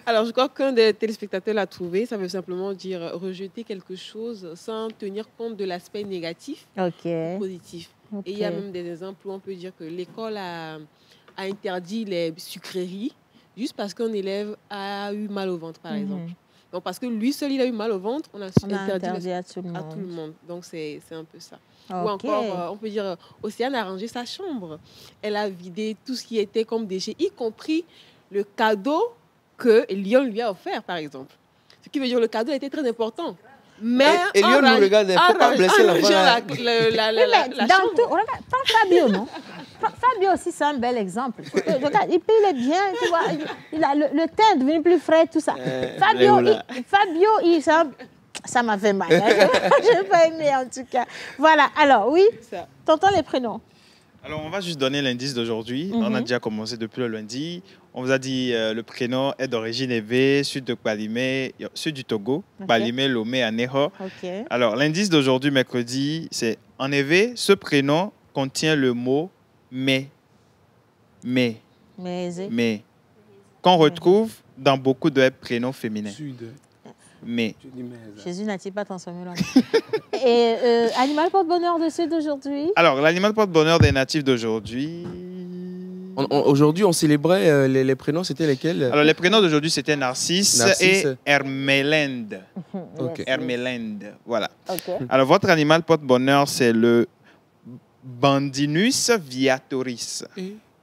Alors, je crois qu'un des téléspectateurs l'a trouvé. Ça veut simplement dire rejeter quelque chose sans tenir compte de l'aspect négatif ou positif. Et il y a même des exemples où on peut dire que l'école a interdit les sucreries juste parce qu'un élève a eu mal au ventre, par exemple. Donc, parce que lui seul, il a eu mal au ventre, on a interdit à tout le monde. Donc, c'est un peu ça. Ou encore, on peut dire, Océane a rangé sa chambre. Elle a vidé tout ce qui était comme déchets, y compris le cadeau que Lyon lui a offert, par exemple. Ce qui veut dire que le cadeau était très important. Mais et Lyon nous regarde, il ne faut pas blesser la chambre. Regarde, Fabio, non? Fabio aussi, c'est un bel exemple. Regarde, il est bien, tu vois, le teint est devenu plus frais, tout ça. Fabio, ça m'a fait mal. Je n'ai pas aimé, en tout cas. Voilà, alors, oui, t'entends les prénoms? Alors, on va juste donner l'indice d'aujourd'hui. On a déjà commencé depuis le lundi. On vous a dit le prénom est d'origine Evé, sud de Kwalimé, sud du Togo, Kwalimé, Lomé, Aneho. Ok. Alors, l'indice d'aujourd'hui, mercredi, c'est en Evé, ce prénom contient le mot mais. Mais. Qu'on retrouve dans beaucoup de prénoms féminins. Mais. Jésus n'a-t-il pas transformé l'homme? Et animal porte-bonheur de ceux d'aujourd'hui? Alors, l'animal porte-bonheur des natifs d'aujourd'hui. Aujourd'hui, on célébrait les prénoms, c'était lesquels? Alors, les prénoms d'aujourd'hui, c'était Narcisse et Hermélinde. Okay. Hermélinde, voilà. Okay. Alors, votre animal porte-bonheur, c'est le Bandinus viatoris.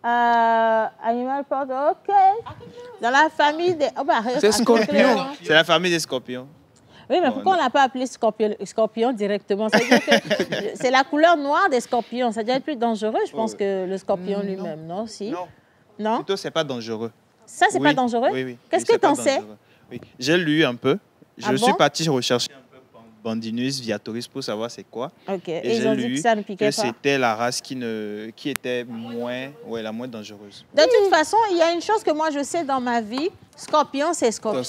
Animal porte-bonheur, ok. Dans la famille des... Oh, bah, c'est scorpion. C'est la famille des scorpions. Oui, mais pourquoi on ne l'a pas appelé scorpion directement? C'est la couleur noire des scorpions. Ça doit être plus dangereux, je pense, que le scorpion lui-même, non? Si? Non. Plutôt, c'est pas dangereux. Ça, c'est pas dangereux? Oui. Qu'est-ce que tu en sais? Oui. J'ai lu un peu. Je suis parti rechercher un peu Bandinus viatoris pour savoir c'est quoi. Ok. Et ils ont dit que ça ne piquait pas. c'était la race qui était la moins dangereuse. De toute façon, il y a une chose que moi je sais dans ma vie. Scorpion, c'est scorpion.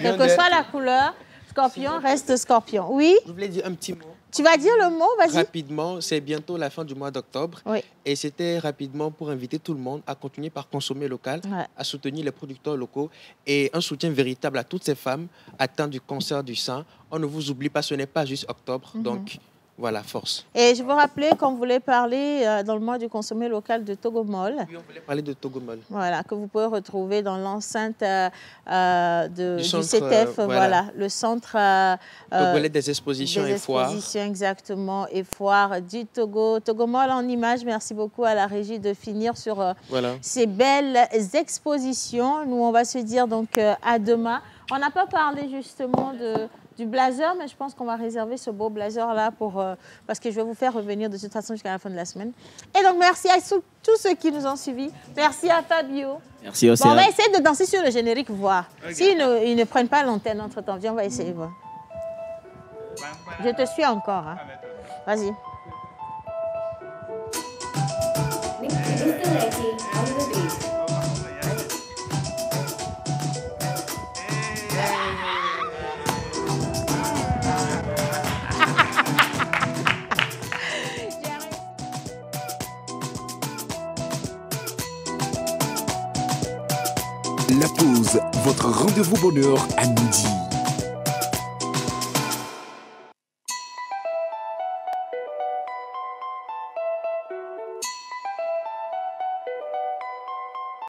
Quelle que soit la couleur, scorpion reste scorpion. Oui? Je voulais dire un petit mot. Tu vas dire le mot, vas-y. Rapidement, c'est bientôt la fin du mois d'octobre. Oui. Et c'était rapidement pour inviter tout le monde à continuer par consommer local, à soutenir les producteurs locaux et un soutien véritable à toutes ces femmes atteintes du cancer du sein. On ne vous oublie pas, ce n'est pas juste octobre. Donc, voilà, force. Et je vous rappelais qu'on voulait parler dans le mois du consommé local de Togomol. Oui, on voulait parler de Togomol. Voilà, que vous pouvez retrouver dans l'enceinte du CETEF, voilà, le centre togolais des expositions et foires. Des expositions, exactement, et foires du Togo. Togomol en images, merci beaucoup à la régie de finir sur ces belles expositions. Nous, on va se dire donc à demain. On n'a pas parlé justement du blazer, mais je pense qu'on va réserver ce beau blazer-là parce que je vais vous faire revenir de toute façon jusqu'à la fin de la semaine. Et donc, merci à tous ceux qui nous ont suivis. Merci à Fabio. Merci aussi. Bon, on va essayer de danser sur le générique, voir. Okay. S'ils ne prennent pas l'antenne entre-temps, viens, on va essayer, voir. Je te suis encore. Hein. Vas-y. La pause, votre rendez-vous bonheur à midi.